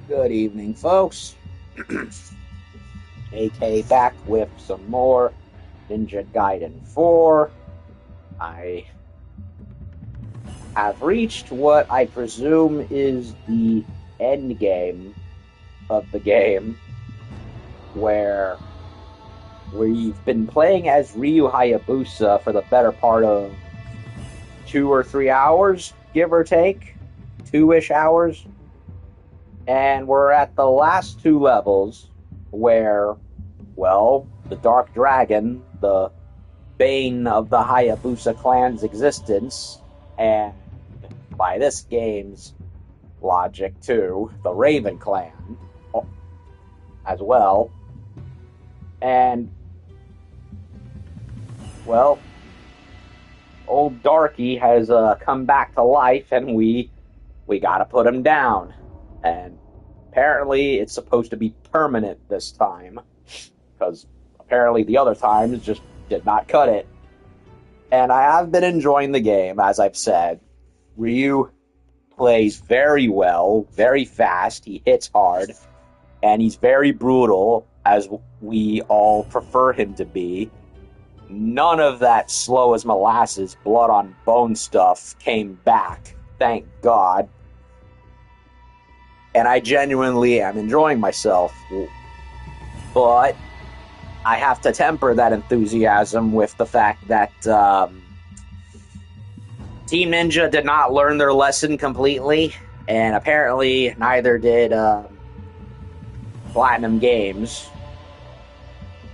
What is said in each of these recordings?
Good evening, folks. AK back with some more Ninja Gaiden 4. I have reached what I presume is the end game of the game, where we've been playing as Ryu Hayabusa for the better part of 2 or 3 hours, give or take. 2-ish hours. And we're at the last 2 levels where, well, the Dark Dragon, the bane of the Hayabusa clan's existence, and by this game's logic too, the Raven clan as well. And, well, old Darky has come back to life, and we gotta put him down. And apparently it's supposed to be permanent this time, because apparently the other times just did not cut it. And I have been enjoying the game, as I've said. Ryu plays very well, very fast, he hits hard, and he's very brutal, as we all prefer him to be. None of that slow as molasses, blood on bone stuff came back, thank God. And I genuinely am enjoying myself. But I have to temper that enthusiasm with the fact that Team Ninja did not learn their lesson completely, and apparently neither did Platinum Games,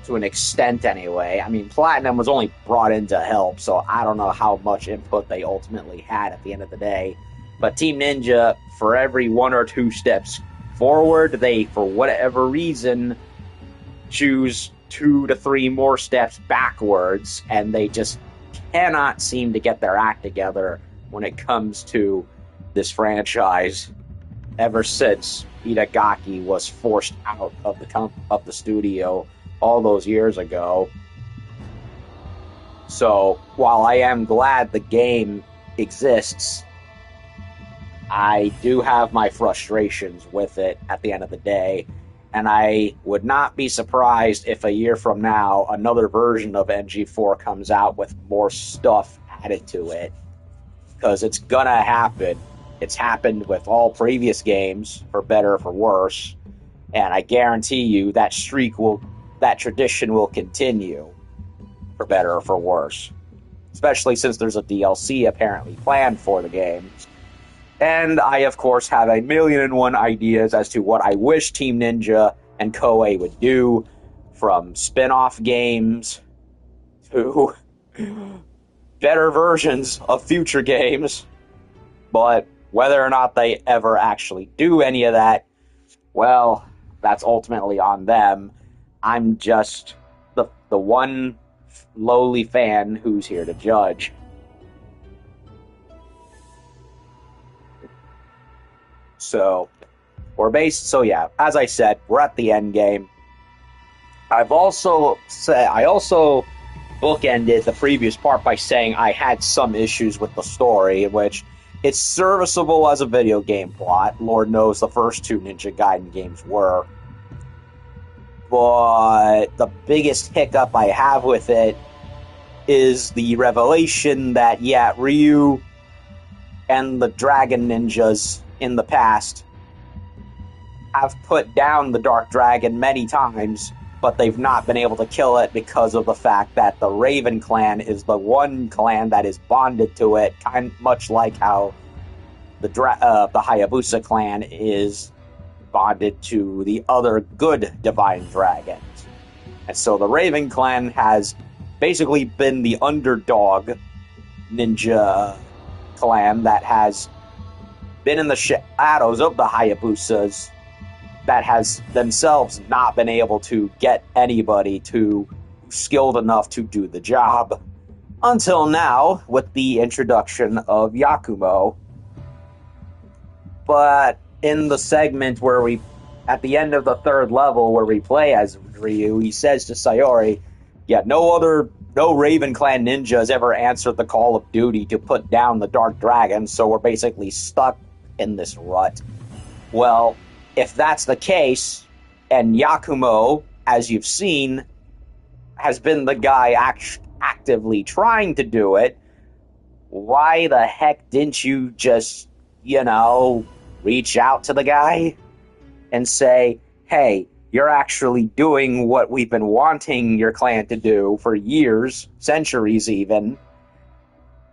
to an extent anyway. I mean, Platinum was only brought in to help, so I don't know how much input they ultimately had at the end of the day. But Team Ninja, for every 1 or 2 steps forward, they, for whatever reason, choose 2 to 3 more steps backwards, and they just cannot seem to get their act together when it comes to this franchise ever since Itagaki was forced out of the studio all those years ago. So, while I am glad the game exists, I do have my frustrations with it at the end of the day, and I would not be surprised if a year from now another version of NG4 comes out with more stuff added to it, because it's gonna happen. It's happened with all previous games, for better or for worse, and I guarantee you that tradition will continue, for better or for worse, especially since there's a DLC apparently planned for the game. And I, of course, have a million and one ideas as to what I wish Team Ninja and Koei would do, from spin-off games to better versions of future games. But whether or not they ever actually do any of that, well, that's ultimately on them. I'm just the one lowly fan who's here to judge. So yeah, as I said, we're at the end game. I also bookended the previous part by saying I had some issues with the story, in which it's serviceable as a video game plot. Lord knows the first 2 Ninja Gaiden games were. But the biggest hiccup I have with it is the revelation that, yeah, Ryu and the Dragon Ninjas in the past have put down the Dark Dragon many times, but they've not been able to kill it because of the fact that the Raven clan is the one clan that is bonded to it, much like how the Hayabusa clan is bonded to the other good divine dragons. And so the Raven clan has basically been the underdog ninja clan that has been in the shadows of the Hayabusas, that has themselves not been able to get anybody skilled enough to do the job. Until now, with the introduction of Yakumo. But in the segment where at the end of the 3rd level where we play as Ryu, he says to Sayori, yeah, no Raven Clan ninja has ever answered the call of duty to put down the Dark Dragon, so we're basically stuck in this rut. Well, if that's the case, and Yakumo, as you've seen, has been the guy actively trying to do it, why the heck didn't you just, reach out to the guy and say, hey, you're actually doing what we've been wanting your clan to do for years, centuries even,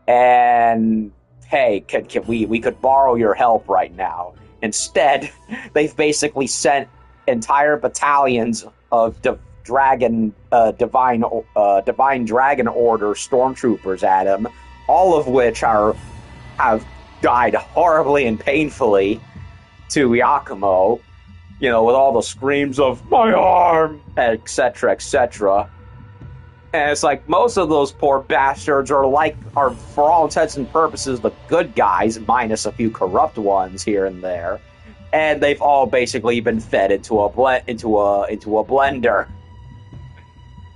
and hey, we could borrow your help right now. Instead, they've basically sent entire battalions of divine dragon order stormtroopers at him, all of which have died horribly and painfully to Yakumo, with all the screams of my arm, etc., etc. And it's like most of those poor bastards are for all intents and purposes the good guys, minus a few corrupt ones here and there, and they've all basically been fed into a blender.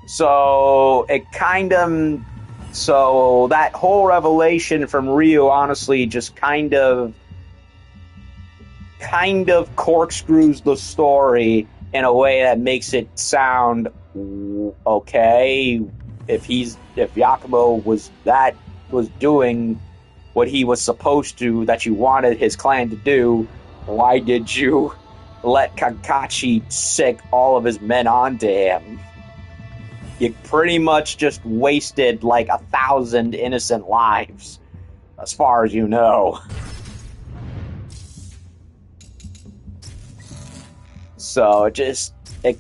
So that whole revelation from Ryu honestly just kind of corkscrews the story in a way that makes it sound okay. If Yakumo was doing what he was supposed to, that you wanted his clan to do, why did you let Kakashi sick all of his men onto him? You pretty much just wasted 1,000 innocent lives, as far as you know. So it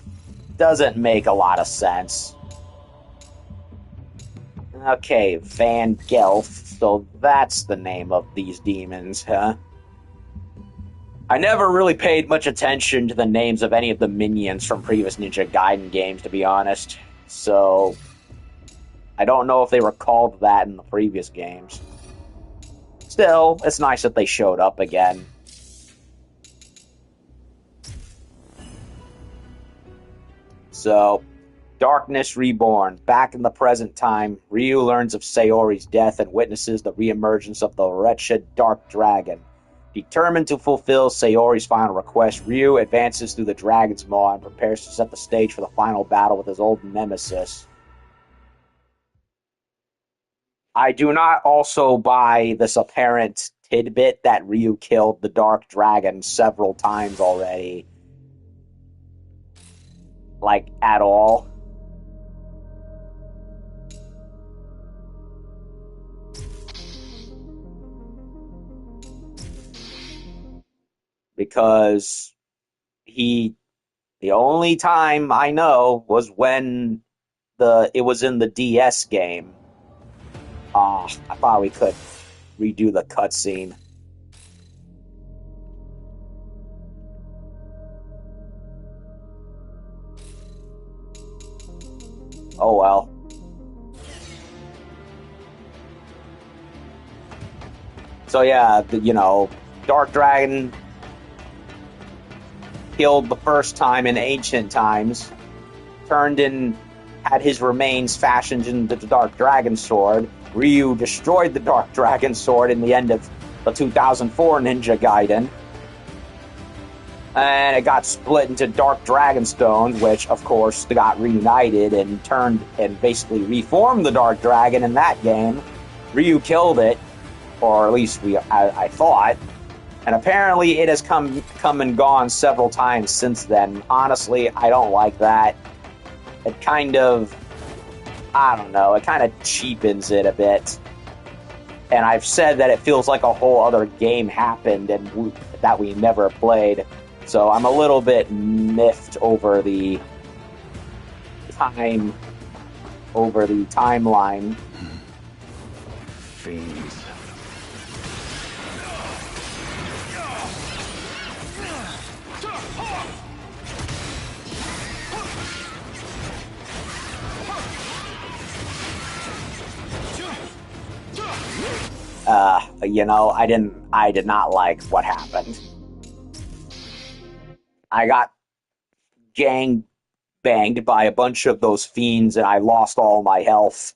doesn't make a lot of sense. Okay, Van Gelf, so that's the name of these demons, huh? I never really paid much attention to the names of any of the minions from previous Ninja Gaiden games, to be honest. So, I don't know if they were called that in the previous games. Still, it's nice that they showed up again. So, Darkness Reborn. Back in the present time, Ryu learns of Sayori's death and witnesses the reemergence of the wretched Dark Dragon. Determined to fulfill Sayori's final request, Ryu advances through the Dragon's Maw and prepares to set the stage for the final battle with his old nemesis. I do not also buy this apparent tidbit that Ryu killed the Dark Dragon several times already. At all. Because the only time I know was when it was in the DS game. I thought we could redo the cutscene. Oh well. So yeah, Dark Dragon killed the first time in ancient times, had his remains fashioned into the Dark Dragon Sword. Ryu destroyed the Dark Dragon Sword in the end of the 2004 Ninja Gaiden. And it got split into Dark Dragon Stones, which, of course, got reunited and basically reformed the Dark Dragon in that game. Ryu killed it, or at least I thought. And apparently it has come and gone several times since then. Honestly, I don't like that. It kind of cheapens it a bit. And I've said that it feels like a whole other game happened and that we never played. So I'm a little bit miffed over the timeline. Fiends. I did not like what happened. I got gang banged by a bunch of those fiends and I lost all my health.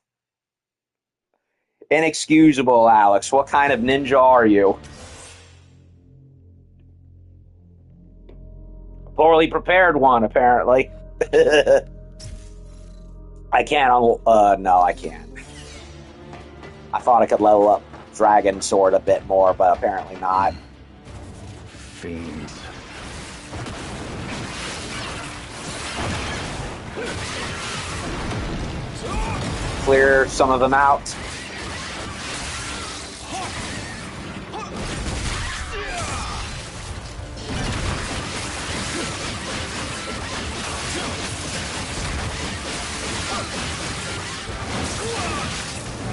Inexcusable, Alex. What kind of ninja are you? Poorly prepared one, apparently. I can't. No, I can't. I thought I could level up Dragon Sword a bit more, but apparently not. Fiends. Clear some of them out.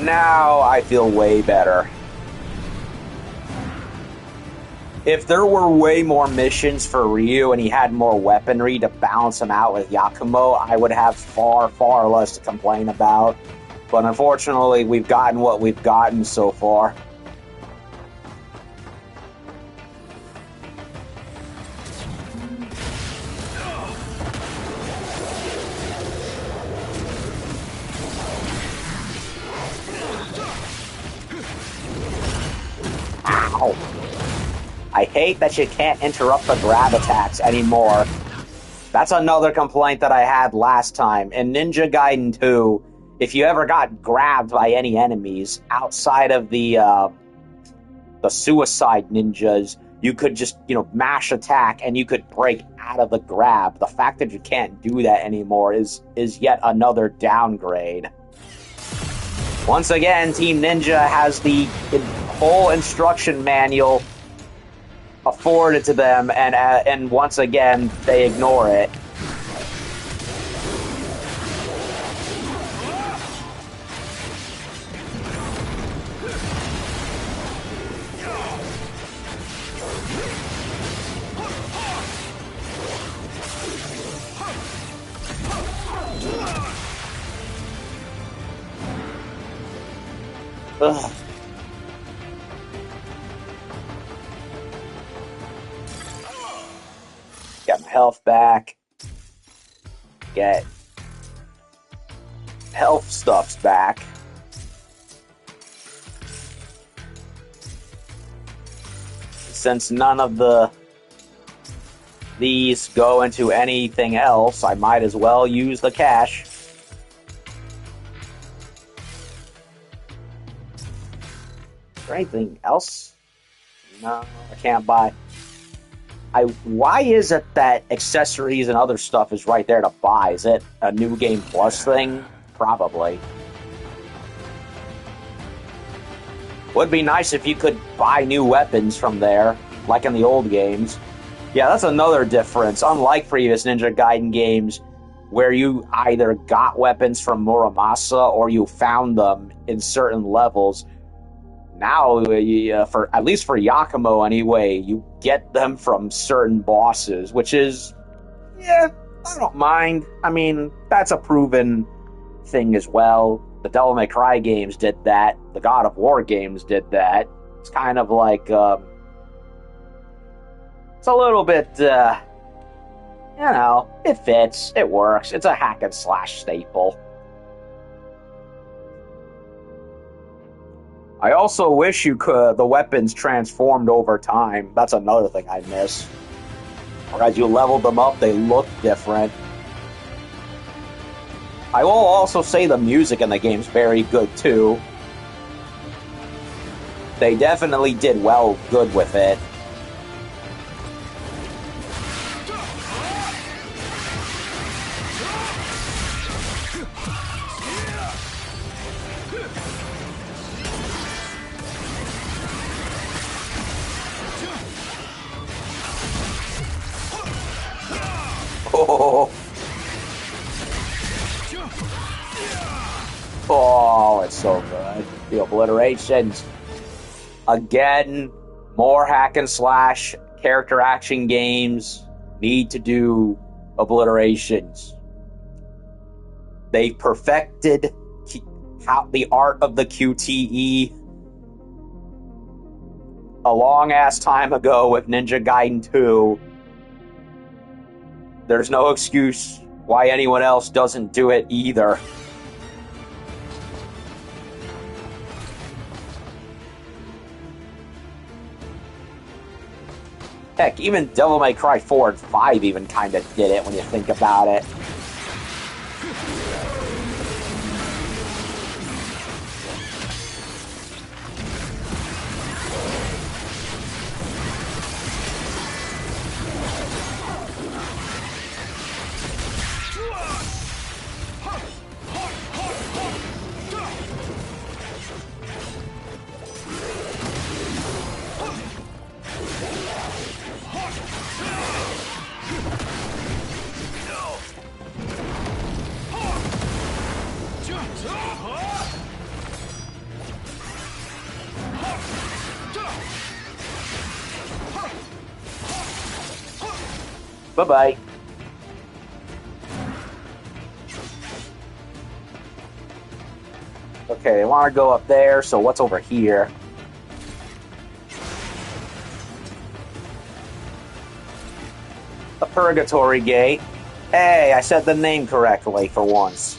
Now I feel way better. If there were way more missions for Ryu and he had more weaponry to balance him out with Yakumo, I would have far, far less to complain about. But unfortunately, we've gotten what we've gotten so far. Ow. I hate that you can't interrupt the grab attacks anymore. That's another complaint that I had last time. In Ninja Gaiden 2, if you ever got grabbed by any enemies outside of the suicide ninjas, you could just, mash attack and you could break out of the grab. The fact that you can't do that anymore is yet another downgrade. Once again, Team Ninja has the whole instruction manual afforded to them, and once again, they ignore it. Ugh. Got my health back. Get health stuffs back. Since none of these go into anything else, I might as well use the cash. Is there anything else? No, I can't buy. Why is it that accessories and other stuff is right there to buy? Is it a New Game Plus thing? Probably. Would be nice if you could buy new weapons from there, like in the old games. Yeah, that's another difference. Unlike previous Ninja Gaiden games, where you either got weapons from Muramasa or you found them in certain levels, now, at least for Yakumo anyway, you get them from certain bosses, which is, yeah, I don't mind. I mean, that's a proven thing as well. The Devil May Cry games did that. The God of War games did that. It's kind of like, it's a little bit, it fits, it works. It's a hack and slash staple. I also wish the weapons transformed over time. That's another thing I miss. Or as you leveled them up, they look different. I will also say the music in the game's very good too. They definitely did good with it. Oh, it's so good. The obliterations. Again, more hack and slash character action games need to do obliterations. They perfected the art of the QTE a long ass time ago with Ninja Gaiden 2. There's no excuse why anyone else doesn't do it either. Heck, even Devil May Cry 4 and 5 even kind of did it when you think about it. Bye-bye. Okay, they want to go up there, so what's over here? The Purgatory Gate. Hey, I said the name correctly for once.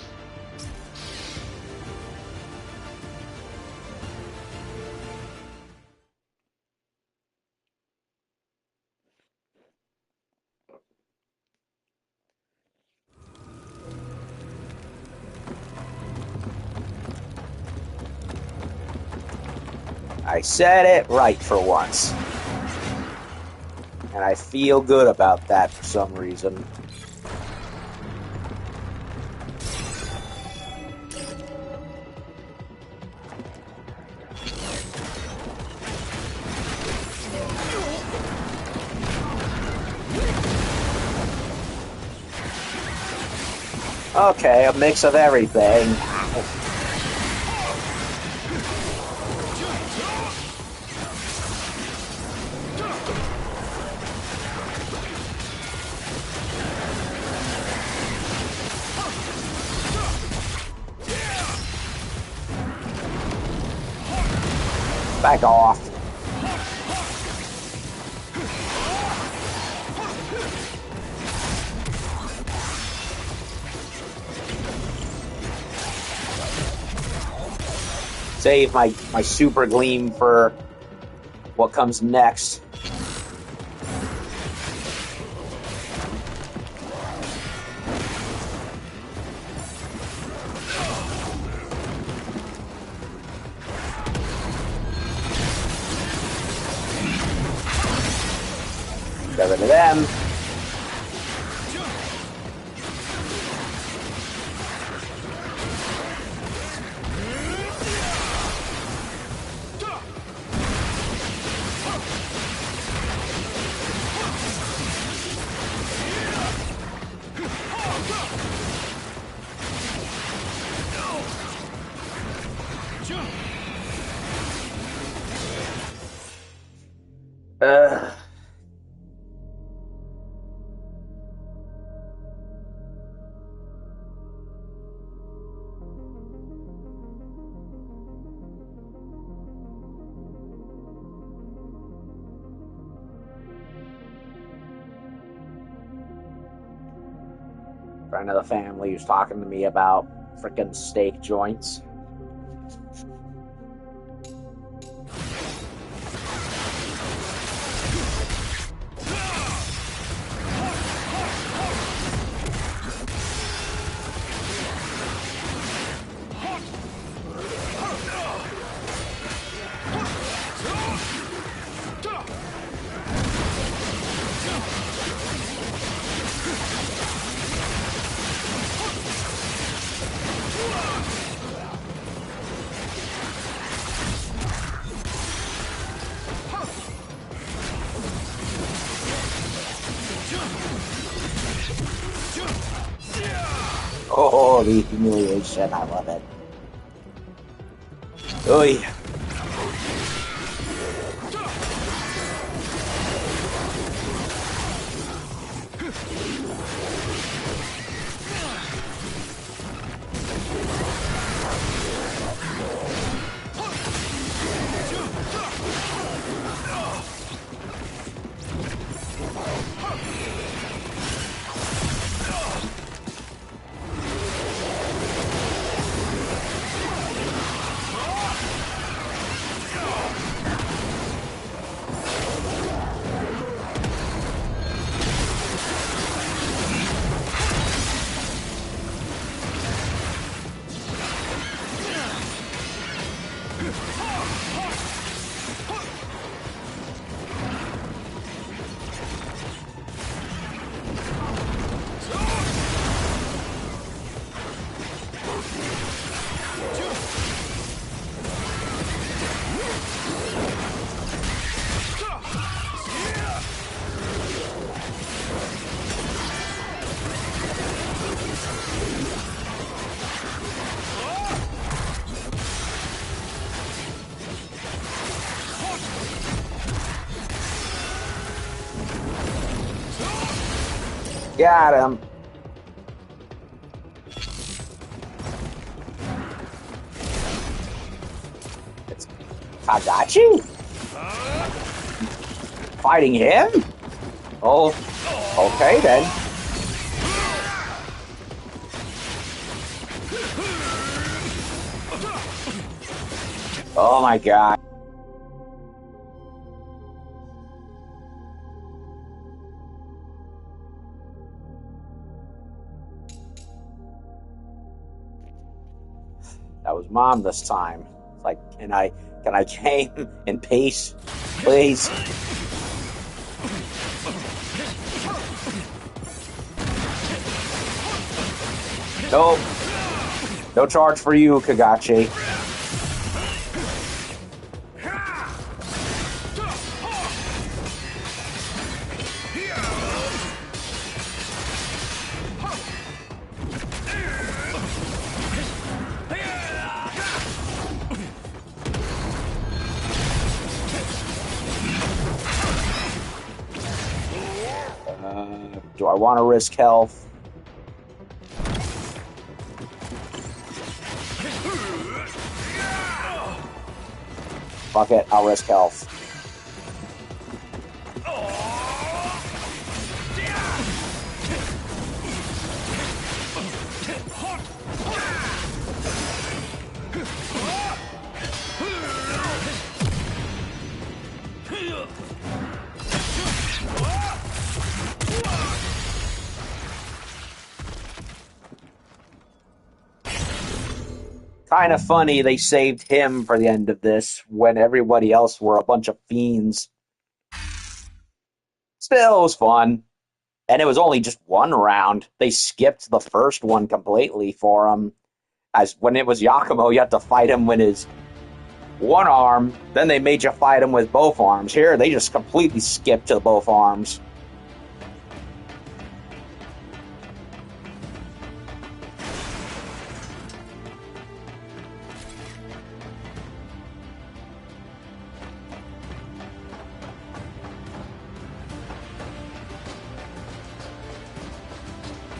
I said it right for once. And I feel good about that for some reason. Okay, a mix of everything. Back off. Save my super gleam for what comes next. Get rid of them. Friend of the family who's talking to me about frickin' steak joints. Oh, the humiliation, I love it. Oy. Got him. It's Kagachi? Fighting him? Oh, okay then. Oh my god. That was Mom this time. It's like, can I game in peace, please? Nope. No charge for you, Kagachi. Do I want to risk health? Fuck it, I'll risk health. Kind of funny they saved him for the end of this when everybody else were a bunch of fiends. Still, it was fun. And it was only just one round. They skipped the first one completely for him. As when it was Yakumo, you had to fight him with his one arm. Then they made you fight him with both arms. Here, they just completely skipped to both arms.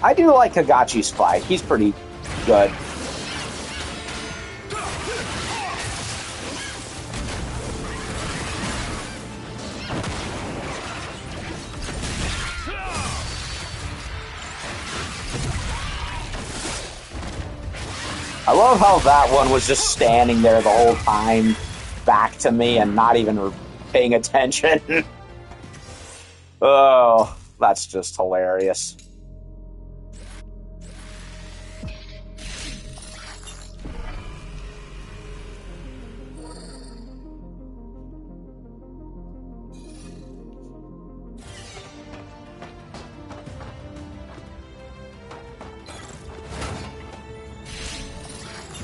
I do like Kagachi's fight. He's pretty good. I love how that one was just standing there the whole time, back to me, and not even paying attention. Oh, that's just hilarious.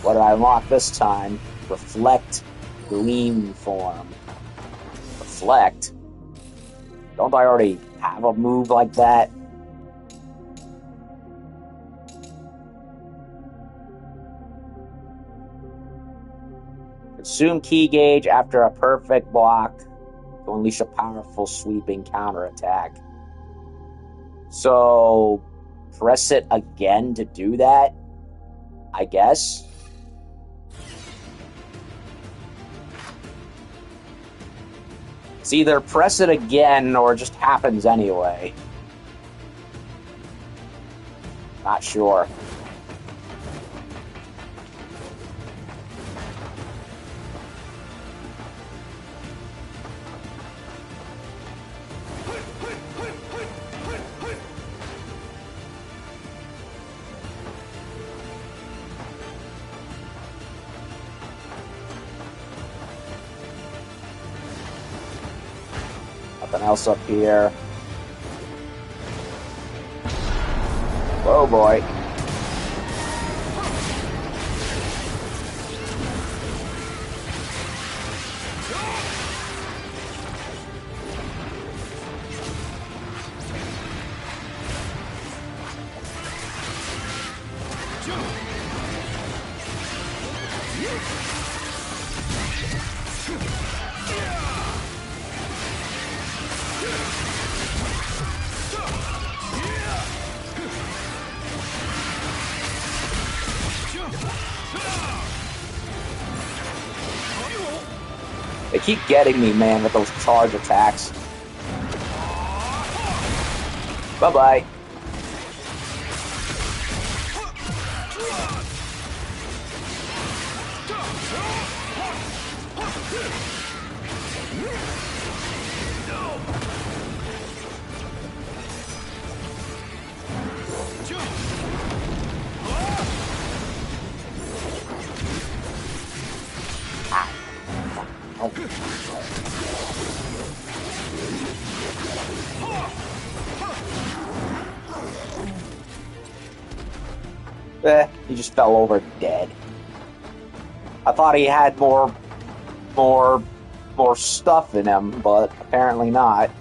What did I unlock this time? Reflect Gleam form. Reflect? Don't I already have a move like that? Consume key gauge after a perfect block to unleash a powerful sweeping counterattack. So, press it again to do that? I guess? It's either press it again or it just happens anyway. Not sure. Nothing else up here. Oh boy. They keep getting me, man, with those charge attacks. Bye-bye. He just fell over dead. I thought he had more stuff in him, but apparently not.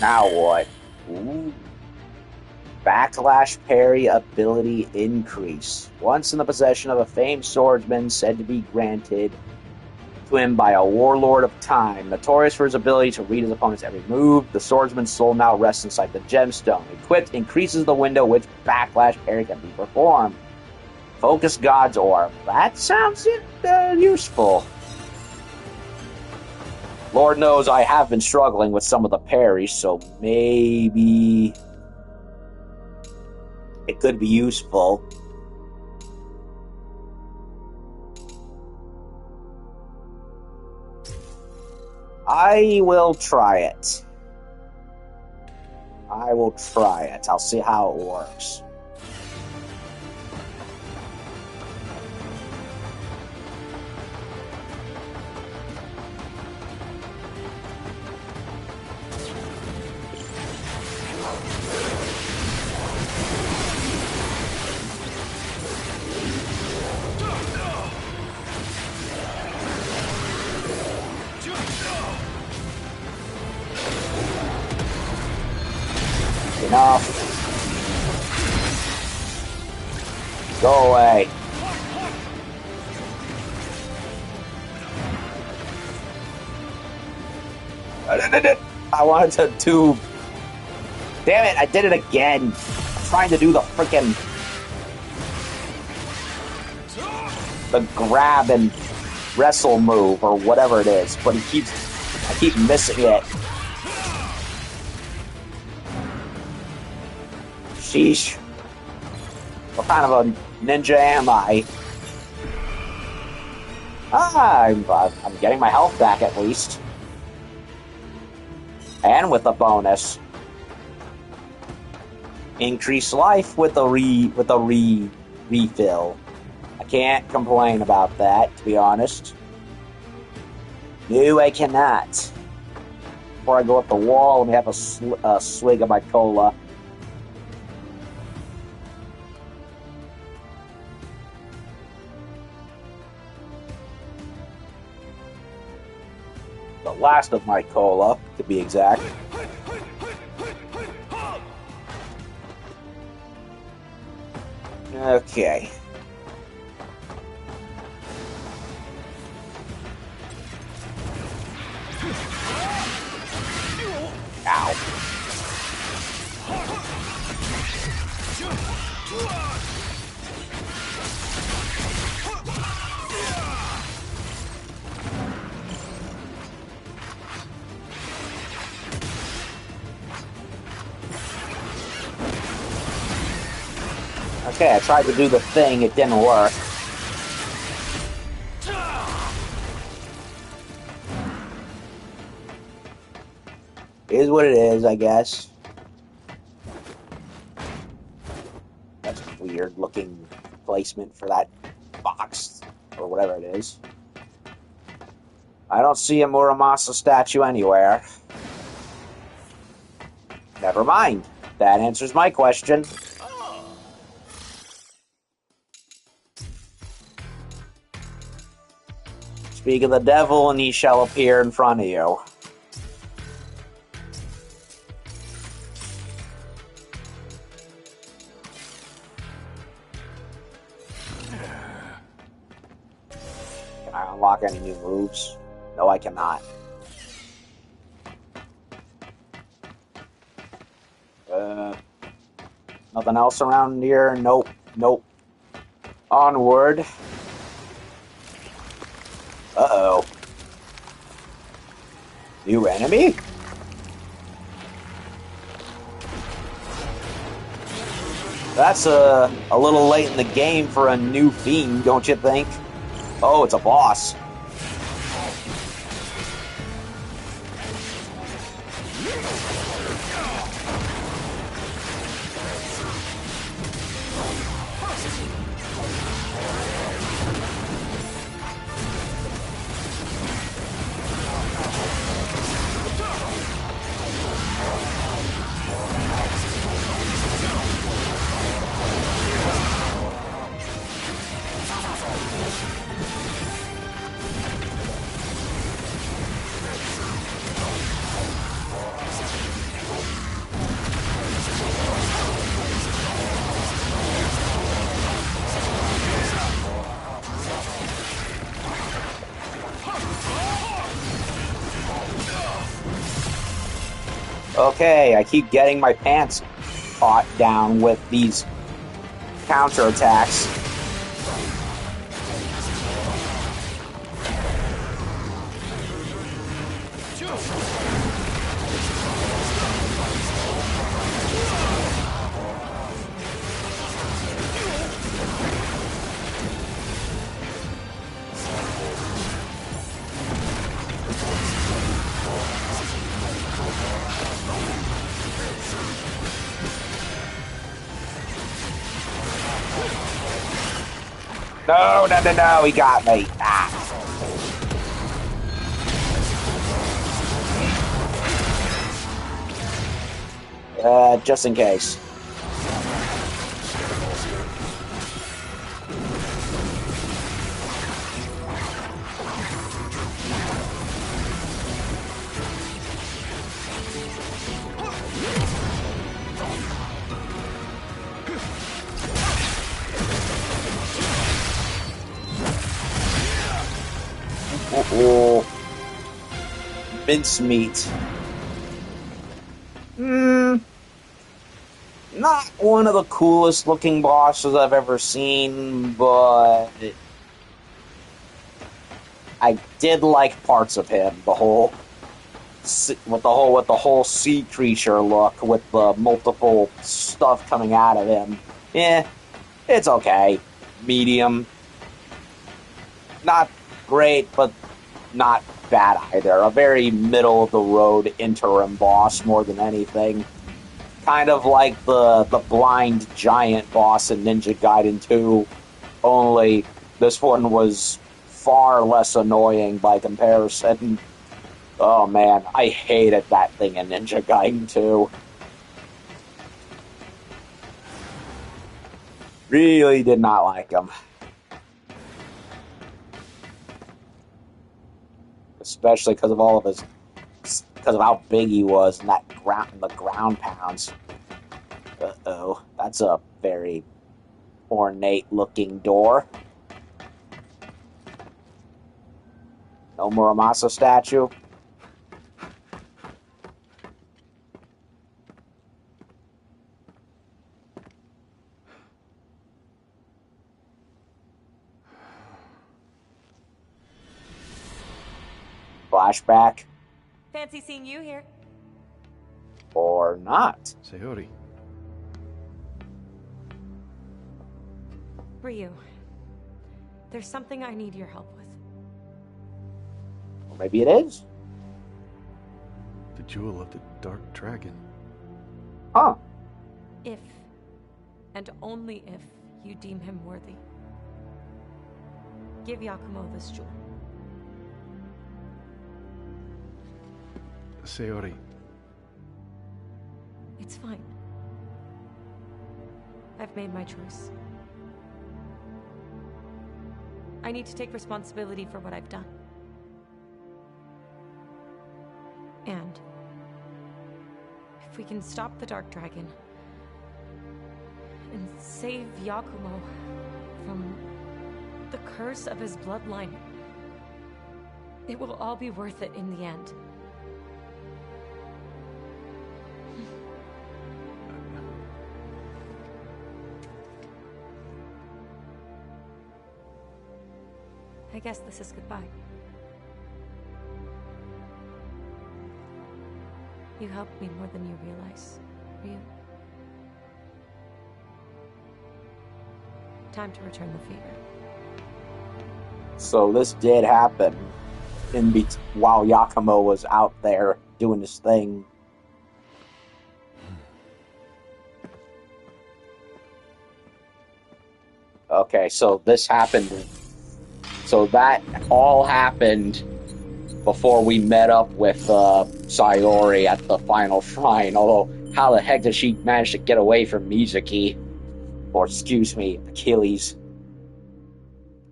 Now what? Ooh. Backlash parry ability increase. Once in the possession of a famed swordsman said to be granted to him by a warlord of time, notorious for his ability to read his opponent's every move, the swordsman's soul now rests inside the gemstone. Equipped, increases the window which backlash parry can be performed. Focus God's Orb. That sounds useful. Lord knows I have been struggling with some of the parries, so maybe it could be useful. I will try it. I'll see how it works. Enough. Go away. I wanted to do... Damn it, I did it again. I'm trying to do the freaking... the grab and wrestle move, or whatever it is, but I keep missing it. Sheesh. What kind of a ninja am I? I'm getting my health back at least. And with a bonus. Increase life with a refill. I can't complain about that, to be honest. No, I cannot. Before I go up the wall, let me have a swig of my cola. The last of my cola, to be exact. Okay. Ow. Okay, I tried to do the thing, it didn't work. It is what it is, I guess. That's a weird looking placement for that box, or whatever it is. I don't see a Muramasa statue anywhere. Never mind. That answers my question. Speak of the devil, and he shall appear in front of you. I unlock any new moves? No, I cannot. Nothing else around here? Nope. Nope. Onward. Uh-oh. New enemy? That's a little late in the game for a new fiend, don't you think? Oh, it's a boss. Okay, I keep getting my pants caught down with these counterattacks. No, no, no, no, he got me. Ah. Just in case. Oh, mincemeat. Not one of the coolest looking bosses I've ever seen, but I did like parts of him. With the whole sea creature look, with the multiple stuff coming out of him. Yeah, it's okay. Medium. Not great, but not bad either. A very middle of the road interim boss more than anything. Kind of like the blind giant boss in Ninja Gaiden 2, only this one was far less annoying by comparison. Oh man, I hated that thing in Ninja Gaiden 2. Really did not like him. Especially because of because of how big he was and the ground pounds. Uh-oh, that's a very ornate looking door. No Muramasa statue. Flashback. Fancy seeing you here. Or not. Sayori. Ryu, there's something I need your help with. Or maybe it is. The jewel of the Dark Dragon. Huh. If, and only if, you deem him worthy. Give Yakumo this jewel. Sayori. It's fine. I've made my choice. I need to take responsibility for what I've done. And if we can stop the Dark Dragon and save Yakumo from the curse of his bloodline, It will all be worth it in the end. I guess this is goodbye. You helped me more than you realize, Ryu. Time to return the favor. So this did happen while Yakumo was out there doing his thing. Okay, so this happened. So that all happened before we met up with Sayori at the final shrine. Although, how the heck did she manage to get away from Mizuki? Or, excuse me, Achilles?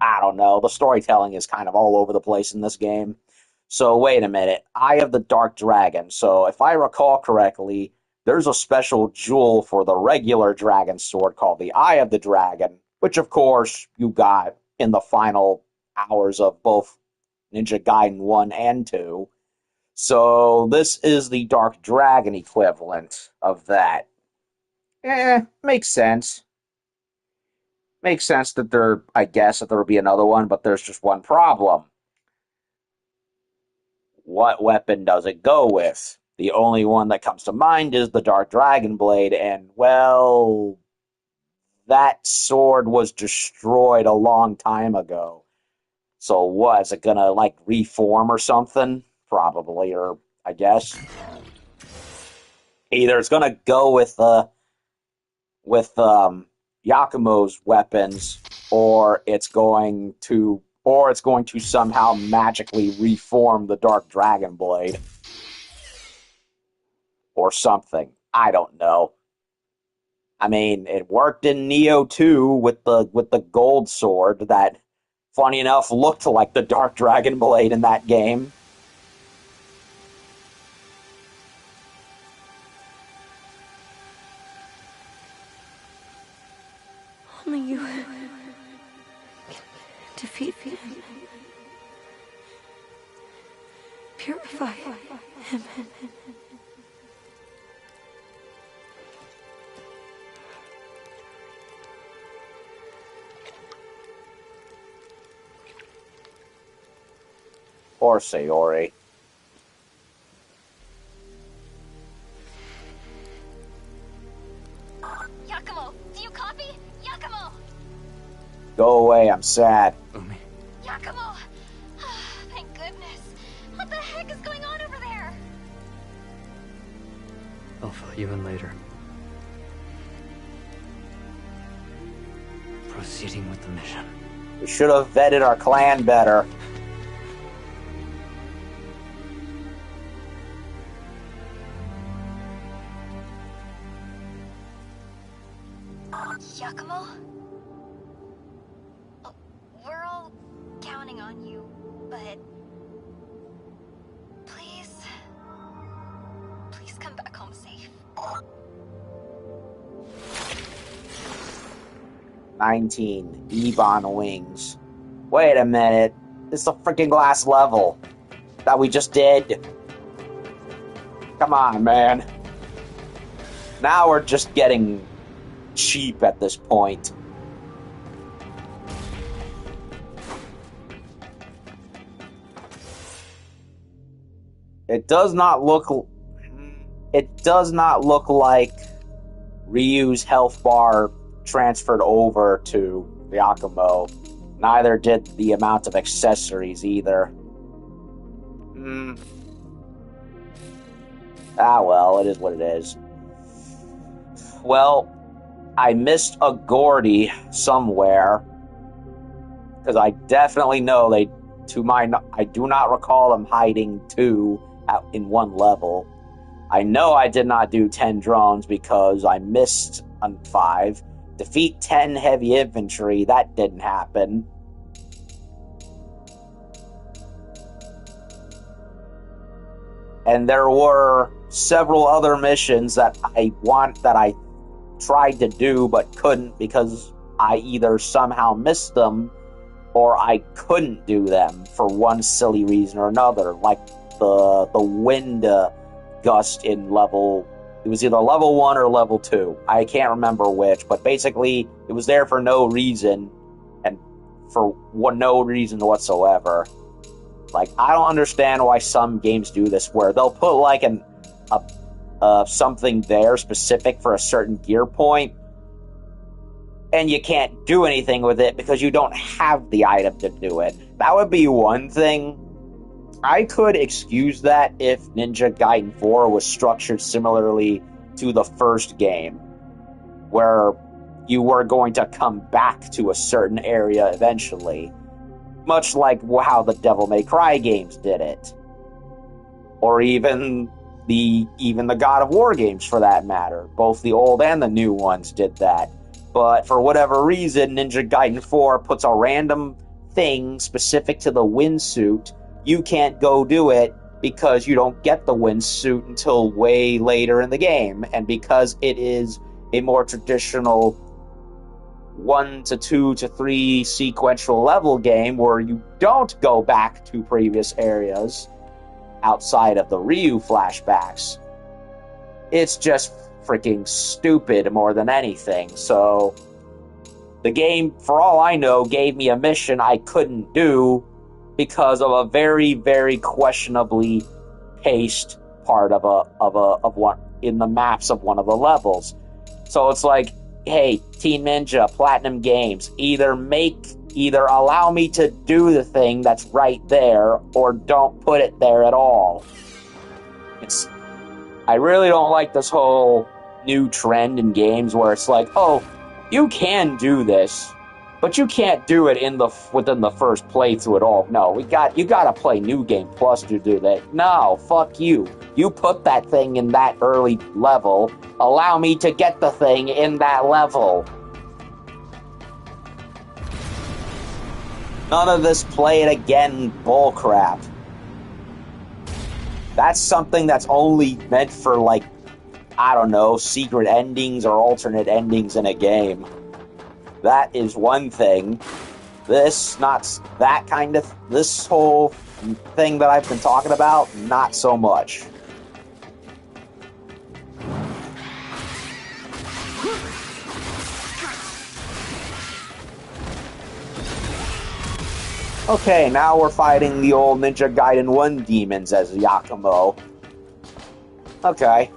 I don't know. The storytelling is kind of all over the place in this game. So, wait a minute. Eye of the Dark Dragon. So, if I recall correctly, there's a special jewel for the regular dragon sword called the Eye of the Dragon, which, of course, you got in the final hours of both Ninja Gaiden 1 and 2. So, this is the Dark Dragon equivalent of that. Makes sense. Makes sense that I guess that there would be another one, but there's just one problem. What weapon does it go with? The only one that comes to mind is the Dark Dragon Blade, and, well, that sword was destroyed a long time ago. So what, is it gonna, like, reform or something? Probably, or I guess. Either it's gonna go with Yakumo's weapons, or it's going to somehow magically reform the Dark Dragon Blade. Or something. I don't know. I mean, it worked in Neo 2 with the gold sword that, funny enough, looked like the Dark Dragon Blade in that game. Only you can defeat him. Purify him. Or Sayori. Yakumo, do you copy? Yakumo! Go away, I'm sad. Umi. Yakumo! Thank goodness. What the heck is going on over there? I'll fill you in later. Proceeding with the mission. We should have vetted our clan better. Yakumo? Oh, we're all counting on you, but... Please come back home safe. 19. Ebon Wings. Wait a minute. It's the freaking last level that we just did. Come on, man. Now we're just getting cheap at this point. It does not look like Ryu's health bar transferred over to Yakumo. Neither did the amount of accessories either. Ah, well, it is what it is. Well, I missed a Gordy somewhere, because I definitely know I do not recall them hiding two in one level. I know I did not do 10 drones because I missed on 5. Defeat 10 heavy infantry, that didn't happen. And there were several other missions that I tried to do but couldn't because I either somehow missed them or I couldn't do them for one silly reason or another, like the wind gust in level. It was either level 1 or level 2. I can't remember which, but basically it was there for no reason, and for no reason whatsoever. Like, I don't understand why some games do this, where they'll put like something there specific for a certain gear point, and you can't do anything with it because you don't have the item to do it. That would be one thing. I could excuse that if Ninja Gaiden 4 was structured similarly to the first game, where you were going to come back to a certain area eventually, much like how the Devil May Cry games did it, or even the God of War games for that matter. Both the old and the new ones did that. But for whatever reason, Ninja Gaiden 4 puts a random thing specific to the windsuit. You can't go do it because you don't get the windsuit until way later in the game. And because it is a more traditional 1 to 2 to 3 sequential level game where you don't go back to previous areas outside of the Ryu flashbacks, it's just freaking stupid more than anything. So the game, for all I know, gave me a mission I couldn't do because of a very, very questionably paced part of one in the maps of one of the levels. So it's like, hey, Team Ninja, Platinum Games, either allow me to do the thing that's right there, or don't put it there at all. I really don't like this whole new trend in games where it's like, oh, you can do this, but you can't do it within the first playthrough at all. No, you gotta play New Game Plus to do that. No, fuck you. You put that thing in that early level. Allow me to get the thing in that level. None of this play it again bullcrap. That's something that's only meant for, like, I don't know, secret endings or alternate endings in a game. That is one thing. This whole thing that I've been talking about, not so much. Okay, now we're fighting the old Ninja Gaiden 1 demons as Yakumo. Okay.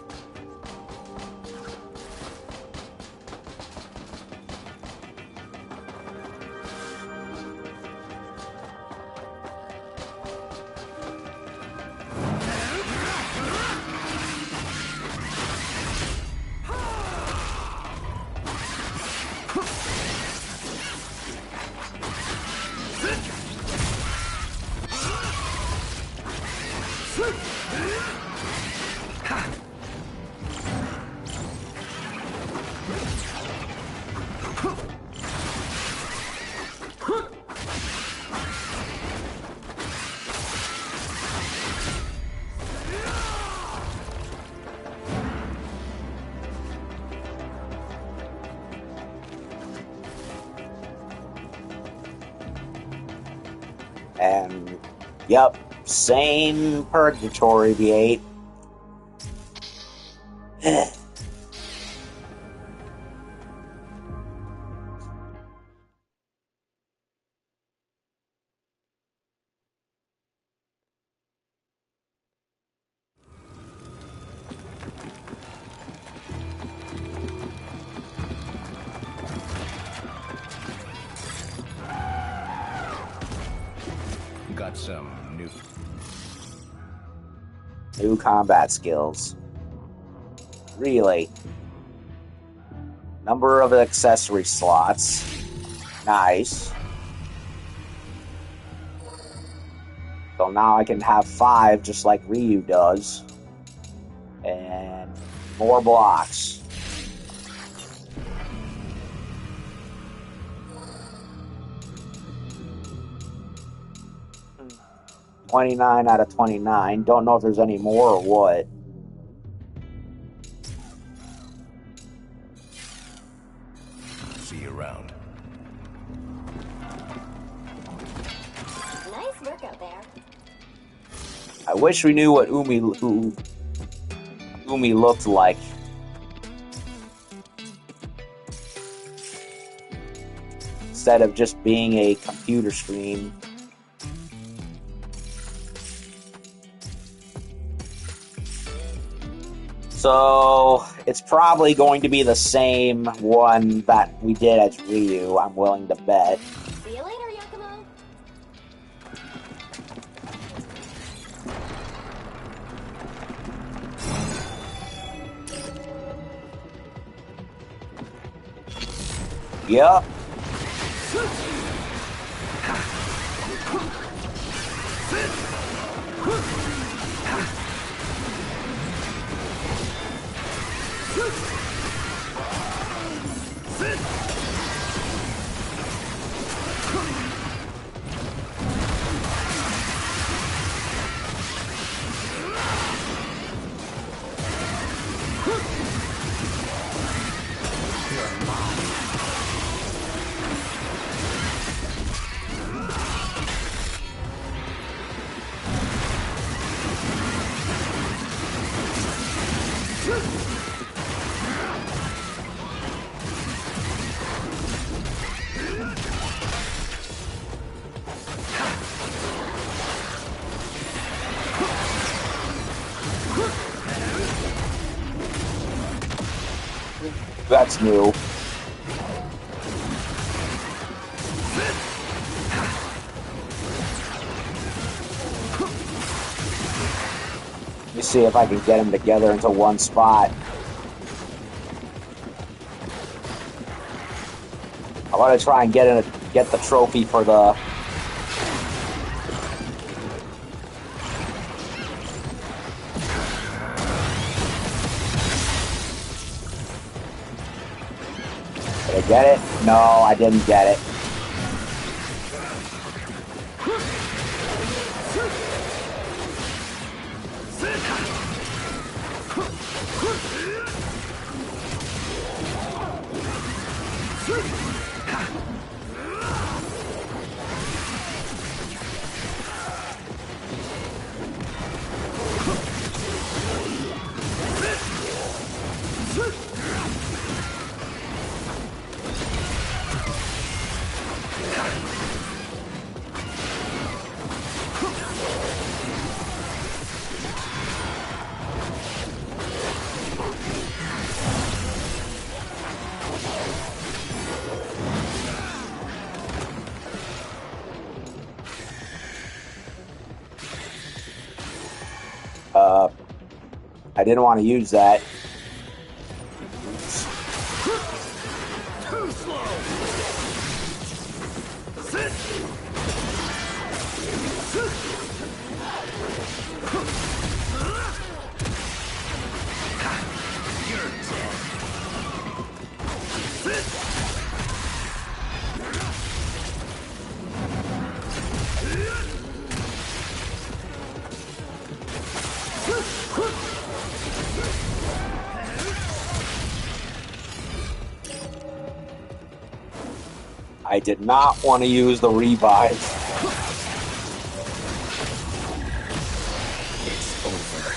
And, yep, same purgatory V8. Got some new combat skills. Really. Number of accessory slots. Nice. So now I can have 5 just like Ryu does. And more blocks. $29 out of 29. Don't know if there's any more or what. See you around. work out there. I wish we knew what Umi looked like. Instead of just being a computer screen. So, it's probably going to be the same one that we did as Ryu, I'm willing to bet. See you later, Yakumo. Yep. That's new. Let me see if I can get them together into one spot. I want to try and get the trophy for the... Did I get it? No, I didn't get it. I didn't want to use that. Too slow. I did not want to use the revive. It's over.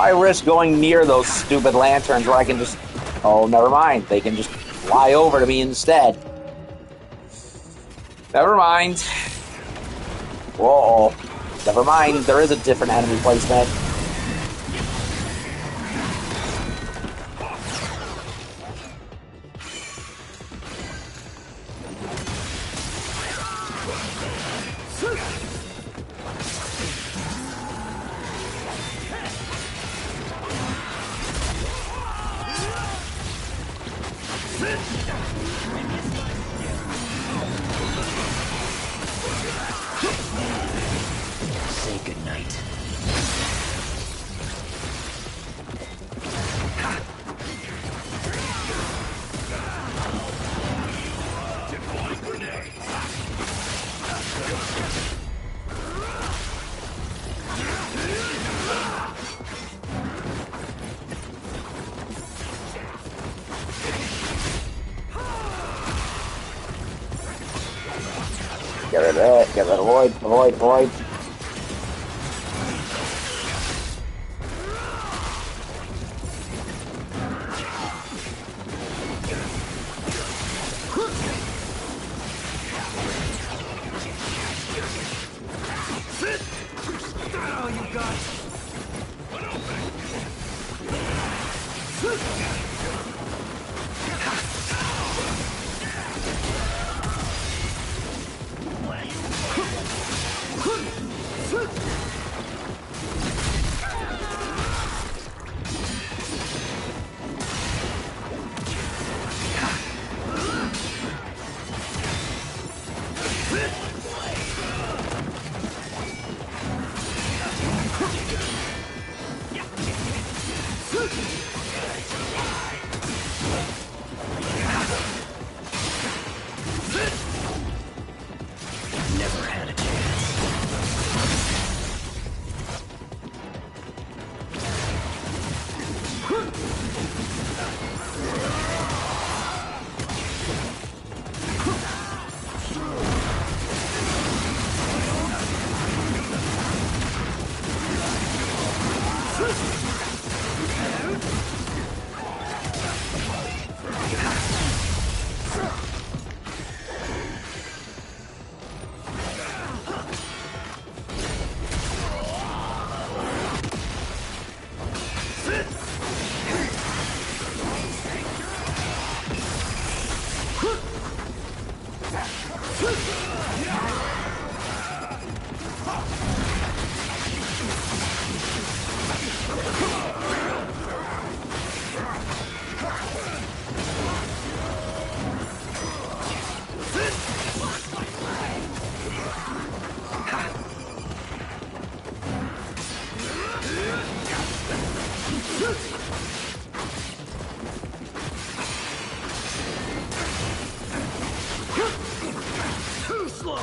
Why risk going near those stupid lanterns where I can just... Oh, never mind. They can just fly over to me instead. Never mind. Whoa. Never mind. There is a different enemy placement. Say goodnight. Get rid of it. Get rid of Void. Avoid. Void. Never had a chance. Too slow!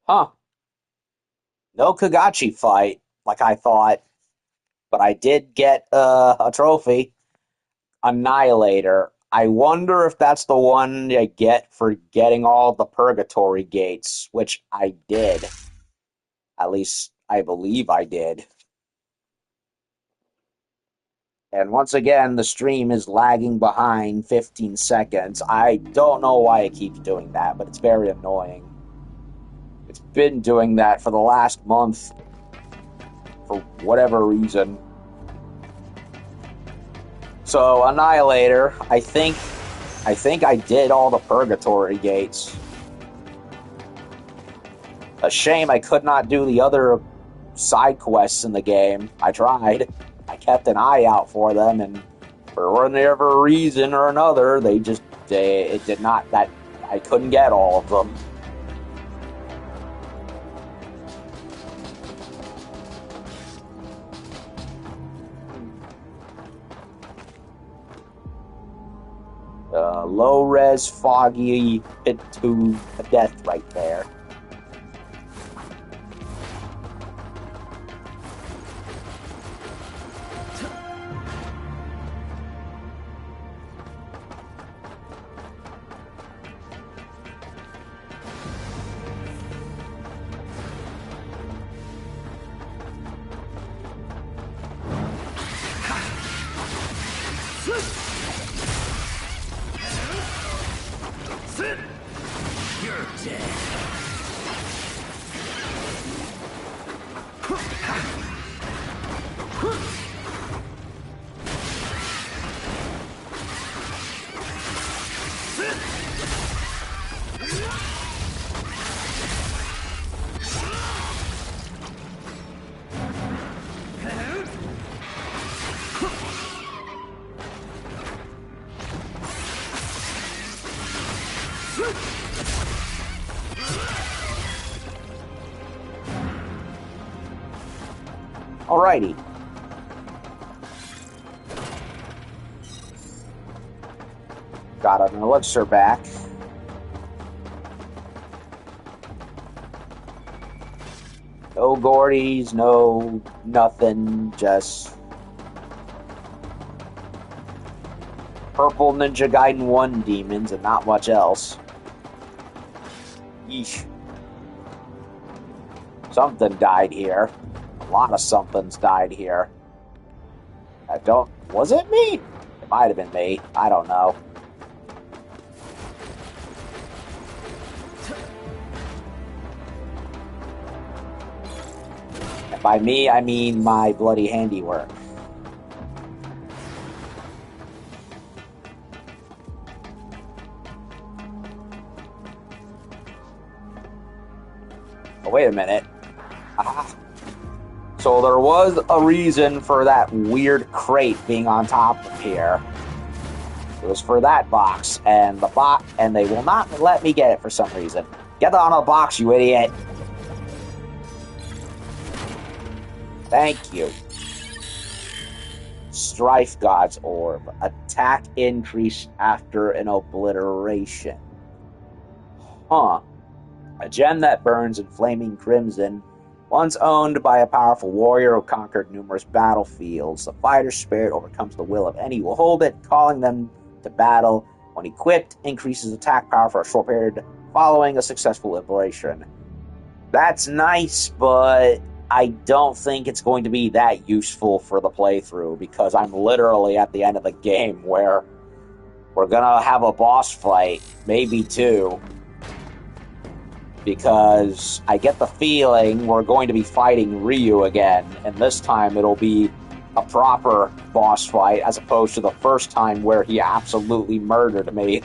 Huh. No Kagachi fight, like I thought. But I did get a trophy. Annihilator. I wonder if that's the one I get for getting all the Purgatory gates, which I did. At least, I believe I did. And once again, the stream is lagging behind 15 seconds. I don't know why it keeps doing that, but it's very annoying. It's been doing that for the last month. For whatever reason. So, Annihilator, I think I did all the Purgatory gates. A shame I could not do the other side quests in the game. I tried. I kept an eye out for them, and for whatever reason or another, it did not, that I couldn't get all of them. Low-res, foggy pit to death right there. Alrighty. Got an elixir back. No Gordies, no nothing, just purple Ninja Gaiden 1 demons and not much else. Yeesh. Something died here. A lot of somethings died here. Was it me? It might have been me. I don't know. And by me, I mean my bloody handiwork. Oh, wait a minute. Ah. So there was a reason for that weird crate being on top of here. It was for that box, and and they will not let me get it for some reason. Get on the box, you idiot! Thank you. Strife God's Orb. Attack increase after an obliteration. Huh. A gem that burns in flaming crimson. Once owned by a powerful warrior who conquered numerous battlefields, the fighter's spirit overcomes the will of any who hold it, calling them to battle. When equipped, increases attack power for a short period following a successful liberation. That's nice, but I don't think it's going to be that useful for the playthrough, because I'm literally at the end of the game where we're gonna have a boss fight, maybe two. Because I get the feeling we're going to be fighting Ryu again, and this time it'll be a proper boss fight as opposed to the first time where he absolutely murdered me.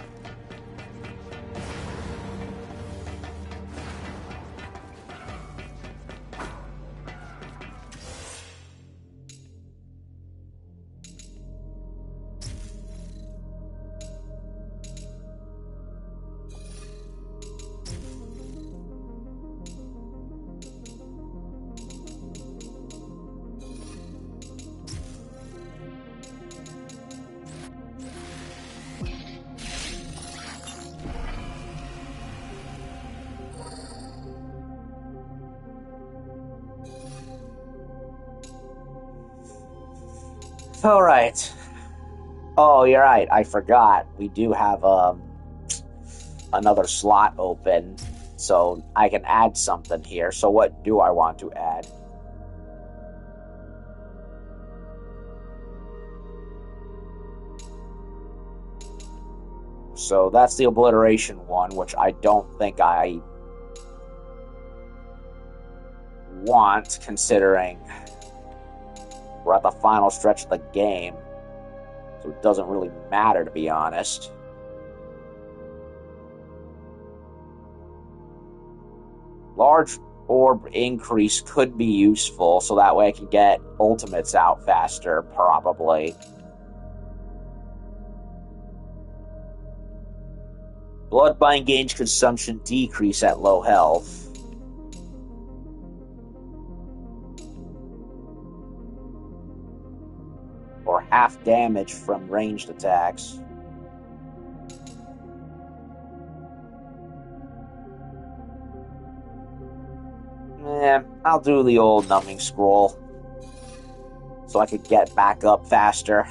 Alright. Oh, you're right. I forgot. We do have another slot open, so I can add something here. So what do I want to add? So that's the obliteration one, which I don't think I want, considering we're at the final stretch of the game, so it doesn't really matter, to be honest. Large orb increase could be useful, so that way I can get ultimates out faster, probably. Bloodbind gains consumption decrease at low health. Or half damage from ranged attacks. I'll do the old numbing scroll, so I could get back up faster.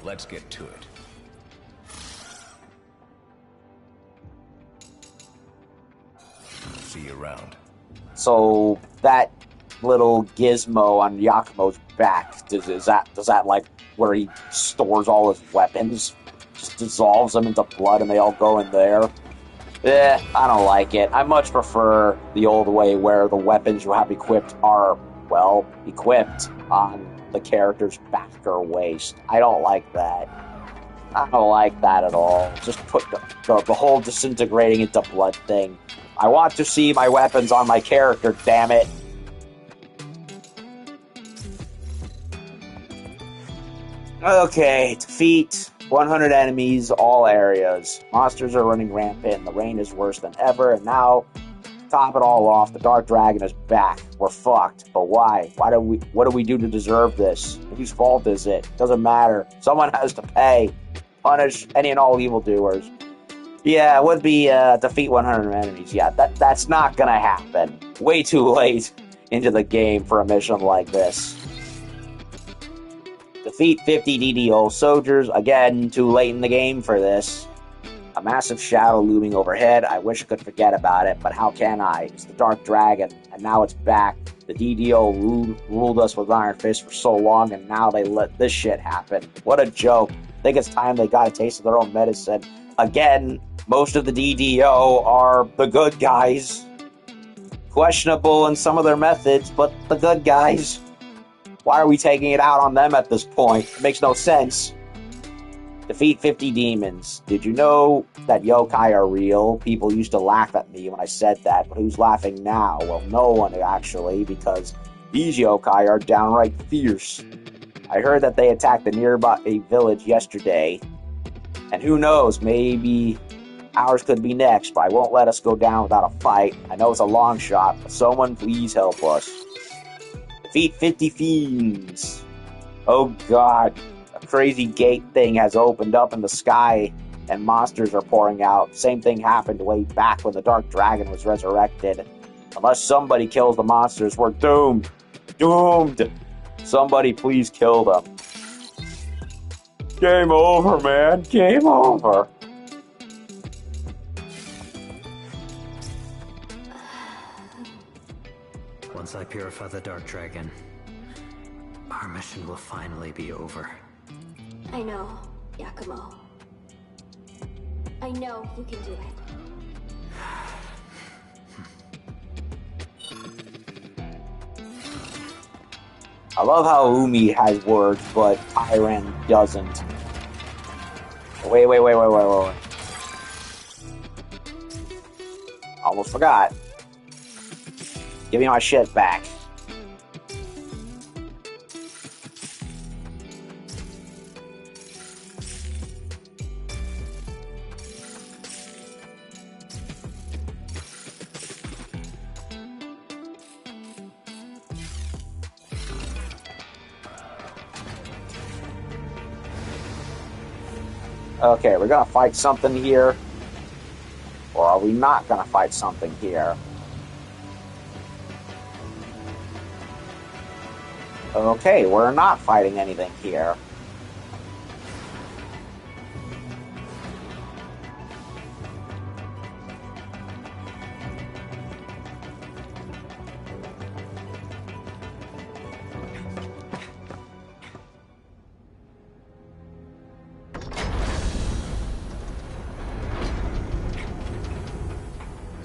Let's get to it. See you around. So that little gizmo on Yakumo's back, does that like where he stores all his weapons? Just dissolves them into blood and they all go in there? I don't like it. I much prefer the old way where the weapons you have equipped are, well, equipped on the character's back or waist. I don't like that. I don't like that at all. Just put the whole disintegrating into blood thing. I want to see my weapons on my character, damn it. Okay, defeat 100 enemies, all areas. Monsters are running rampant, and the rain is worse than ever. And now, top it all off, the Dark Dragon is back. We're fucked. But why? What do we do to deserve this? Whose fault is it? Doesn't matter. Someone has to pay. Punish any and all evildoers. Yeah, it would be defeat 100 enemies. Yeah, that's not gonna happen. Way too late into the game for a mission like this. Defeat 50 DDO soldiers. Again, too late in the game for this. A massive shadow looming overhead. I wish I could forget about it, but how can I? It's the Dark Dragon, and now it's back. The DDO ruled us with Iron Fist for so long, and now they let this shit happen. What a joke. I think it's time they got a taste of their own medicine. Again, most of the DDO are the good guys. Questionable in some of their methods, but the good guys. Why are we taking it out on them at this point? It makes no sense. Defeat 50 demons. Did you know that yokai are real? People used to laugh at me when I said that, but who's laughing now? Well, no one actually, because these yokai are downright fierce. I heard that they attacked the nearby village yesterday, and who knows, maybe ours could be next, but I won't let us go down without a fight. I know it's a long shot, but someone please help us. Defeat 50 fiends. Oh god. A crazy gate thing has opened up in the sky, and monsters are pouring out. Same thing happened way back when the Dark Dragon was resurrected. Unless somebody kills the monsters, we're doomed. Doomed. Somebody please kill them. Game over, man. Game over. Once I purify the Dark Dragon, our mission will finally be over. I know, Yakumo. I know you can do it. I love how Umi has words, but Tyran doesn't. Wait. Almost forgot. Give me my shit back. Okay, we're gonna fight something here. Or are we not gonna fight something here? Okay, we're not fighting anything here.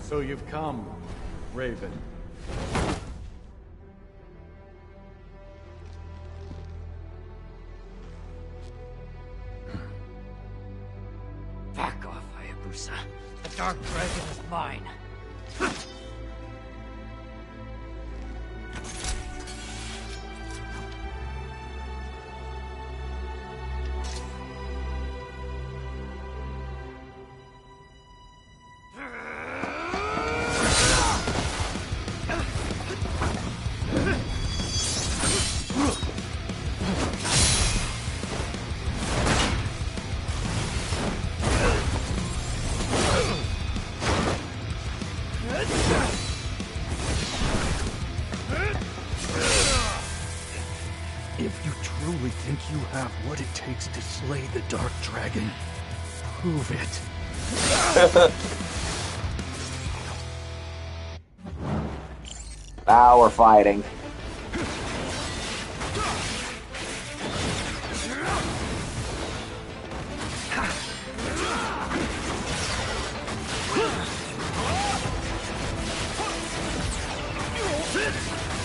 So you've come, Raven. Back off, Hayabusa. The Dark Dragon is mine. If you truly think you have what it takes to slay the Dark Dragon, prove it. Now we're fighting.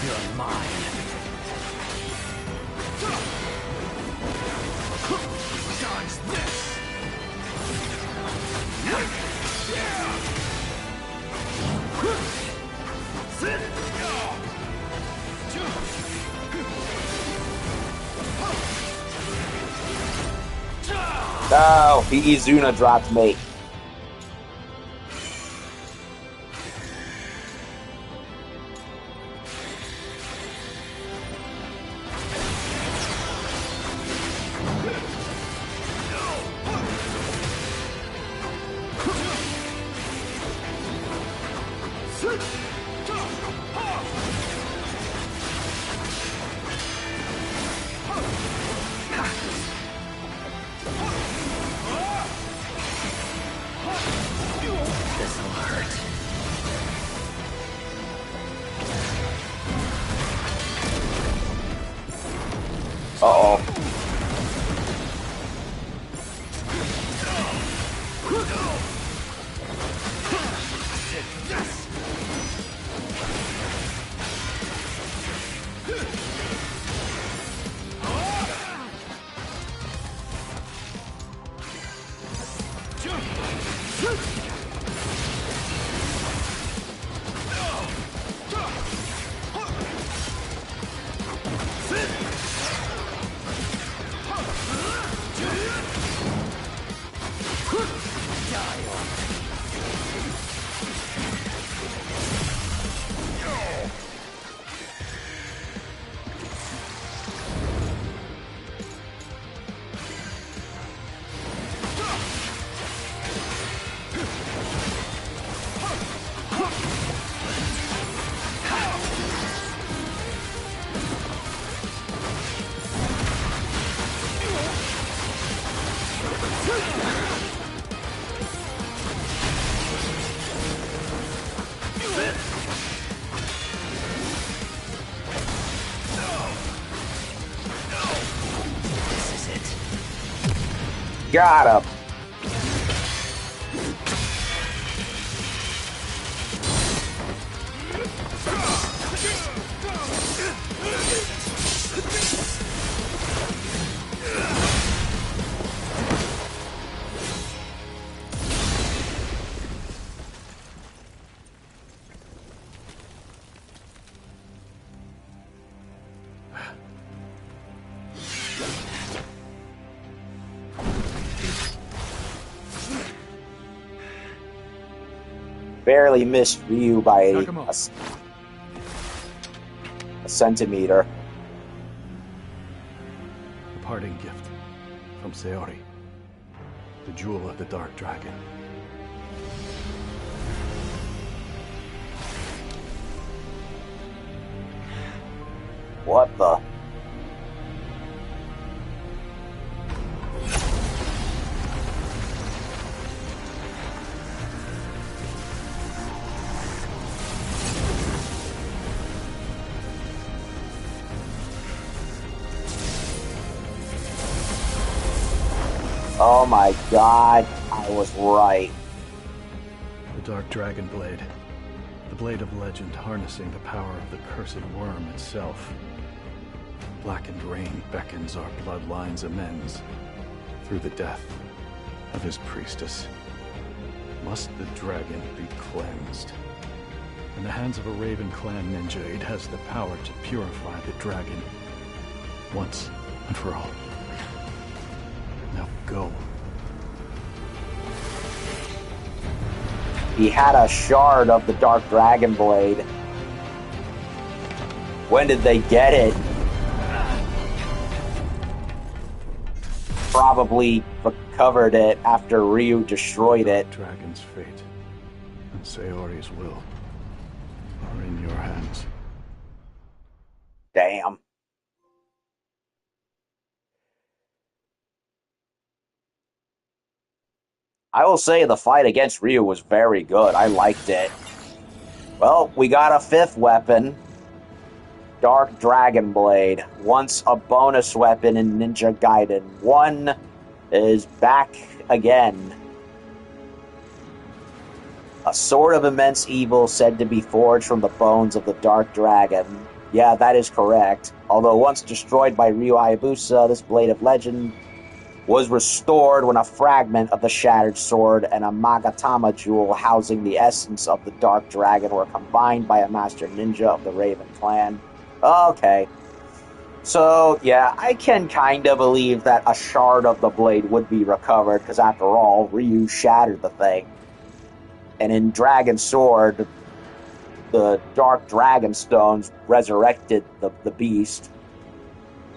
You're mine. Dodge this! Oh, he Izuna dropped me. This'll hurt. Uh-oh. Got him. Barely missed Ryu by a centimeter. The parting gift from Sayori. The jewel of the Dark Dragon. What the? Oh my god, I was right. The Dark Dragon Blade. The blade of legend harnessing the power of the cursed worm itself. Blackened rain beckons our bloodline's amends through the death of his priestess. Must the dragon be cleansed? In the hands of a Raven Clan ninja, it has the power to purify the dragon once and for all. Now go. He had a shard of the Dark Dragon Blade. When did they get it? Probably recovered it after Ryu destroyed it. Dragon's fate and Sayori's will are in your hands. Damn. I will say the fight against Ryu was very good. I liked it. Well, we got a fifth weapon. Dark Dragon Blade. Once a bonus weapon in Ninja Gaiden. One is back again. A sword of immense evil said to be forged from the bones of the Dark Dragon. Yeah, that is correct. Although once destroyed by Ryu Hayabusa, this blade of legend was restored when a fragment of the shattered sword and a Magatama jewel housing the essence of the Dark Dragon were combined by a master ninja of the Raven Clan. Okay. So, yeah, I can kind of believe that a shard of the blade would be recovered, because after all, Ryu shattered the thing. And in Dragon Sword, the Dark Dragon Stones resurrected the beast.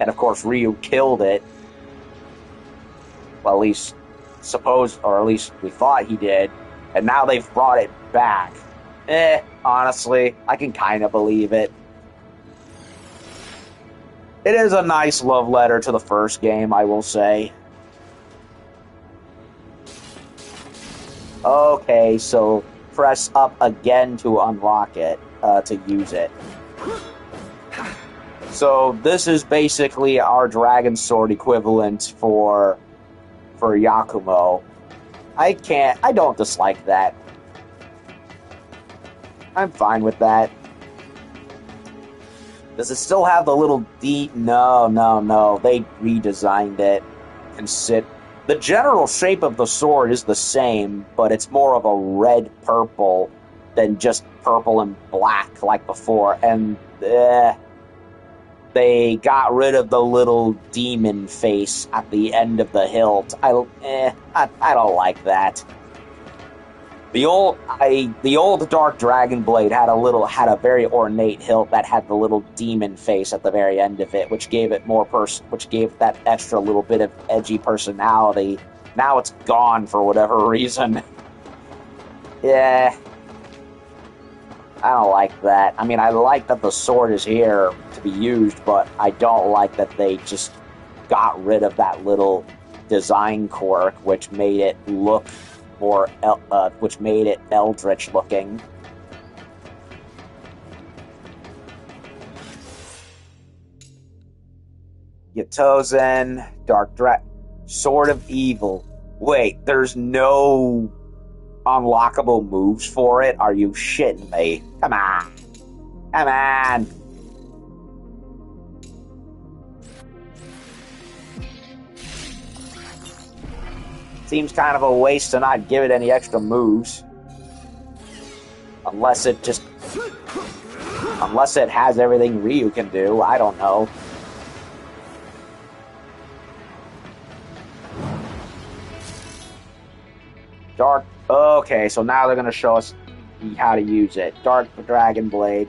And of course, Ryu killed it. Well, at least or at least we thought he did. And now they've brought it back. Honestly, I can kind of believe it. It is a nice love letter to the first game, I will say. Okay, so press up again to unlock it, to use it. So this is basically our Dragon Sword equivalent for Yakumo. I don't dislike that. I'm fine with that. Does it still have the little D? No. They redesigned it. The general shape of the sword is the same, but it's more of a red-purple than just purple and black like before. And they got rid of the little demon face at the end of the hilt. I don't like that. The old Dark Dragon Blade had a very ornate hilt that had the little demon face at the very end of it, which gave it which gave that extra little bit of edgy personality. Now it's gone for whatever reason. Yeah. I don't like that. I mean, I like that the sword is here to be used, but I don't like that they just got rid of that little design quirk, which made it look which made it eldritch looking. Yatozen, Sword of Evil. Wait, there's no unlockable moves for it? Are you shitting me? Come on. Come on. Seems kind of a waste to not give it any extra moves. Unless it has everything Ryu can do. I don't know. Okay, so now they're going to show us how to use it. Dark Dragon Blade.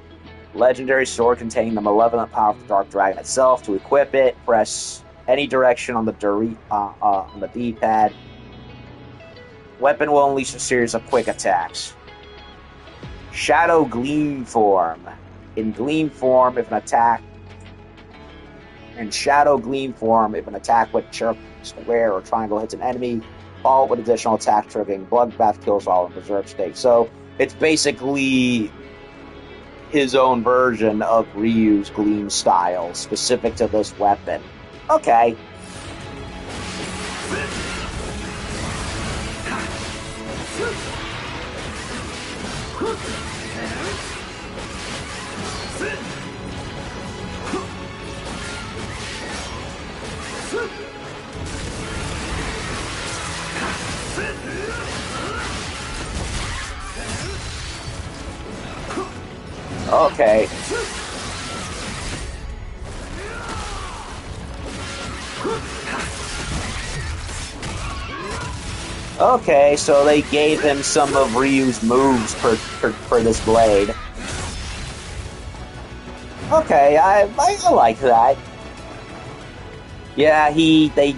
Legendary sword containing the malevolent power of the Dark Dragon itself. To equip it, press any direction on the D-pad. Weapon will unleash a series of quick attacks. Shadow Gleam Form. In Gleam Form, if an attack with square or triangle hits an enemy, follow with additional attack triggering bloodbath kills while in berserk state. So it's basically his own version of Ryu's Gleam style, specific to this weapon. Okay. Okay. Okay, so they gave him some of Ryu's moves for this blade. Okay, I like that. Yeah, they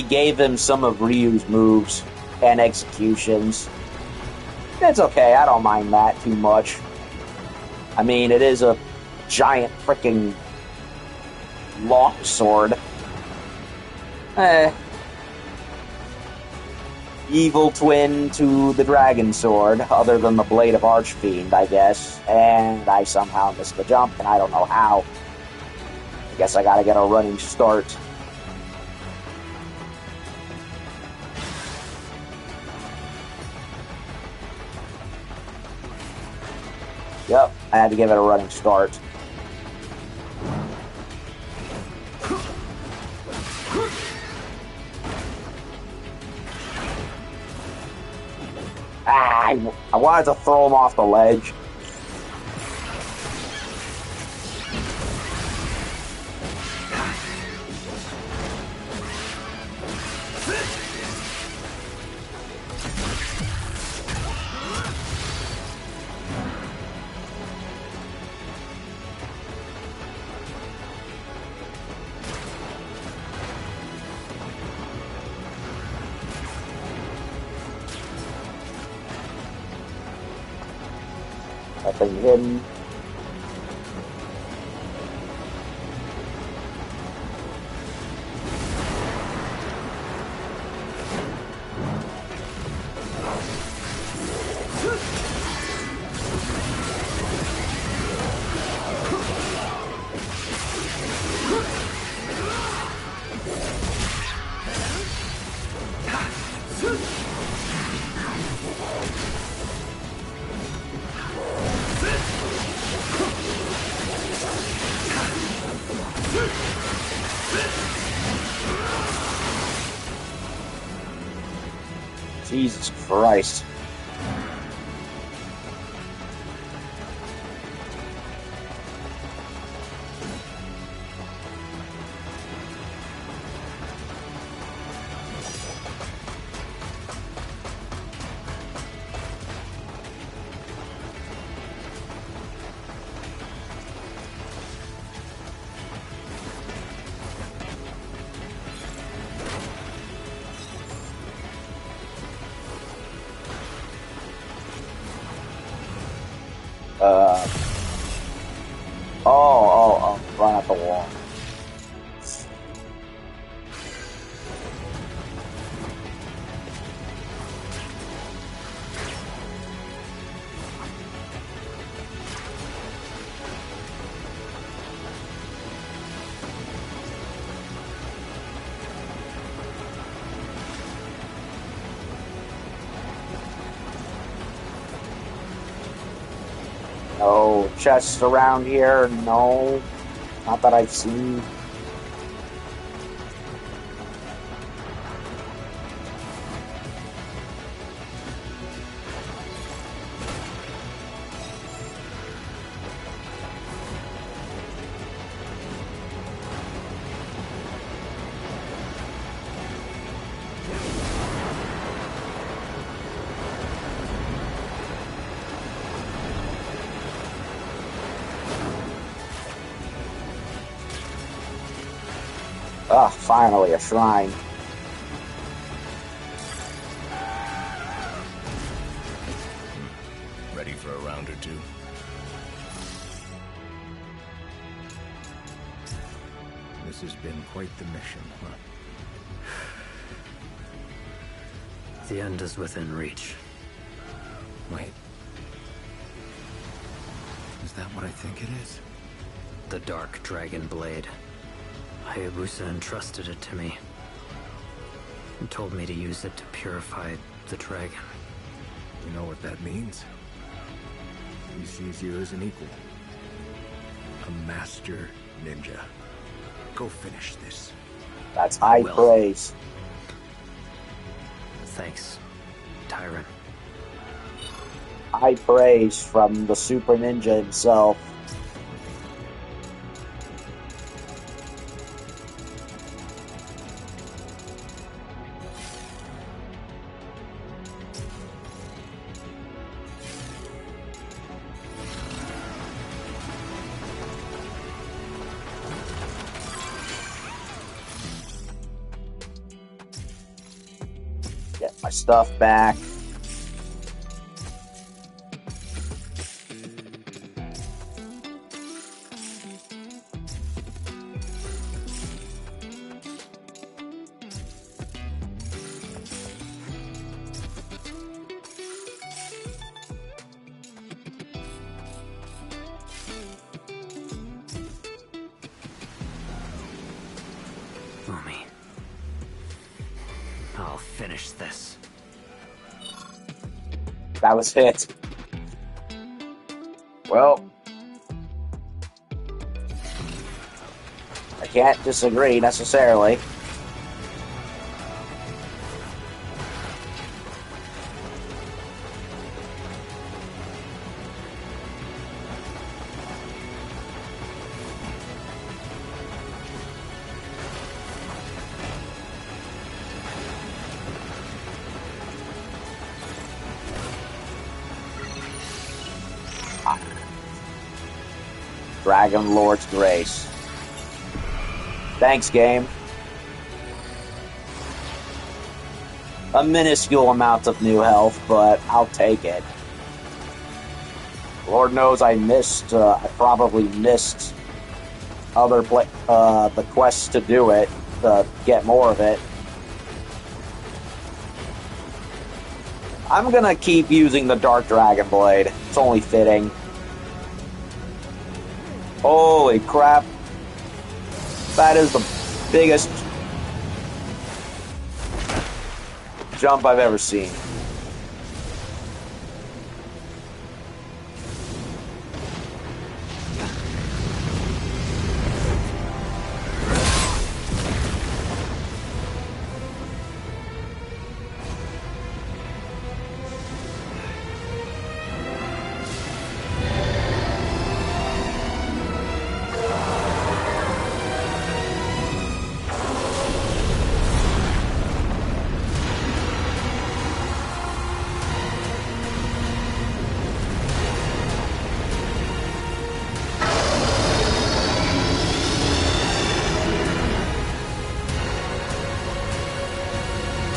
gave him some of Ryu's moves and executions. It's okay, I don't mind that too much. I mean, it is a giant freaking long sword. Evil twin to the Dragon Sword, other than the Blade of Archfiend, I guess. And I somehow missed the jump, and I don't know how. I guess I gotta get a running start. Yep, I had to give it a running start. I wanted to throw him off the ledge. Nothing hidden. Jesus Christ. Run up the wall. No chests around here, no. Not that I've seen. Ah, finally, a shrine. Ready for a round or two? This has been quite the mission, huh? The end is within reach. Wait. Is that what I think it is? The Dark Dragon Blade. Hayabusa entrusted it to me and told me to use it to purify the dragon. You know what that means? He sees you as an equal. A master ninja. Go finish this. That's high praise. Thanks, Tyrant. High praise from the Super Ninja himself. Get my stuff back. Umi, I'll finish this. That was it. Well, I can't disagree necessarily. Dragon Lord's Grace. Thanks, game. A minuscule amount of new health, but I'll take it. Lord knows I probably missed the quests to do it, to get more of it. I'm gonna keep using the Dark Dragon Blade. It's only fitting. Holy crap. That is the biggest jump I've ever seen.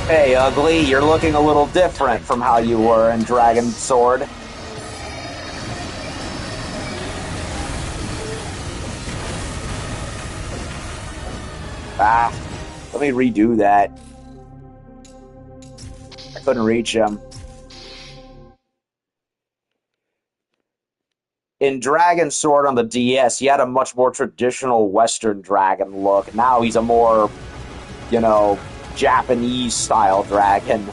Hey, Ugly, you're looking a little different from how you were in Dragon Sword. Ah, let me redo that. I couldn't reach him. In Dragon Sword on the DS, he had a much more traditional Western dragon look. Now he's a more, Japanese-style dragon.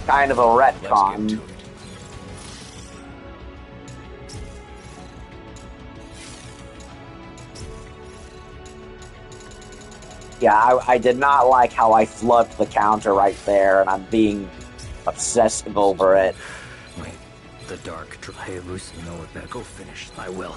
Kind of a retcon. Yeah, I did not like how I flubbed the counter right there, and I'm being obsessive over it. Wait, the Dark Hayabusa, you know what that... Go finish. I will.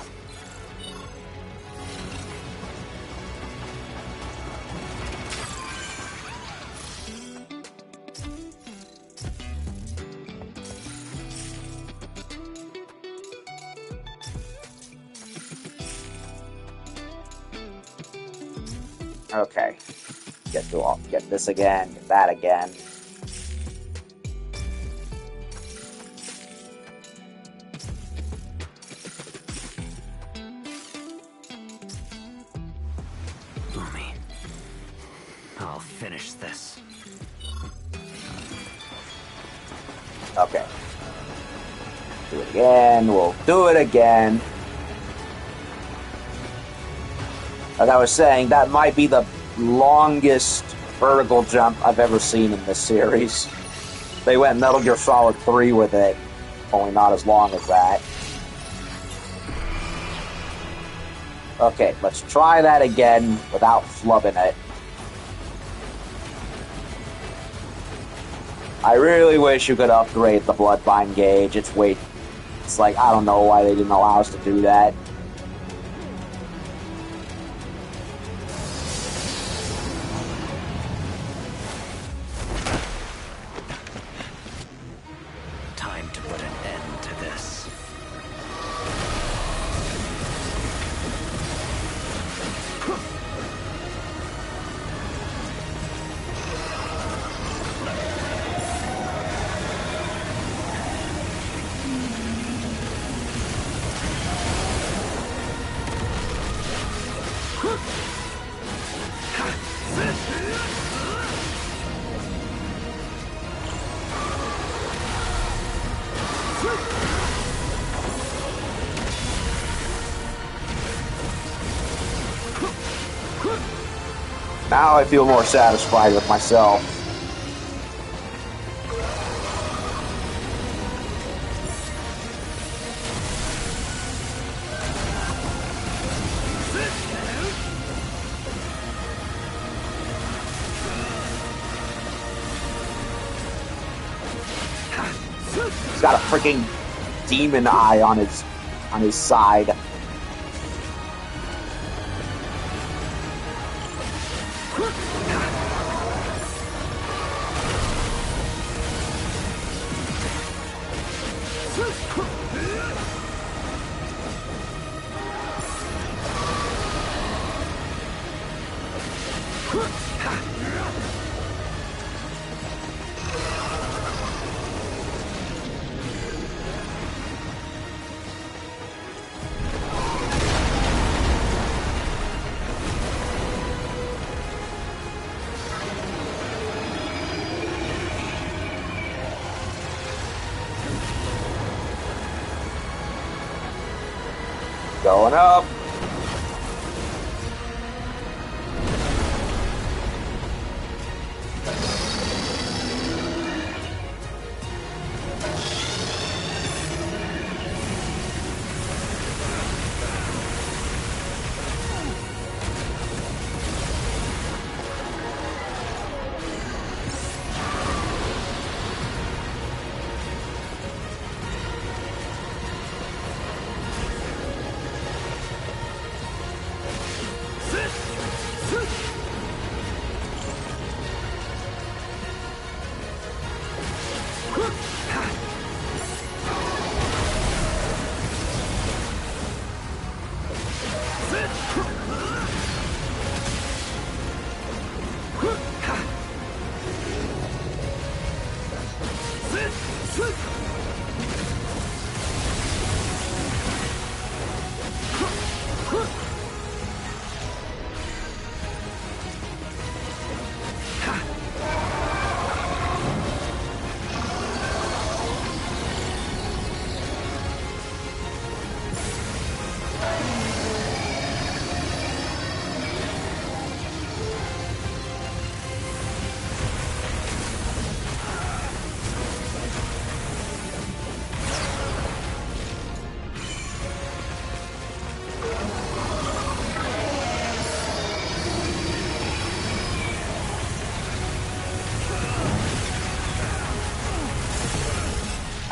Okay. Get this again, get that again. Mommy, I'll finish this. Okay. Do it again, we'll do it again. As I was saying, that might be the longest vertical jump I've ever seen in this series. They went Metal Gear Solid 3 with it, only not as long as that. Okay, let's try that again without flubbing it. I really wish you could upgrade the Bloodbind gauge. It's like, I don't know why they didn't allow us to do that. Time to put an end to this. Now I feel more satisfied with myself. He's got a freaking demon eye on his side. Going up.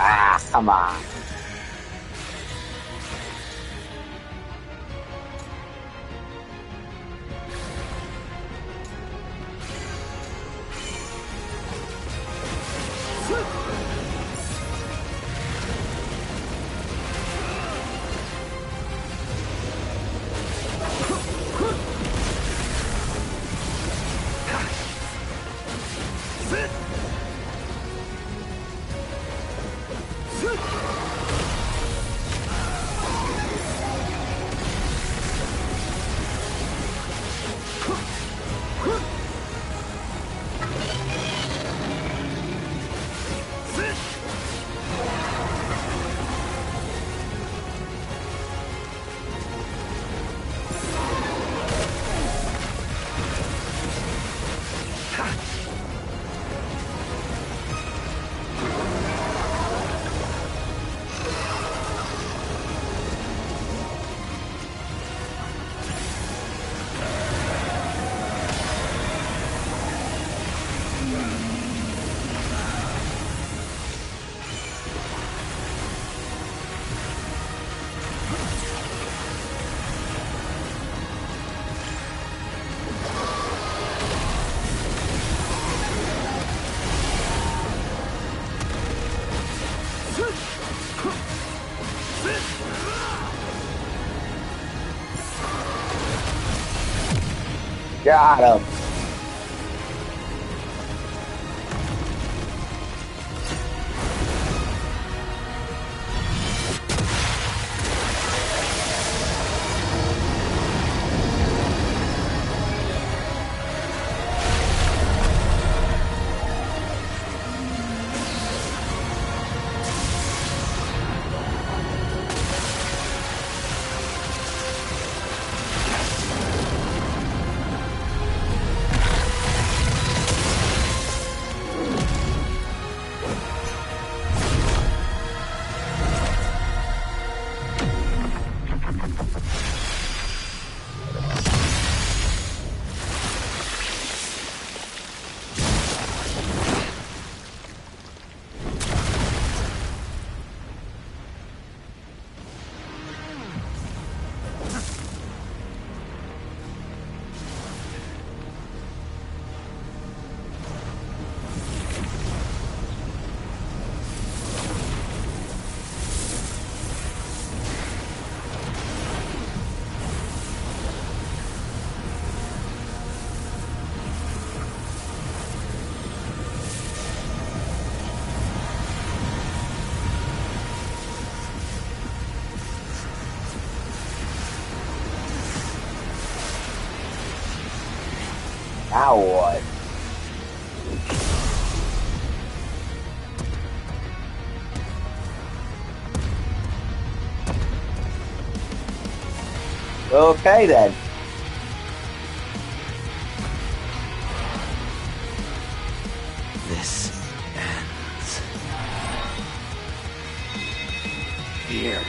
Ah, come on. Got him. Now what? Okay, then. This ends here.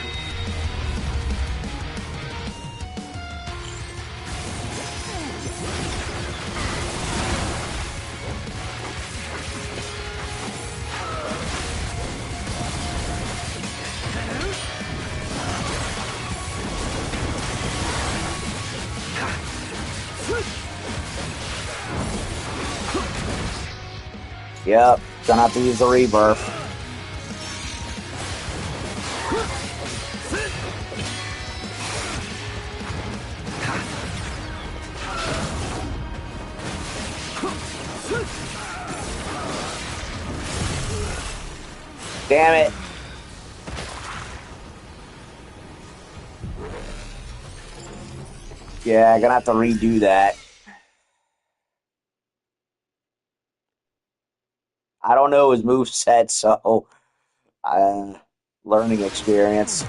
Yep, gonna have to use the rebirth. Damn it. Yeah, gonna have to redo that. I don't know his moveset, so learning experience.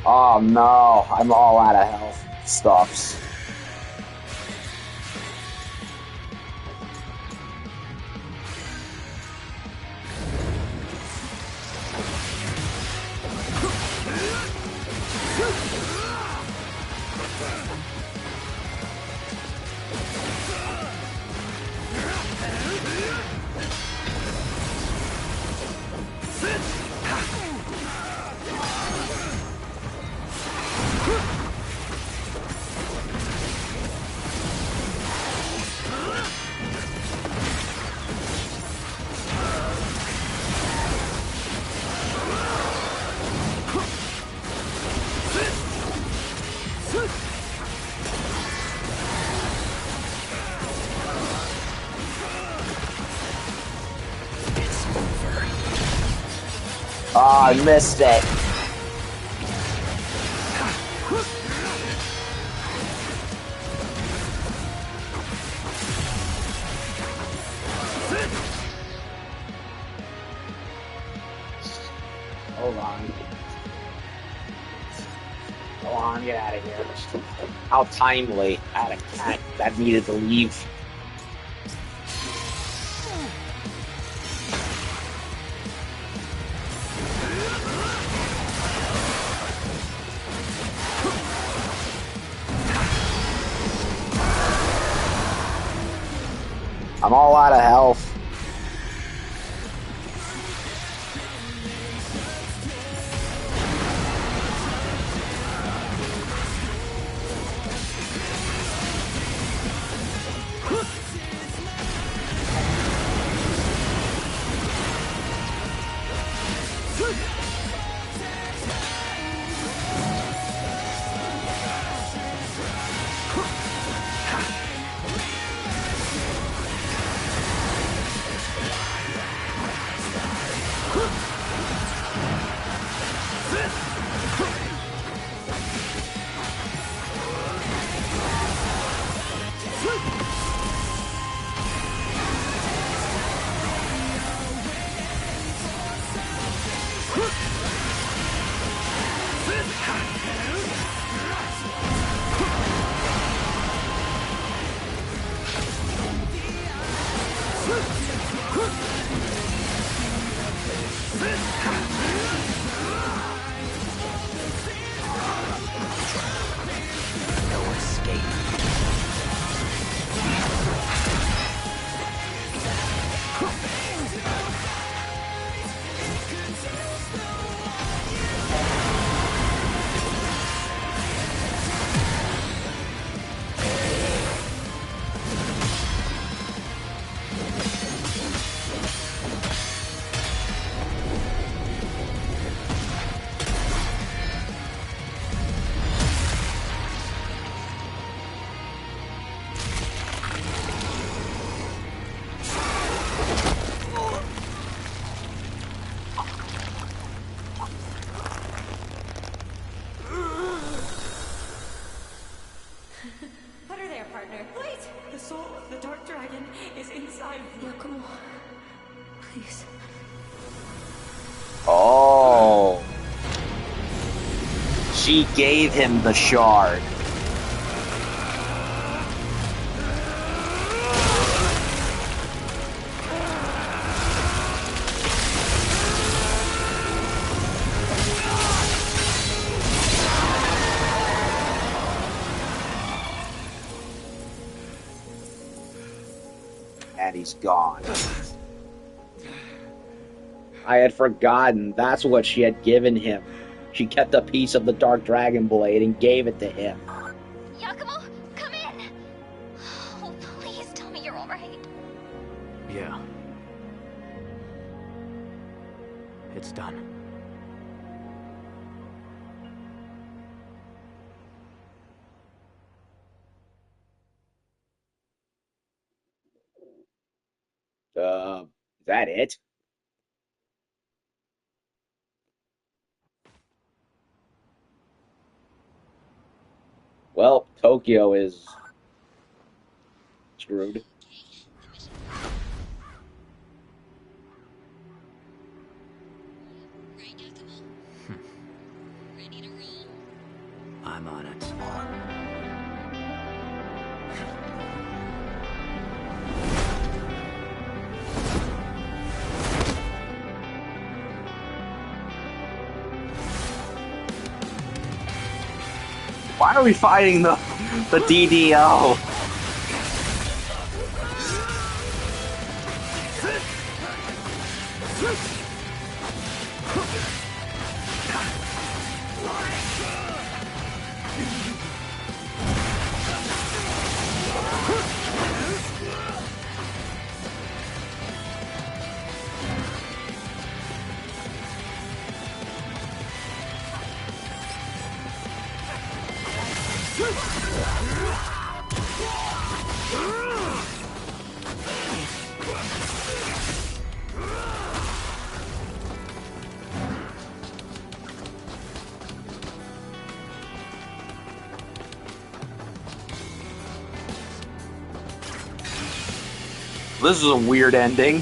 Oh no, I'm all out of health stuffs. Oh, I missed it. Hold on. Go on, get out of here. How timely. I had a cat that needed to leave. I'm all out of health. The soul of the Dark Dragon is inside me. Yakumo, please. Oh. She gave him the shard. And he's gone. I had forgotten that's what she had given him. She kept a piece of the Dark Dragon Blade and gave it to him. Yakumo, come in! Oh, please tell me you're alright. Yeah. It's done. Is that it? Well, Tokyo is screwed. Right, Yakumo? Ready to roll? I'm on it. Why are we fighting the DDO? This is a weird ending.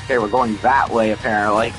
Okay, we're going that way, apparently.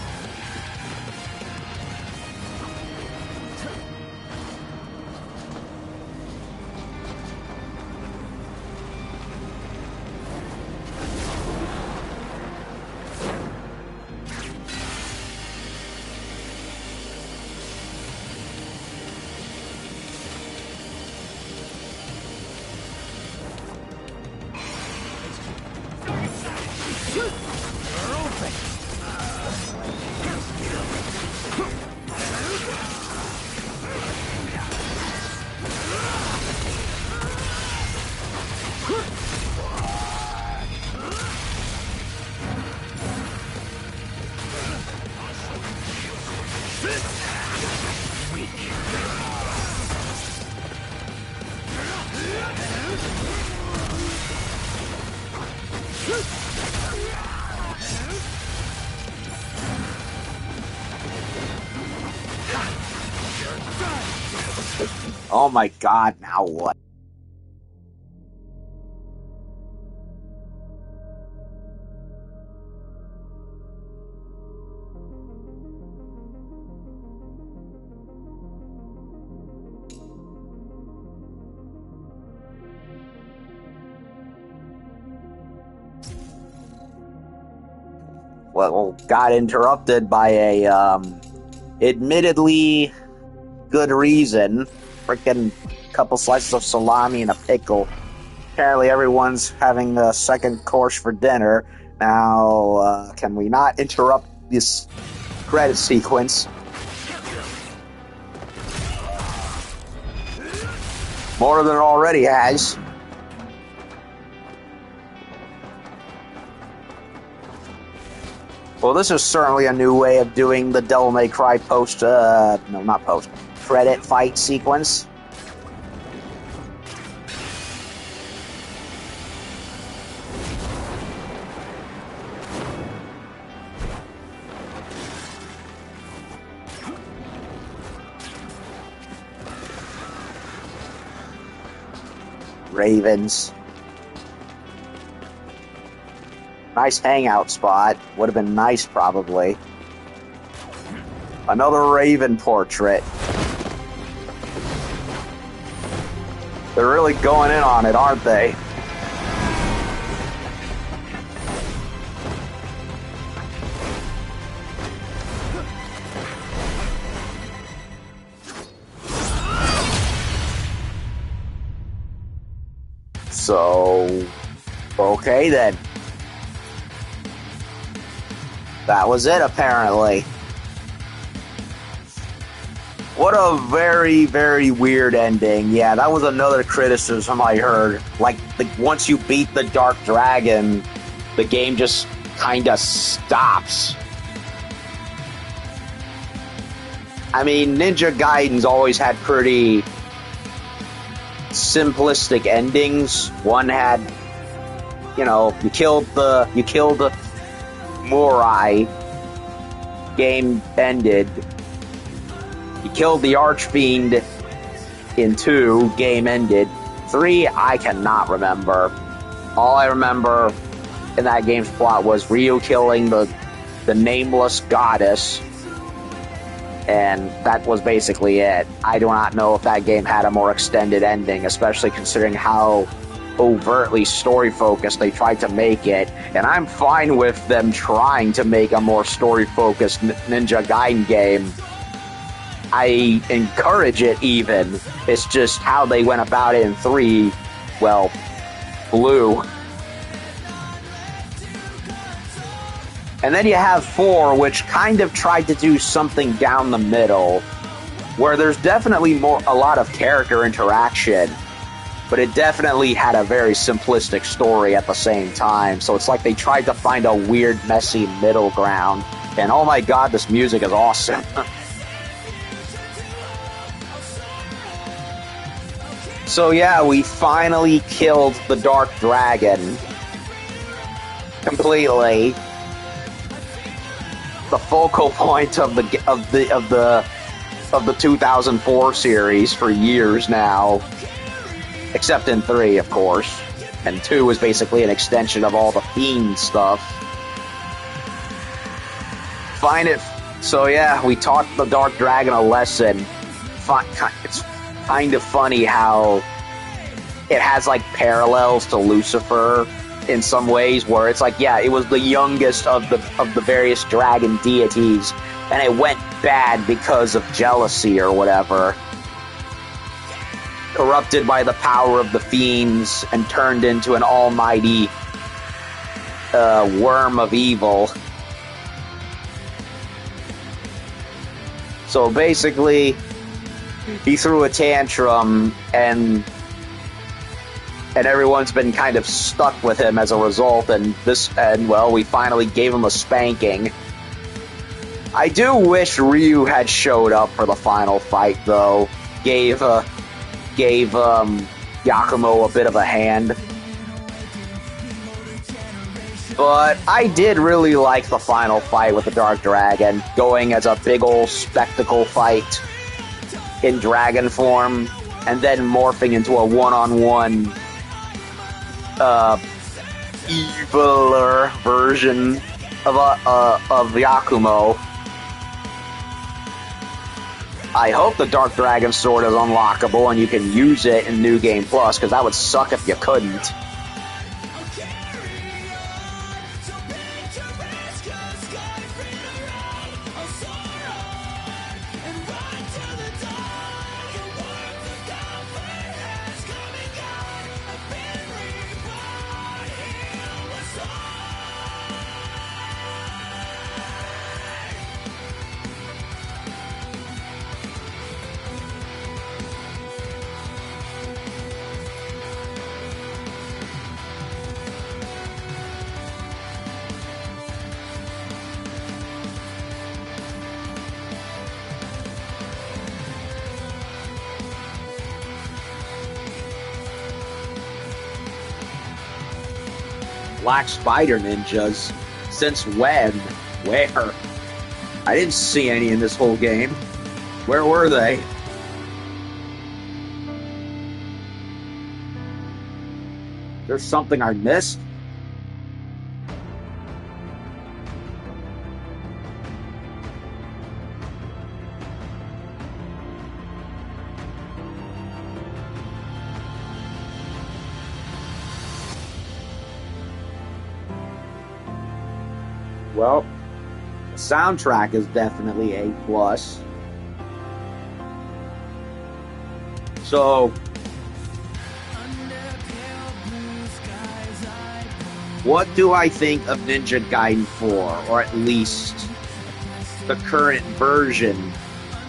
Oh my god, now what? got interrupted by a admittedly good reason. Freaking couple slices of salami and a pickle. Apparently everyone's having a second course for dinner. Now, can we not interrupt this credit sequence? More than it already has. Well, this is certainly a new way of doing the Devil May Cry credit fight sequence. Ravens. Nice hangout spot. Would have been nice, probably. Another Raven portrait. They're really going in on it, aren't they? So, okay then. That was it, apparently. What a very, very weird ending. Yeah, that was another criticism I heard. Like, once you beat the Dark Dragon, the game just kinda stops. I mean, Ninja Gaiden's always had pretty simplistic endings. One had, you killed the Murai, game ended. You killed the Archfiend in 2, game ended. 3, I cannot remember. All I remember in that game's plot was Ryu killing the nameless goddess, and that was basically it. I do not know if that game had a more extended ending, especially considering how overtly story-focused they tried to make it. And I'm fine with them trying to make a more story-focused Ninja Gaiden game. I encourage it, even. It's just how they went about it in 3, well, blew. And then you have 4, which kind of tried to do something down the middle, where there's definitely a lot of character interaction, but it definitely had a very simplistic story at the same time. So it's like they tried to find a weird, messy middle ground. And oh my god, this music is awesome. So yeah, we finally killed the Dark Dragon. Completely. The focal point of the 2004 series for years now. Except in 3, of course. And 2 was basically an extension of all the Fiend stuff. So yeah, we taught the Dark Dragon a lesson. It's kind of funny how it has like parallels to Lucifer in some ways, where it's like, yeah, it was the youngest of the various dragon deities, and it went bad because of jealousy or whatever. Corrupted by the power of the fiends and turned into an almighty worm of evil. So basically, he threw a tantrum, and everyone's been kind of stuck with him as a result, and we finally gave him a spanking. I do wish Ryu had showed up for the final fight, though. Gave Yakumo a bit of a hand. But I did really like the final fight with the Dark Dragon, going as a big old spectacle fight in dragon form, and then morphing into a one-on-one eviler version of Yakumo. I hope the Dark Dragon sword is unlockable and you can use it in New Game Plus, because that would suck if you couldn't. Black Spider ninjas. Since when? Where? I didn't see any in this whole game. Where were they? There's something I missed? Well, the soundtrack is definitely A+. So, what do I think of Ninja Gaiden 4? Or at least the current version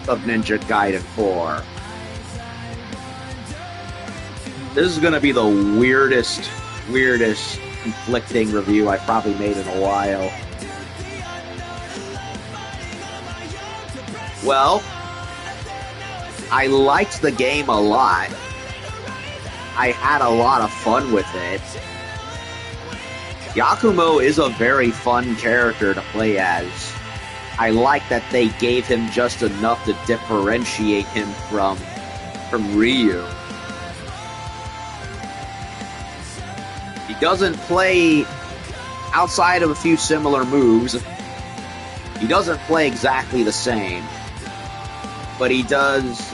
of Ninja Gaiden 4? This is going to be the weirdest, conflicting review I've probably made in a while. Well, I liked the game a lot. I had a lot of fun with it. Yakumo is a very fun character to play as. I like that they gave him just enough to differentiate him from Ryu. He doesn't play, outside of a few similar moves, he doesn't play exactly the same. But he does,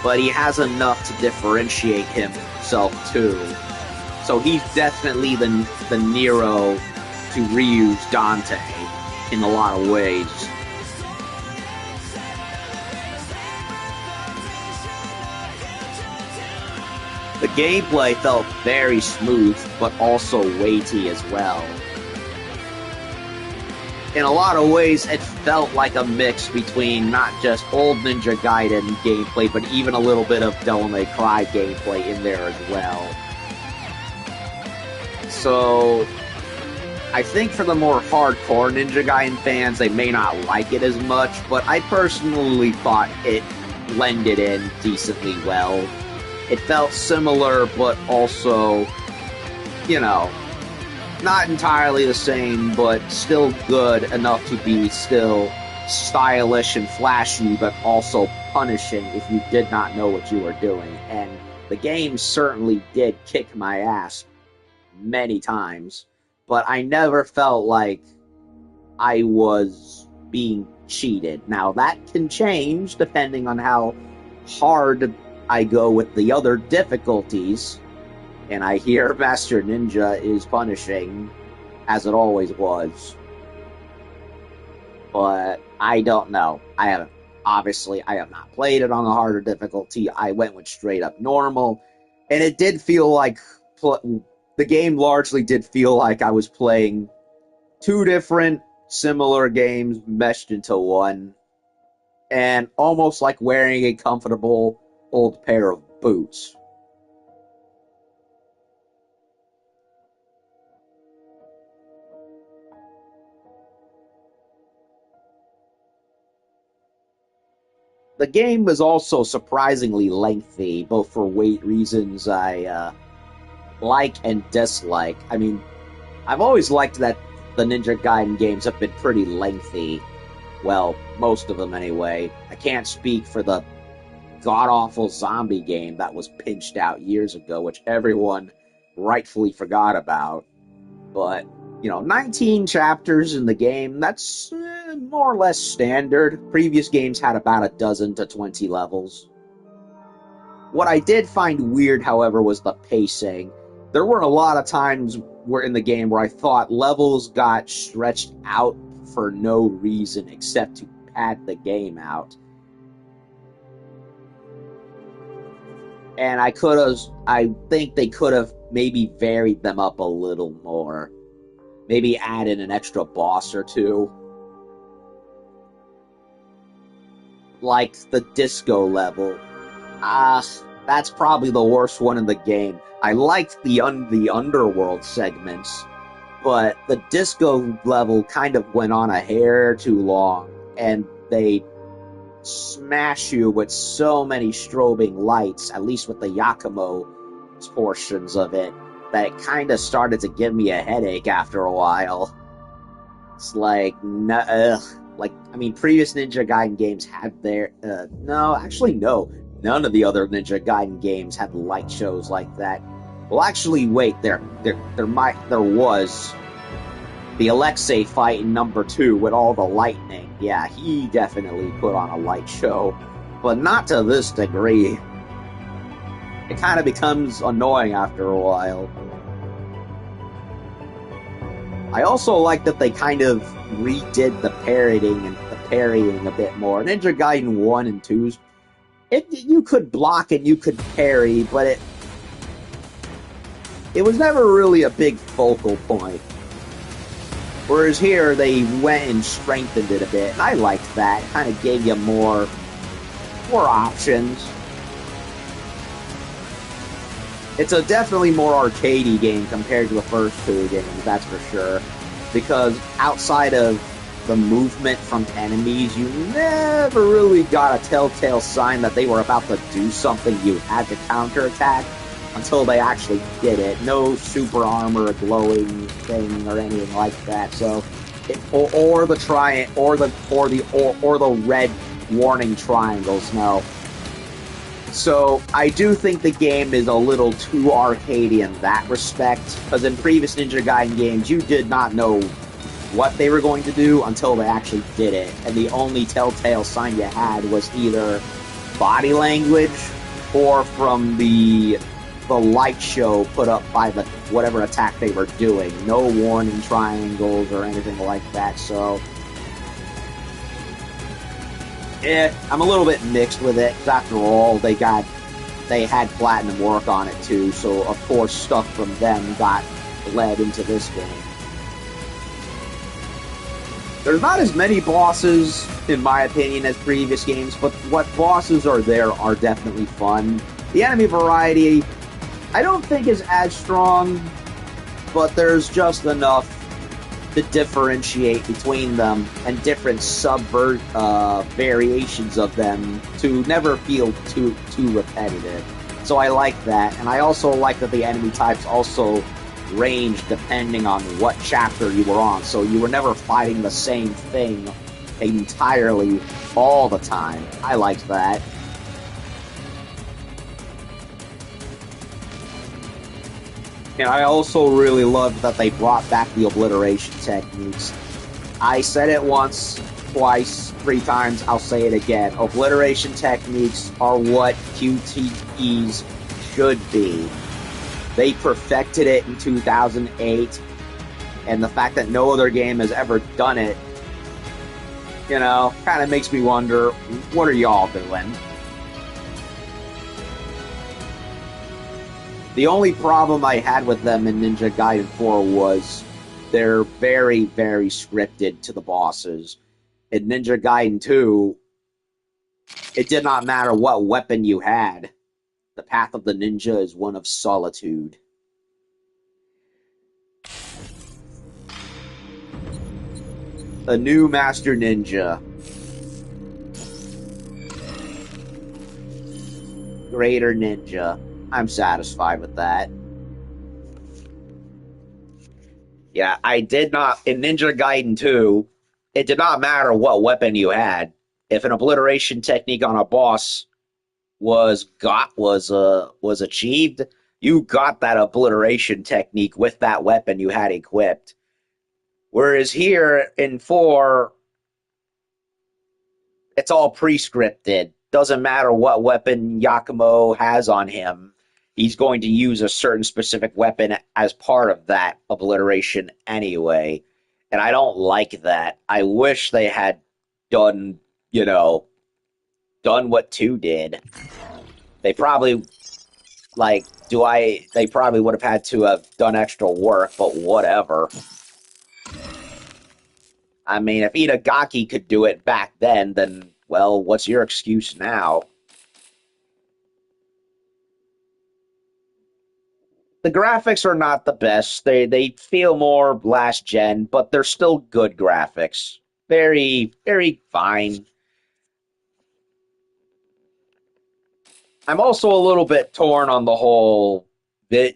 but he has enough to differentiate himself too. So he's definitely the Nero to Ryu's Dante in a lot of ways. The gameplay felt very smooth, but also weighty as well. In a lot of ways, it felt like a mix between not just old Ninja Gaiden gameplay, but even a little bit of Devil May Cry gameplay in there as well. So, I think for the more hardcore Ninja Gaiden fans, they may not like it as much, but I personally thought it blended in decently well. It felt similar, but also, you know, not entirely the same, but still good enough to be still stylish and flashy, but also punishing if you did not know what you were doing. And the game certainly did kick my ass many times, but I never felt like I was being cheated. Now, that can change depending on how hard I go with the other difficulties. And I hear Master Ninja is punishing, as it always was. But I don't know. I have not played it on the harder difficulty. I went with straight up normal. And it did feel like, the game largely did feel like I was playing two different similar games meshed into one. And almost like wearing a comfortable old pair of boots. The game was also surprisingly lengthy, both for weight reasons I like and dislike. I mean, I've always liked that the Ninja Gaiden games have been pretty lengthy. Well, most of them anyway. I can't speak for the god-awful zombie game that was pinched out years ago, which everyone rightfully forgot about. But, 19 chapters in the game, that's more or less standard. Previous games had about a dozen to 20 levels. What I did find weird, however, was the pacing. There were a lot of times in the game where I thought levels got stretched out for no reason except to pad the game out. And I think they could have maybe varied them up a little more. Maybe add in an extra boss or two. Like the disco level. That's probably the worst one in the game. I liked the underworld segments, but the disco level kind of went on a hair too long, and they smash you with so many strobing lights, at least with the Yakumo portions of it, that it kind of started to give me a headache after a while. It's like, I mean, previous Ninja Gaiden games had their, no, actually, no. None of the other Ninja Gaiden games had light shows like that. Well, actually, wait, there was the Alexei fight in number 2 with all the lightning. Yeah, he definitely put on a light show, but not to this degree. It kind of becomes annoying after a while. I also like that they kind of redid the parrying a bit more. Ninja Gaiden 1 and 2's, you could block and you could parry, but it was never really a big focal point. Whereas here, they went and strengthened it a bit, and I liked that. It kind of gave you more options. It's a definitely more arcadey game compared to the first 2 games, that's for sure. Because outside of the movement from enemies, you never really got a telltale sign that they were about to do something you had to counterattack until they actually did it. No super armor, glowing thing, or anything like that. So, or the red warning triangles. No. So, I do think the game is a little too arcadey in that respect, because in previous Ninja Gaiden games, you did not know what they were going to do until they actually did it, and the only telltale sign you had was either body language or from the light show put up by whatever attack they were doing. No warning triangles or anything like that, so I'm a little bit mixed with it, because after all, they had Platinum work on it too, so of course stuff from them got led into this game. There's not as many bosses, in my opinion, as previous games, but what bosses are there are definitely fun. The enemy variety, I don't think is as strong, but there's just enough to differentiate between them and different variations of them to never feel too repetitive. So I like that, and I also like that the enemy types also range depending on what chapter you were on, so you were never fighting the same thing entirely all the time. I liked that. And I also really loved that they brought back the obliteration techniques. I said it once, twice, 3 times, I'll say it again. Obliteration techniques are what QTEs should be. They perfected it in 2008, and the fact that no other game has ever done it, kind of makes me wonder, what are y'all doing? The only problem I had with them in Ninja Gaiden 4 was they're very, very scripted to the bosses. In Ninja Gaiden 2, it did not matter what weapon you had. The path of the ninja is one of solitude. A new Master Ninja. Greater Ninja. I'm satisfied with that. Yeah, I did not... In Ninja Gaiden 2, it did not matter what weapon you had. If an obliteration technique on a boss was achieved, you got that obliteration technique with that weapon you had equipped. Whereas here in 4, it's all pre-scripted. Doesn't matter what weapon Yakumo has on him, he's going to use a certain specific weapon as part of that obliteration anyway. And I don't like that. I wish they had done what 2 did. They probably, they probably would have had to have done extra work, but whatever. I mean, if Itagaki could do it back then, well, what's your excuse now? The graphics are not the best. They feel more last gen, but they're still good graphics. Very, very fine. I'm also a little bit torn on the whole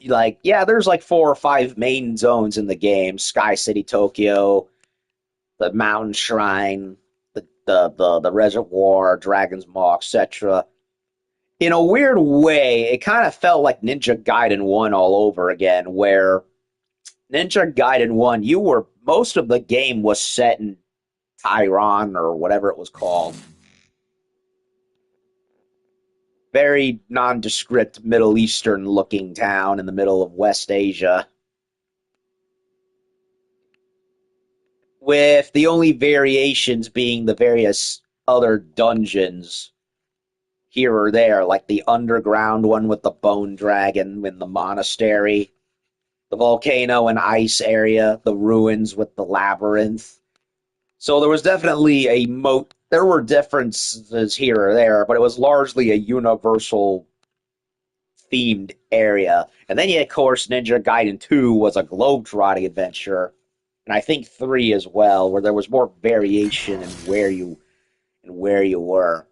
like, yeah, there's like 4 or 5 main zones in the game: Sky City, Tokyo, the Mountain Shrine, the Reservoir, Dragon's Maw, etc. In a weird way, it kind of felt like Ninja Gaiden 1 all over again, where Ninja Gaiden 1, most of the game was set in Tehran or whatever it was called. Very nondescript Middle Eastern looking town in the middle of West Asia, with the only variations being the various other dungeons here or there, like the underground one with the bone dragon in the monastery, the volcano and ice area, the ruins with the labyrinth. So there was definitely there were differences here or there, but it was largely a universal themed area. And then, of course, Ninja Gaiden 2 was a globe-trotting adventure, and I think 3 as well, where there was more variation in where you were.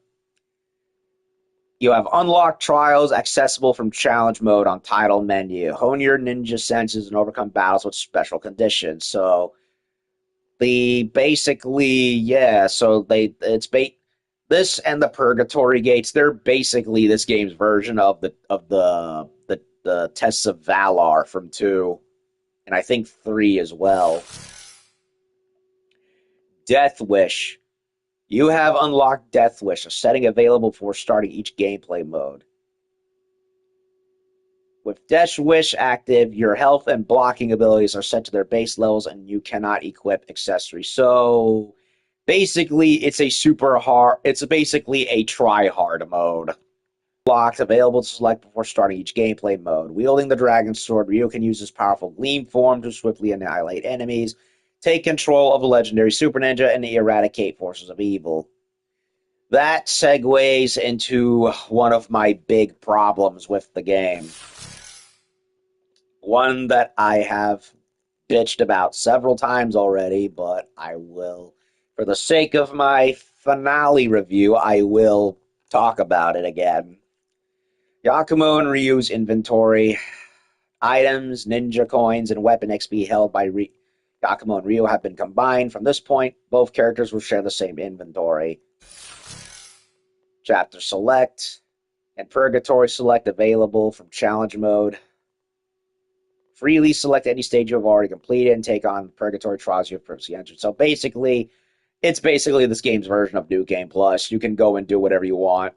You have unlocked trials accessible from challenge mode on title menu. Hone your ninja senses and overcome battles with special conditions. So this and the Purgatory Gates, they're basically this game's version of the Tests of Valar from 2, and I think 3 as well. Death Wish. You have unlocked Death Wish, a setting available before starting each gameplay mode. With Death Wish active, your health and blocking abilities are set to their base levels and you cannot equip accessories. So basically, it's basically a try-hard mode. Blocks available to select before starting each gameplay mode. Wielding the Dragon Sword, Ryu can use his powerful Gleam form to swiftly annihilate enemies, take control of the legendary Super Ninja, and eradicate forces of evil. That segues into one of my big problems with the game. One that I have bitched about several times already, but I will, for the sake of my finale review, I will talk about it again. Yakumo and Ryu's inventory. Items, ninja coins, and weapon XP held by Yakumo and Ryu have been combined. From this point, both characters will share the same inventory. Chapter Select and Purgatory Select available from Challenge Mode. Freely select any stage you have already completed and take on Purgatory trials you have previously entered. So basically, it's basically this game's version of New Game Plus. You can go and do whatever you want.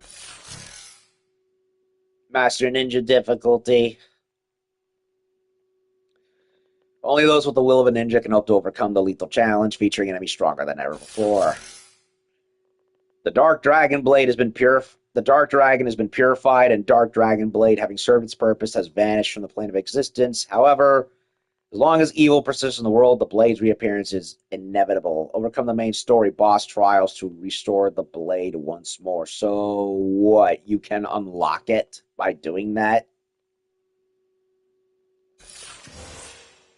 Master Ninja difficulty. Only those with the will of a ninja can hope to overcome the lethal challenge, featuring enemies stronger than ever before. The Dark Dragon Blade has been The Dark Dragon has been purified, and Dark Dragon Blade, having served its purpose, has vanished from the plane of existence. However, as long as evil persists in the world, the Blade's reappearance is inevitable. Overcome the main story boss trials to restore the Blade once more. So what? You can unlock it by doing that?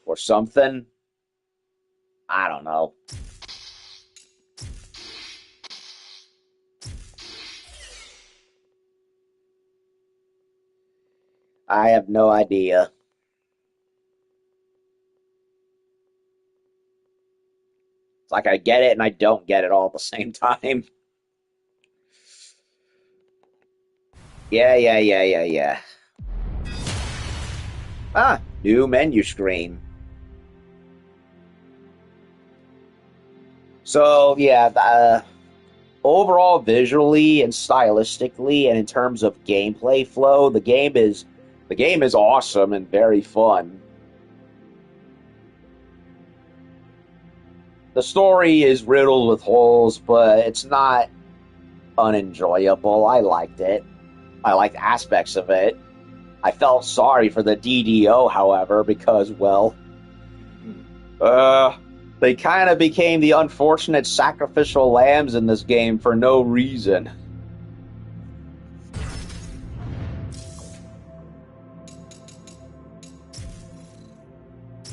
Or something? I don't know. I have no idea. It's like I get it and I don't get it all at the same time. Yeah. Ah, new menu screen. So, yeah, overall, visually and stylistically, and in terms of gameplay flow, the game is awesome and very fun. The story is riddled with holes, but it's not unenjoyable. I liked it. I liked aspects of it. I felt sorry for the DDO, however, because, well, they kind of became the unfortunate sacrificial lambs in this game for no reason.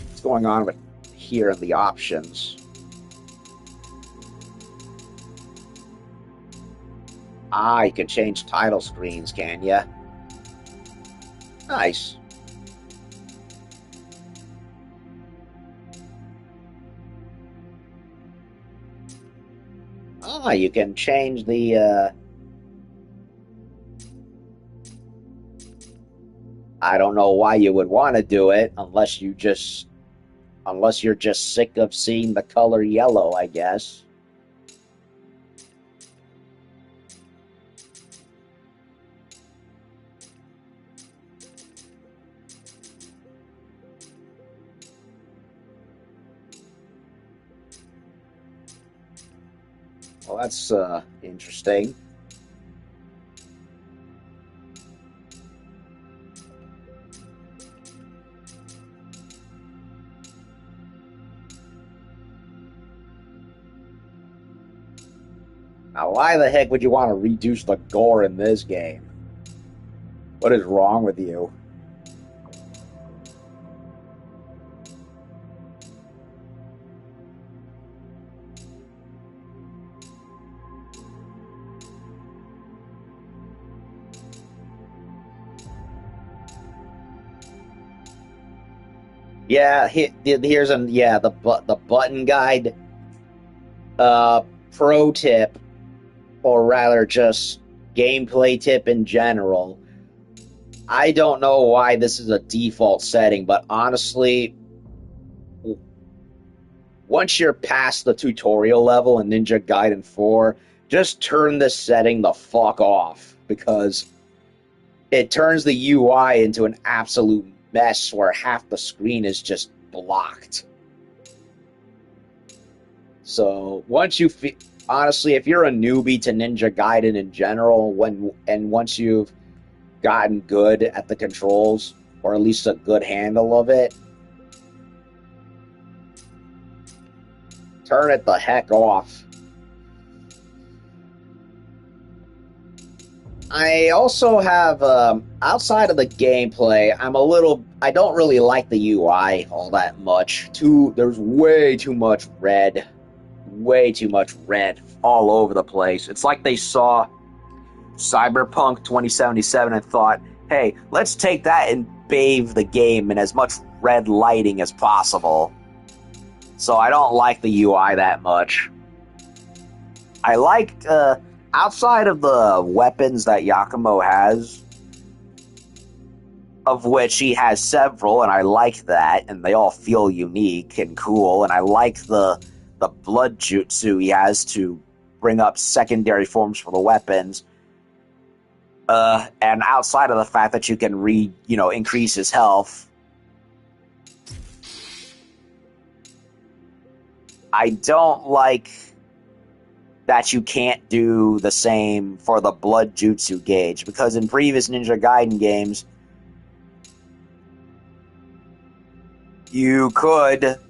What's going on with here in the options? You can change title screens, can ya? Nice. Ah, you can change the, I don't know why you would want to do it unless you're just sick of seeing the color yellow, I guess. Well, that's interesting. Now, why the heck would you want to reduce the gore in this game? What is wrong with you? Yeah, here's the button guide. Pro tip, or rather just gameplay tip in general. I don't know why this is a default setting, but honestly, once you're past the tutorial level in Ninja Gaiden 4, just turn this setting the fuck off, because it turns the UI into an absolute mess where half the screen is just blocked. So once you honestly, if you're a newbie to Ninja Gaiden in general, once you've gotten good at the controls, or at least a good handle of it, turn it the heck off. I also have, outside of the gameplay, I don't really like the UI all that much. There's way too much red all over the place. It's like they saw Cyberpunk 2077 and thought, hey, let's take that and bathe the game in as much red lighting as possible. So I don't like the UI that much. I liked, outside of the weapons that Yakumo has, of which he has several, and I like that, and they all feel unique and cool, and I like the blood jutsu he has to bring up secondary forms for the weapons. And outside of the fact that you can increase his health, I don't like that you can't do the same for the blood jutsu gauge, because in previous Ninja Gaiden games, you could,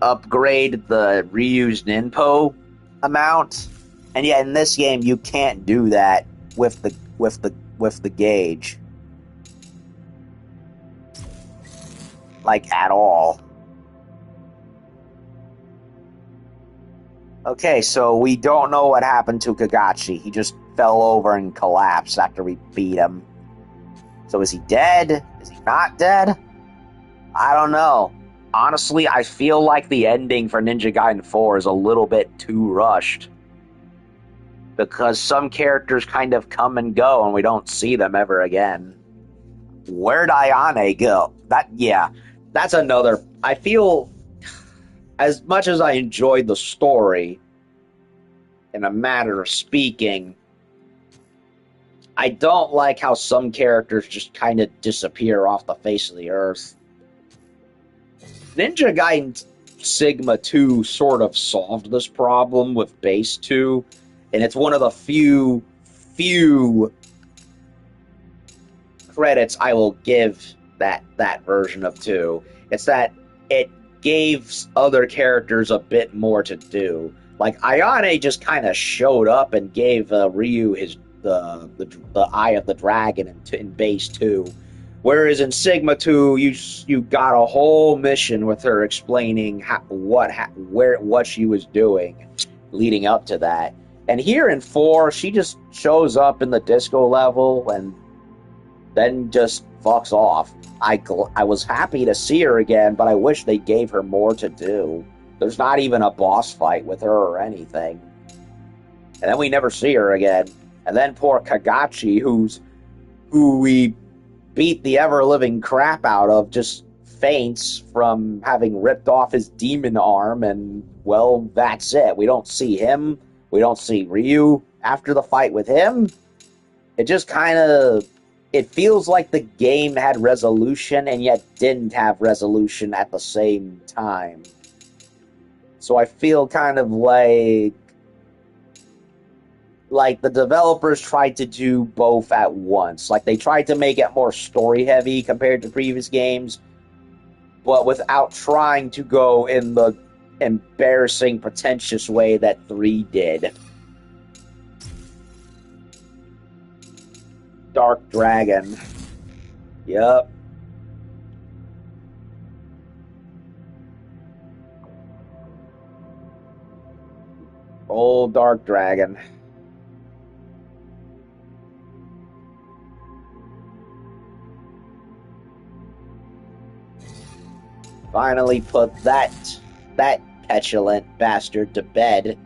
upgrade the reused Ninpo amount, and yet in this game you can't do that with the gauge, like at all. Okay, so we don't know what happened to Kagachi. He just fell over and collapsed after we beat him. So is he dead? Is he not dead? I don't know. Honestly, I feel like the ending for Ninja Gaiden 4 is a little bit too rushed, because some characters kind of come and go and we don't see them ever again. Where'd Ayane go? That's another... I feel, as much as I enjoyed the story, in a matter of speaking, I don't like how some characters just kind of disappear off the face of the earth. Ninja Gaiden Sigma 2 sort of solved this problem with Base 2, and it's one of the few credits I will give that version of 2. It's that it gave other characters a bit more to do. Like, Ayane just kind of showed up and gave Ryu the Eye of the Dragon in Base 2. Whereas in Sigma 2, you got a whole mission with her explaining what she was doing leading up to that. And here in 4, she just shows up in the disco level and then just fucks off. I was happy to see her again, but I wish they gave her more to do. There's not even a boss fight with her or anything. And then we never see her again. And then poor Kagachi, who we beat the ever-living crap out of, just faints from having ripped off his demon arm, and, well, that's it. We don't see him. We don't see Ryu after the fight with him. It just kind of... It feels like the game had resolution and yet didn't have resolution at the same time. So I feel kind of like the developers tried to do both at once. Like, they tried to make it more story-heavy compared to previous games, but without trying to go in the embarrassing, pretentious way that 3 did. Dark Dragon. Yep. Old Dark Dragon. Finally put that petulant bastard to bed.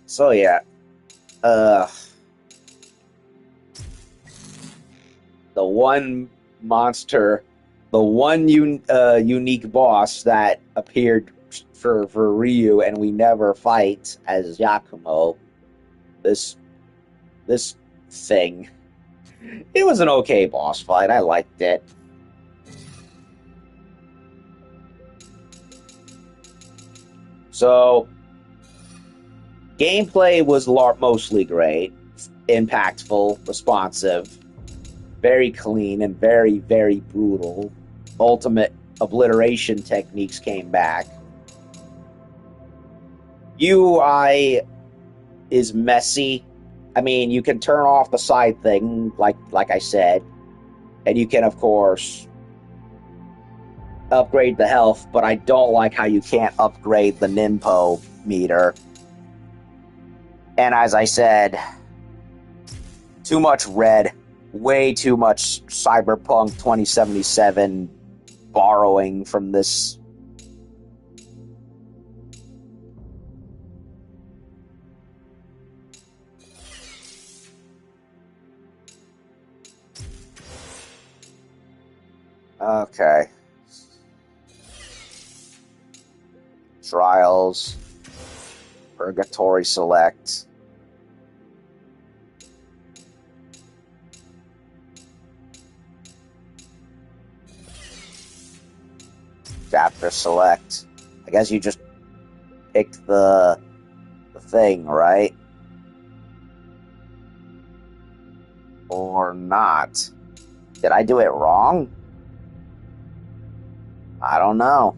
So yeah, the one monster, the one unique boss that appeared for Ryu and we never fight as Yakumo. This thing. It was an okay boss fight. I liked it. So, gameplay was mostly great, impactful, responsive, very clean, and very, very brutal. Ultimate obliteration techniques came back. UI is messy. I mean, you can turn off the side thing, like I said, and you can, of course, upgrade the health, but I don't like how you can't upgrade the Ninpo meter. And as I said, too much red, way too much Cyberpunk 2077 borrowing from this. Okay. Trials. Purgatory Select. Chapter Select. I guess you just picked the thing, right? Or not. Did I do it wrong? I don't know.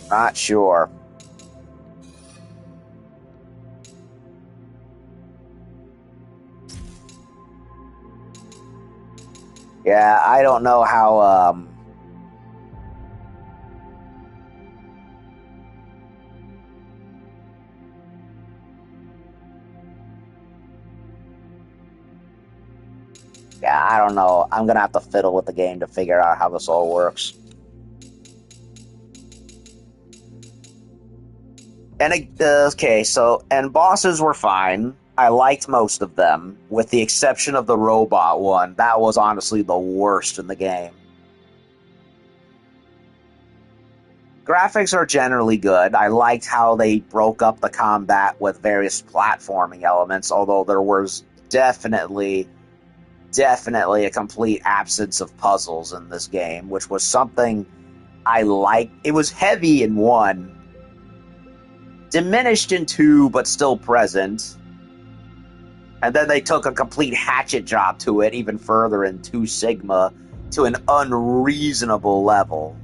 I'm not sure. Yeah, I don't know how, yeah, I don't know. I'm gonna have to fiddle with the game to figure out how this all works. And, okay, so, and bosses were fine. I liked most of them, with the exception of the robot one. That was honestly the worst in the game. Graphics are generally good. I liked how they broke up the combat with various platforming elements, although there was definitely a complete absence of puzzles in this game, which was something I liked. It was heavy in 1, diminished in 2, but still present. And then they took a complete hatchet job to it even further in 2 Sigma to an unreasonable level.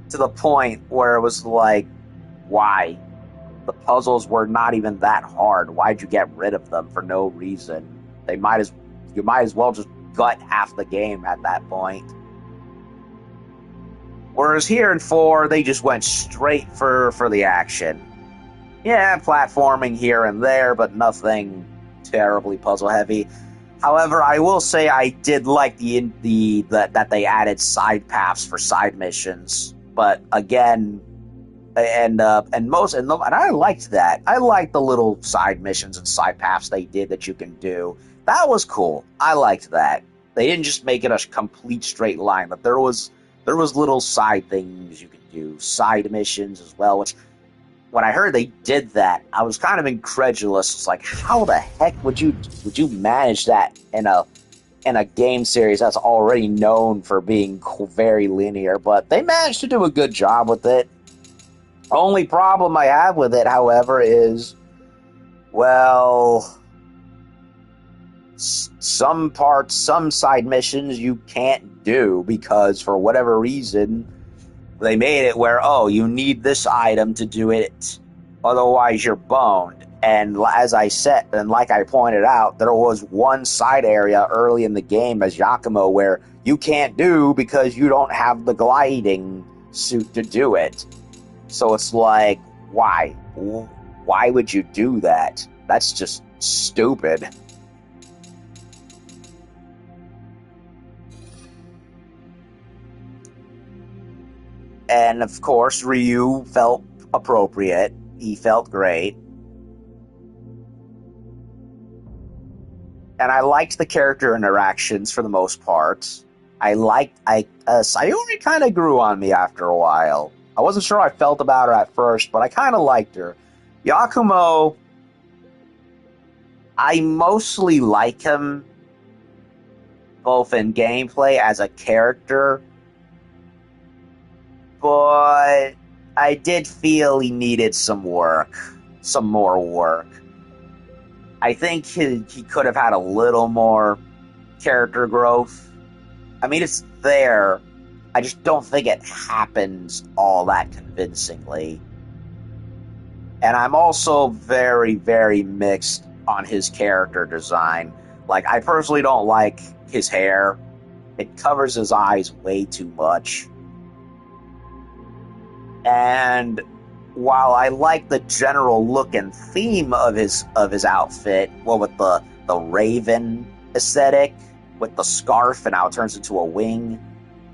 To the point where it was like, why? The puzzles were not even that hard. Why'd you get rid of them for no reason? You might as well just gut half the game at that point. Whereas here in 4, they just went straight for the action. Yeah, platforming here and there, but nothing terribly puzzle heavy. However, I will say I did like that they added side paths for side missions. But again, and I liked that. I liked the little side missions and side paths they did that you can do. That was cool. I liked that. They didn't just make it a complete straight line, but there was little side things you could do, side missions as well, which when I heard they did that, I was kind of incredulous. It's like, how the heck would you manage that in a game series that's already known for being very linear? But they managed to do a good job with it. Only problem I have with it, however, is, well, some side missions you can't do because for whatever reason they made it where, oh, you need this item to do it, otherwise you're boned. And as I said, and like I pointed out, there was one side area early in the game as Yakumo where you can't do because you don't have the gliding suit to do it. So it's like, why? Why would you do that? That's just stupid. And of course, Ryu felt appropriate. He felt great. And I liked the character interactions for the most part. Sayori kind of grew on me after a while. I wasn't sure how I felt about her at first, but I kind of liked her. Yakumo, I mostly like him both in gameplay as a character, but I did feel he needed some more work. I think he could have had a little more character growth. I mean, it's there. I just don't think it happens all that convincingly. And I'm also very, very mixed on his character design. Like, I personally don't like his hair. It covers his eyes way too much. And while I like the general look and theme of his outfit, well, with the raven aesthetic, with the scarf and how it turns into a wing,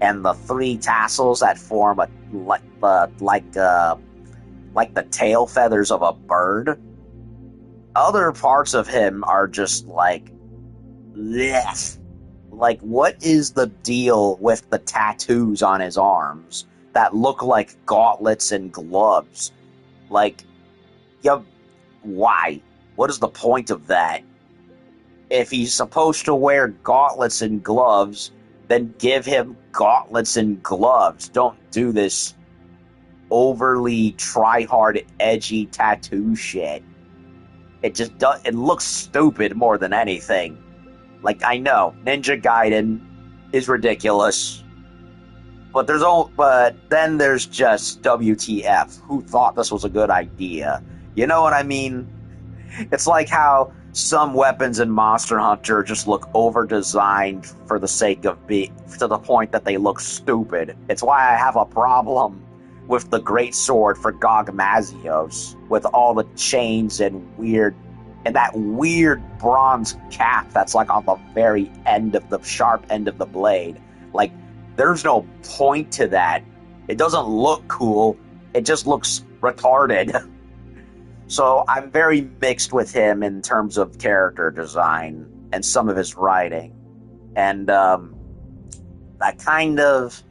and the 3 tassels that form like the tail feathers of a bird. Other parts of him are just like, bleh. Like, what is the deal with the tattoos on his arms that look like gauntlets and gloves? Like, yeah, why? What is the point of that? If he's supposed to wear gauntlets and gloves, then give him gauntlets and gloves. Don't do this overly try-hard, edgy tattoo shit. It looks stupid more than anything. Like, I know, Ninja Gaiden is ridiculous. But then there's just WTF. Who thought this was a good idea? You know what I mean? It's like how some weapons in Monster Hunter just look over-designed for the sake of to the point that they look stupid. It's why I have a problem with the Great Sword for Gog Mazios, with all the chains and that weird bronze cap that's like on the very end of the sharp end of the blade. Like, there's no point to that. It doesn't look cool. It just looks retarded. So I'm very mixed with him in terms of character design and some of his writing. And that kind of,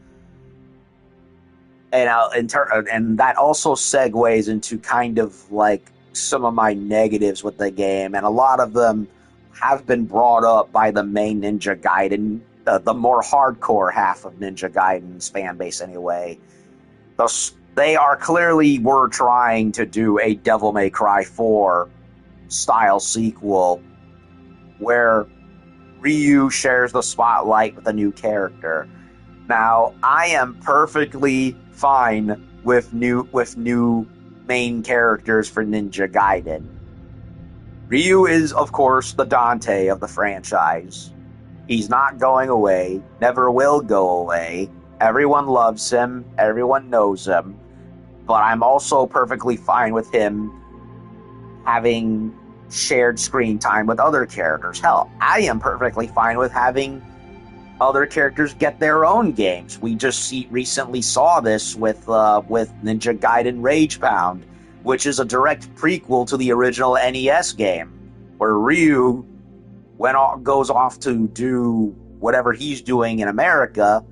and that also segues into kind of like some of my negatives with the game, and a lot of them have been brought up by the main Ninja Gaiden, the more hardcore half of Ninja Gaiden's fan base anyway. They were trying to do a Devil May Cry 4 style sequel where Ryu shares the spotlight with a new character. Now, I am perfectly fine with new main characters for Ninja Gaiden. Ryu is, of course, the Dante of the franchise. He's not going away, never will go away, Everyone loves him. Everyone knows him. But I'm also perfectly fine with him having shared screen time with other characters. Hell, I am perfectly fine with having other characters get their own games. We just recently saw this with Ninja Gaiden Ragebound, which is a direct prequel to the original NES game, where Ryu goes off to do whatever he's doing in America,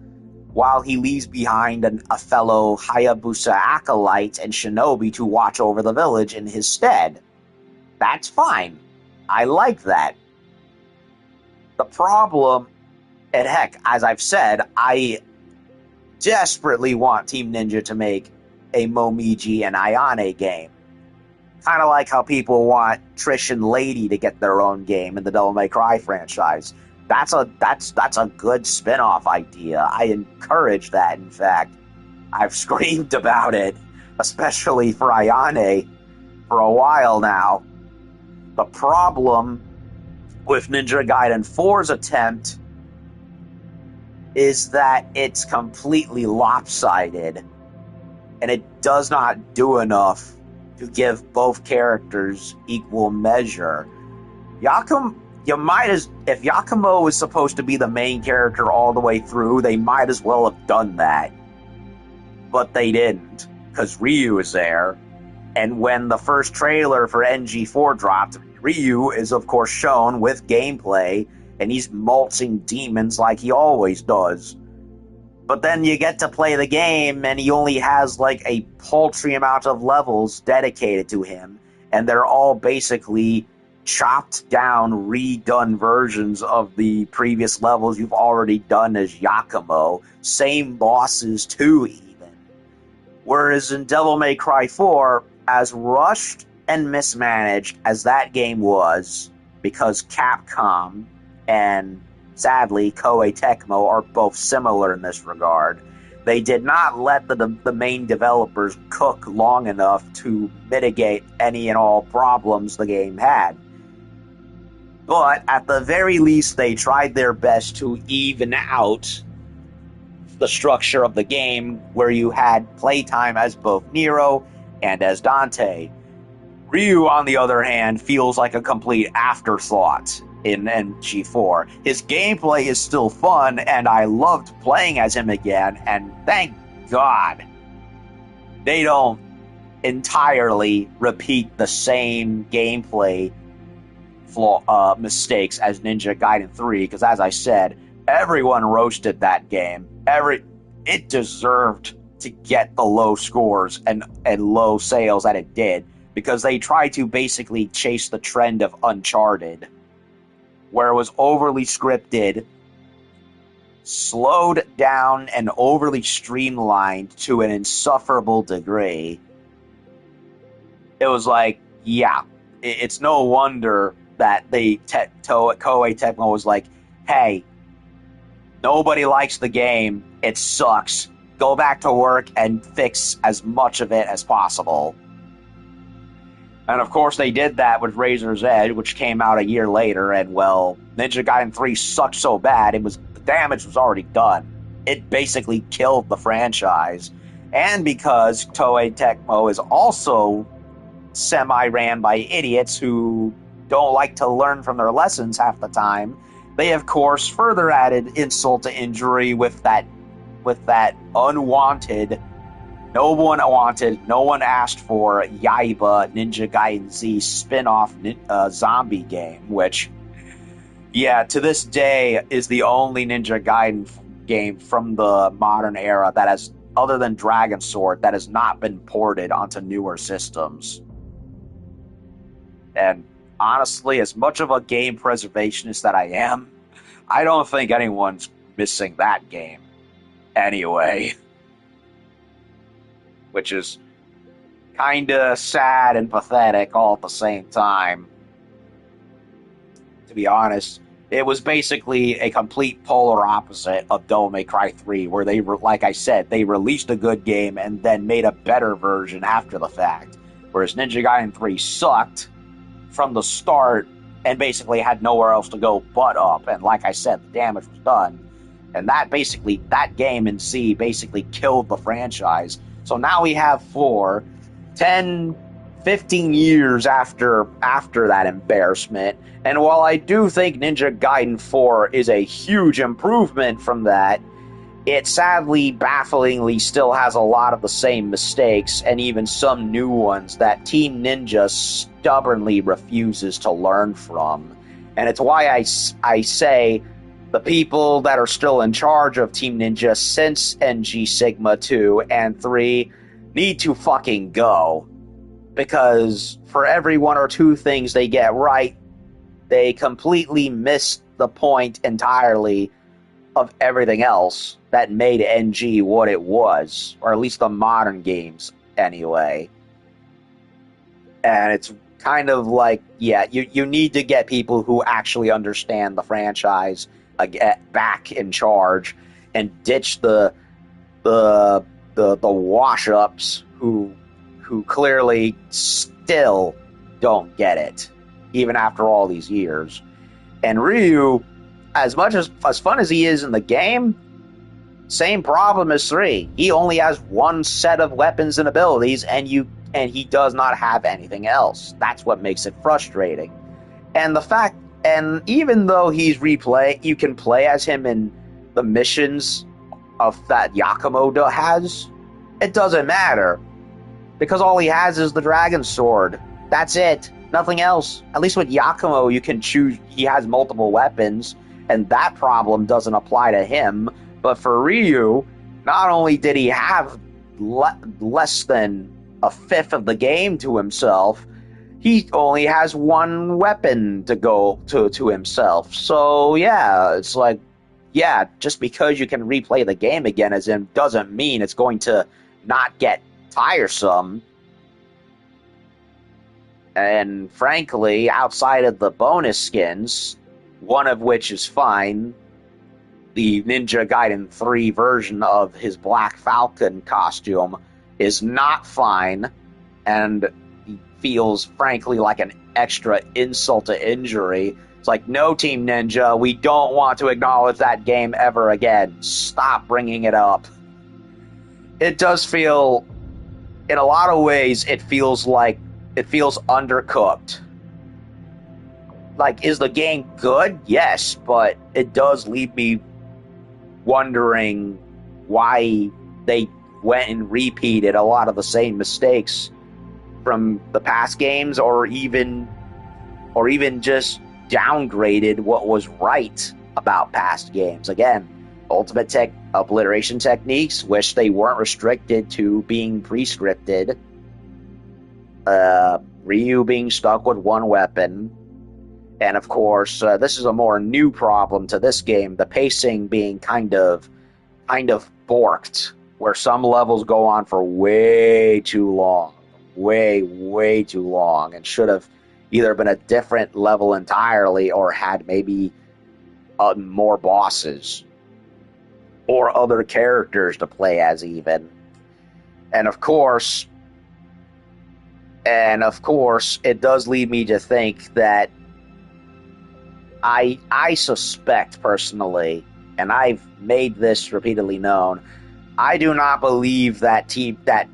while he leaves behind a fellow Hayabusa acolyte and shinobi to watch over the village in his stead. That's fine. I like that. The problem, and heck, as I've said, I desperately want Team Ninja to make a Momiji and Ayane game. Kind of like how people want Trish and Lady to get their own game in the Devil May Cry franchise. That's a good spin-off idea. I encourage that, in fact. I've screamed about it, especially for Ayane, for a while now. The problem with Ninja Gaiden 4's attempt is that it's completely lopsided, and it does not do enough to give both characters equal measure. If Yakumo was supposed to be the main character all the way through, they might as well have done that. But they didn't, because Ryu is there. And when the first trailer for NG4 dropped, Ryu is of course shown with gameplay, and he's mulching demons like he always does. But then you get to play the game, and he only has like a paltry amount of levels dedicated to him, and they're all basically chopped down, redone versions of the previous levels you've already done as Yakumo. Same bosses too, even. Whereas in Devil May Cry 4, as rushed and mismanaged as that game was, because Capcom and sadly Koei Tecmo are both similar in this regard, they did not let the main developers cook long enough to mitigate any and all problems the game had. But at the very least, they tried their best to even out the structure of the game, where you had playtime as both Nero and as Dante. Ryu, on the other hand, feels like a complete afterthought in NG4. His gameplay is still fun, and I loved playing as him again, and thank God they don't entirely repeat the same gameplay mistakes as Ninja Gaiden 3, because as I said, everyone roasted that game. It deserved to get the low scores and low sales that it did, because they tried to basically chase the trend of Uncharted, where it was overly scripted, slowed down, and overly streamlined to an insufferable degree. It was like, yeah, it's no wonder that Koei Tecmo was like, hey, nobody likes the game, it sucks, go back to work and fix as much of it as possible. And of course they did that with Razor's Edge, which came out a year later, and well, Ninja Gaiden 3 sucked so bad, the damage was already done. It basically killed the franchise. And because Toei Tecmo is also semi-ran by idiots who don't like to learn from their lessons half the time, they of course further added insult to injury with that unwanted, no one asked for Yaiba Ninja Gaiden Z spin-off zombie game, which, yeah, to this day is the only Ninja Gaiden game from the modern era that has, other than Dragon Sword, that has not been ported onto newer systems. And honestly, as much of a game preservationist that I am, I don't think anyone's missing that game anyway. Which is kinda sad and pathetic all at the same time. To be honest, it was basically a complete polar opposite of Devil May Cry 3, where they were, like I said, they released a good game and then made a better version after the fact. Whereas Ninja Gaiden 3 sucked from the start and basically had nowhere else to go but up. And like I said, the damage was done. And that game in C basically killed the franchise. So now we have 4, 10, 15 years after that embarrassment. And while I do think Ninja Gaiden 4 is a huge improvement from that, it sadly, bafflingly, still has a lot of the same mistakes, and even some new ones that Team Ninja stubbornly refuses to learn from. And it's why I say the people that are still in charge of Team Ninja since NG Sigma 2 and 3 need to fucking go. Because for every 1 or 2 things they get right, they completely miss the point entirely of everything else that made NG what it was, or at least the modern games anyway. And it's kind of like, yeah, you need to get people who actually understand the franchise back in charge and ditch the wash-ups who clearly still don't get it, even after all these years. And Ryu, as fun as he is in the game, same problem as 3. He only has one set of weapons and abilities, and he does not have anything else. That's what makes it frustrating. And even though you can play as him in the missions of that Yakumo has, it doesn't matter. Because all he has is the Dragon Sword. That's it. Nothing else. At least with Yakumo, you can choose. He has multiple weapons, and that problem doesn't apply to him. But for Ryu, not only did he have less than a fifth of the game to himself, he only has one weapon to go to himself. So yeah, it's like, yeah, just because you can replay the game again as him doesn't mean it's going to not get tiresome. And frankly, outside of the bonus skins, one of which is fine, the Ninja Gaiden 3 version of his Black Falcon costume is not fine, and he feels, frankly, like an extra insult to injury. It's like, no, Team Ninja, we don't want to acknowledge that game ever again. Stop bringing it up. It does feel, in a lot of ways, it feels undercooked. Like, is the game good? Yes, but it does leave me wondering why they went and repeated a lot of the same mistakes from the past games, or even just downgraded what was right about past games. Again, ultimate tech obliteration techniques, wish they weren't restricted to being pre-scripted. Ryu being stuck with one weapon. And of course, this is a more new problem to this game, the pacing being kind of borked, where some levels go on for way too long. Way too long, and should have either been a different level entirely or had maybe more bosses or other characters to play as even. And of course, it does lead me to think that I suspect personally, and I've made this repeatedly known, I do not believe that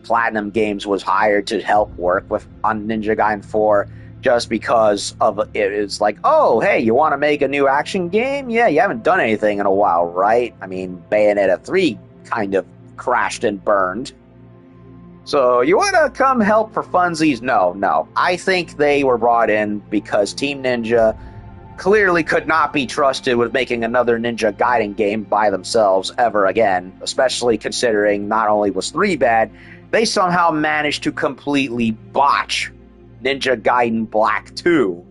Platinum Games was hired to help work on Ninja Gaiden 4 just because of it is like, oh, hey, you want to make a new action game? Yeah, you haven't done anything in a while, right? I mean, Bayonetta 3 kind of crashed and burned. So you want to come help for funsies? No. I think they were brought in because Team Ninja clearly could not be trusted with making another Ninja Gaiden game by themselves ever again, especially considering not only was 3 bad, they somehow managed to completely botch Ninja Gaiden Black 2,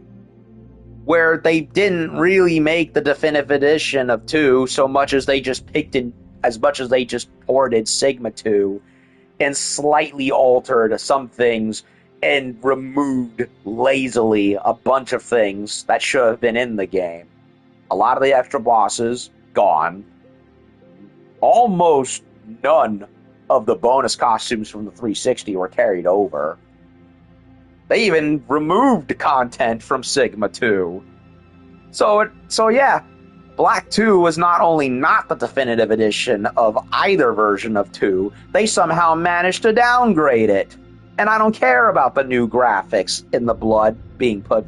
where they didn't really make the definitive edition of 2 so much as they just ported Sigma 2 and slightly altered some things and removed lazily a bunch of things that should have been in the game. A lot of the extra bosses, gone. Almost none of the bonus costumes from the 360 were carried over. They even removed content from Sigma 2. So yeah, Black 2 was not only not the definitive edition of either version of 2, they somehow managed to downgrade it. And I don't care about the new graphics in the blood being put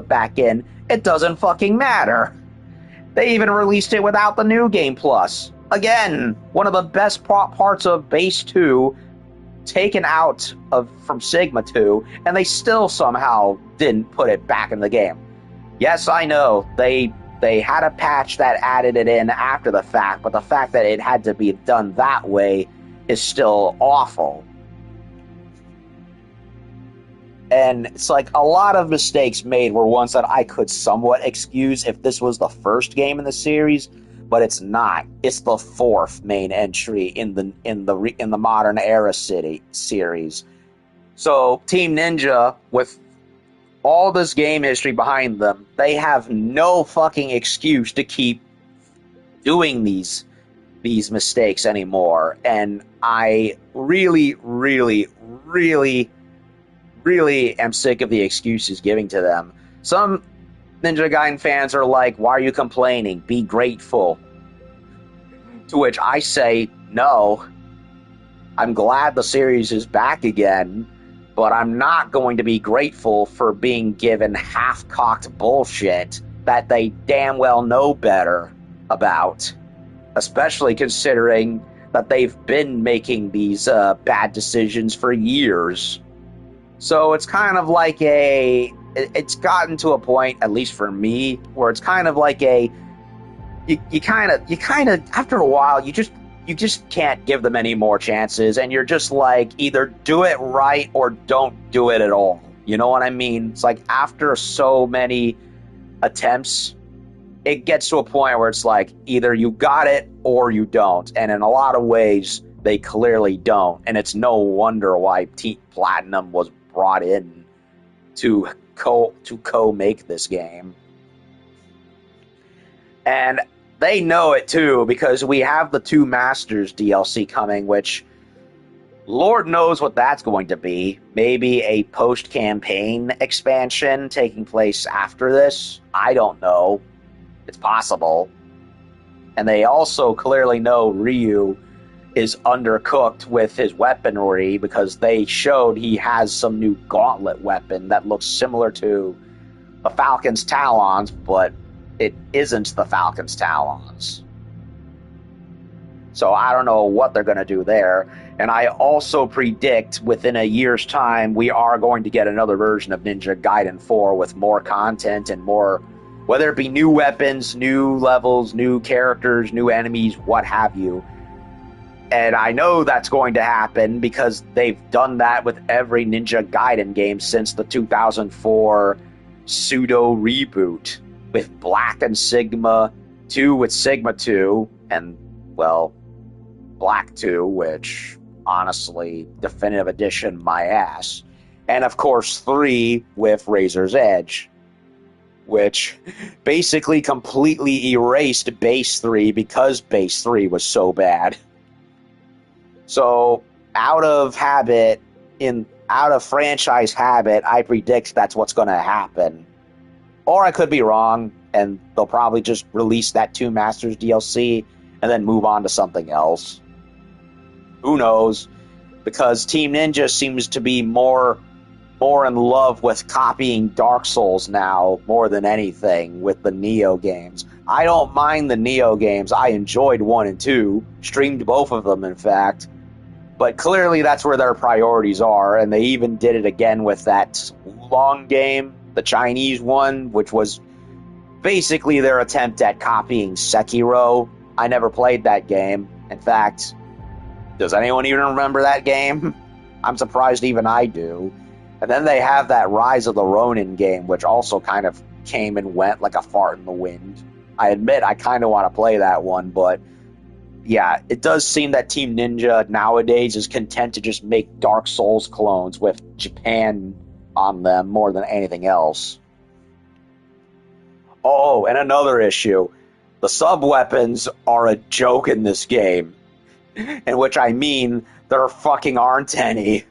back in. It doesn't fucking matter. They even released it without the New Game Plus. Again, one of the best parts of Base 2 taken out from Sigma 2, and they still somehow didn't put it back in the game. Yes, I know, they had a patch that added it in after the fact, but the fact that it had to be done that way is still awful. And it's like a lot of mistakes made were ones that I could somewhat excuse if this was the first game in the series, but it's not. It's the fourth main entry in the modern era series. So Team Ninja, with all this game history behind them, they have no fucking excuse to keep doing these mistakes anymore. And I really, really, really, really am sick of the excuses giving to them. Some Ninja Gaiden fans are like, why are you complaining? Be grateful. To which I say, no. I'm glad the series is back again, but I'm not going to be grateful for being given half-cocked bullshit that they damn well know better about. Especially considering that they've been making these bad decisions for years. So it's kind of like it's gotten to a point, at least for me, where it's kind of like you kind of, after a while, you just can't give them any more chances, and you're just like, either do it right or don't do it at all. You know what I mean? It's like, after so many attempts, it gets to a point where it's like, either you got it or you don't, and in a lot of ways, they clearly don't, and it's no wonder why Platinum was brought in to co-make this game. And they know it too, because we have the Two Masters DLC coming, which Lord knows what that's going to be. Maybe a post-campaign expansion taking place after this? I don't know. It's possible. And they also clearly know Ryu is undercooked with his weaponry, because they showed he has some new gauntlet weapon that looks similar to the Falcon's Talons, but it isn't the Falcon's Talons. So I don't know what they're going to do there. And I also predict within a year's time we are going to get another version of Ninja Gaiden 4 with more content and more, whether it be new weapons, new levels, new characters, new enemies, what have you. And I know that's going to happen because they've done that with every Ninja Gaiden game since the 2004 pseudo reboot, with Black and Sigma 2 with Sigma 2, and, well, Black 2, which, honestly, definitive edition, my ass. And, of course, 3 with Razor's Edge, which basically completely erased Base 3 because Base 3 was so bad. So, out of franchise habit, I predict that's what's going to happen. Or I could be wrong, and they'll probably just release that Two Masters DLC and then move on to something else. Who knows? Because Team Ninja seems to be more in love with copying Dark Souls now more than anything with the Nioh games. I don't mind the Nioh games. I enjoyed 1 and 2, streamed both of them, in fact. But clearly that's where their priorities are, and they even did it again with that Long game, the Chinese one, which was basically their attempt at copying Sekiro. I never played that game. In fact, does anyone even remember that game? I'm surprised even I do. And then they have that Rise of the Ronin game, which also kind of came and went like a fart in the wind. I admit I kind of want to play that one, but yeah, it does seem that Team Ninja nowadays is content to just make Dark Souls clones with Japan on them more than anything else. Oh, and another issue. The sub-weapons are a joke in this game. In which I mean, there fucking aren't any.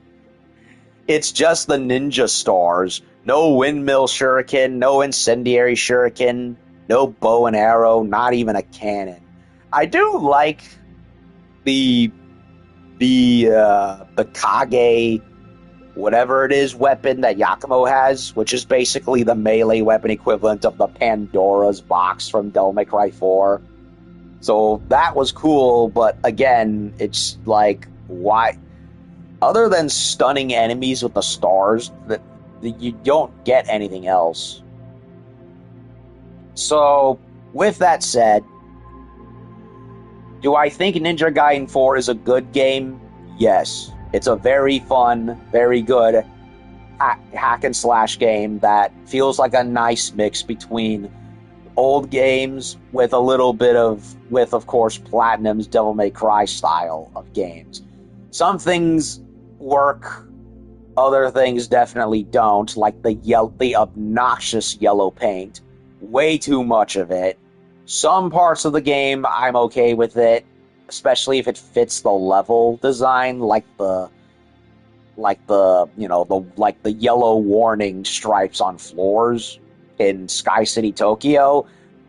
It's just the ninja stars. No windmill shuriken, no incendiary shuriken, no bow and arrow, not even a cannon. I do like the Kage, whatever it is, weapon that Yakumo has, which is basically the melee weapon equivalent of the Pandora's box from Devil May Cry 4. So that was cool, but again, it's like, why? Other than stunning enemies with the stars, that you don't get anything else. So, with that said, do I think Ninja Gaiden 4 is a good game? Yes. It's a very fun, very good hack and slash game that feels like a nice mix between old games with a little bit with of course Platinum's Devil May Cry style of games. Some things work, other things definitely don't, like the obnoxious yellow paint. Way too much of it. Some parts of the game I'm okay with it, especially if it fits the level design, like the yellow warning stripes on floors in Sky City, Tokyo.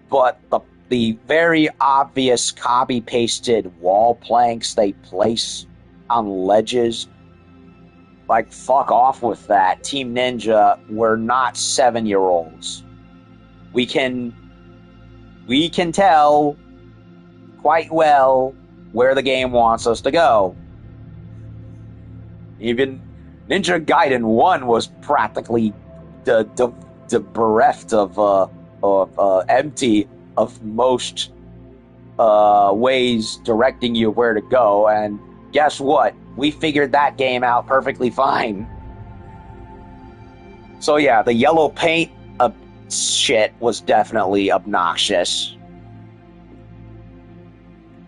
But the very obvious copy-pasted wall planks they place on ledges, like, fuck off with that. Team Ninja, we're not 7-year-olds. We can tell quite well where the game wants us to go. Even Ninja Gaiden 1 was practically bereft of empty of most ways directing you where to go, and guess what? We figured that game out perfectly fine. So yeah, the yellow paint shit was definitely obnoxious.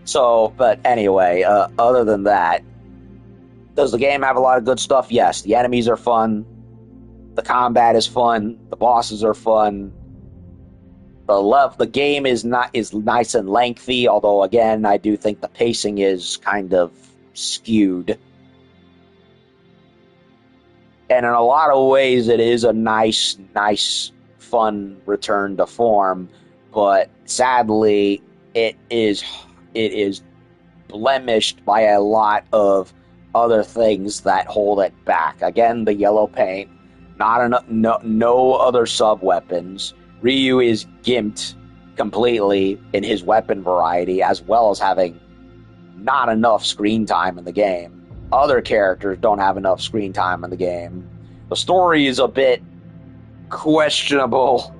So, but anyway, other than that, does the game have a lot of good stuff? Yes. The enemies are fun. The combat is fun. The bosses are fun. The game is nice and lengthy, although again, I do think the pacing is kind of skewed. And in a lot of ways, it is a nice, fun return to form, but sadly, it is blemished by a lot of other things that hold it back. Again, the yellow paint, not enough, no other sub weapons. Ryu is gimped completely in his weapon variety, as well as having not enough screen time in the game. Other characters don't have enough screen time in the game. The story is a bit questionable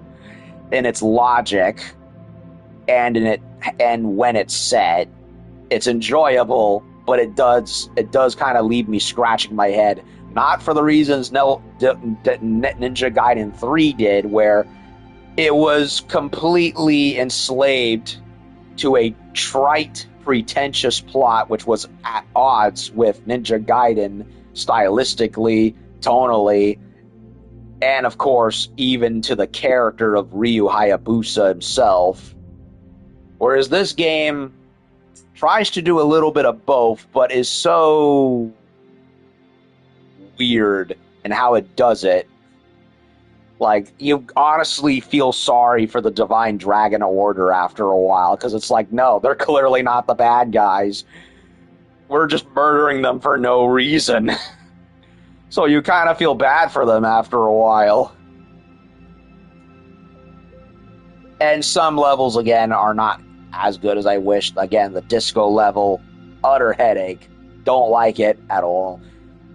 in its logic, and when it's set. It's enjoyable, but it does kind of leave me scratching my head. Not for the reasons Ninja Gaiden 3 did, where it was completely enslaved to a trite, pretentious plot, which was at odds with Ninja Gaiden stylistically, tonally, and of course, even to the character of Ryu Hayabusa himself. Whereas this game tries to do a little bit of both, but is so weird in how it does it. Like, you honestly feel sorry for the Divine Dragon Order after a while, because it's like, no, they're clearly not the bad guys. We're just murdering them for no reason. So you kind of feel bad for them after a while. And some levels, again, are not as good as I wished. Again, the disco level, utter headache. Don't like it at all.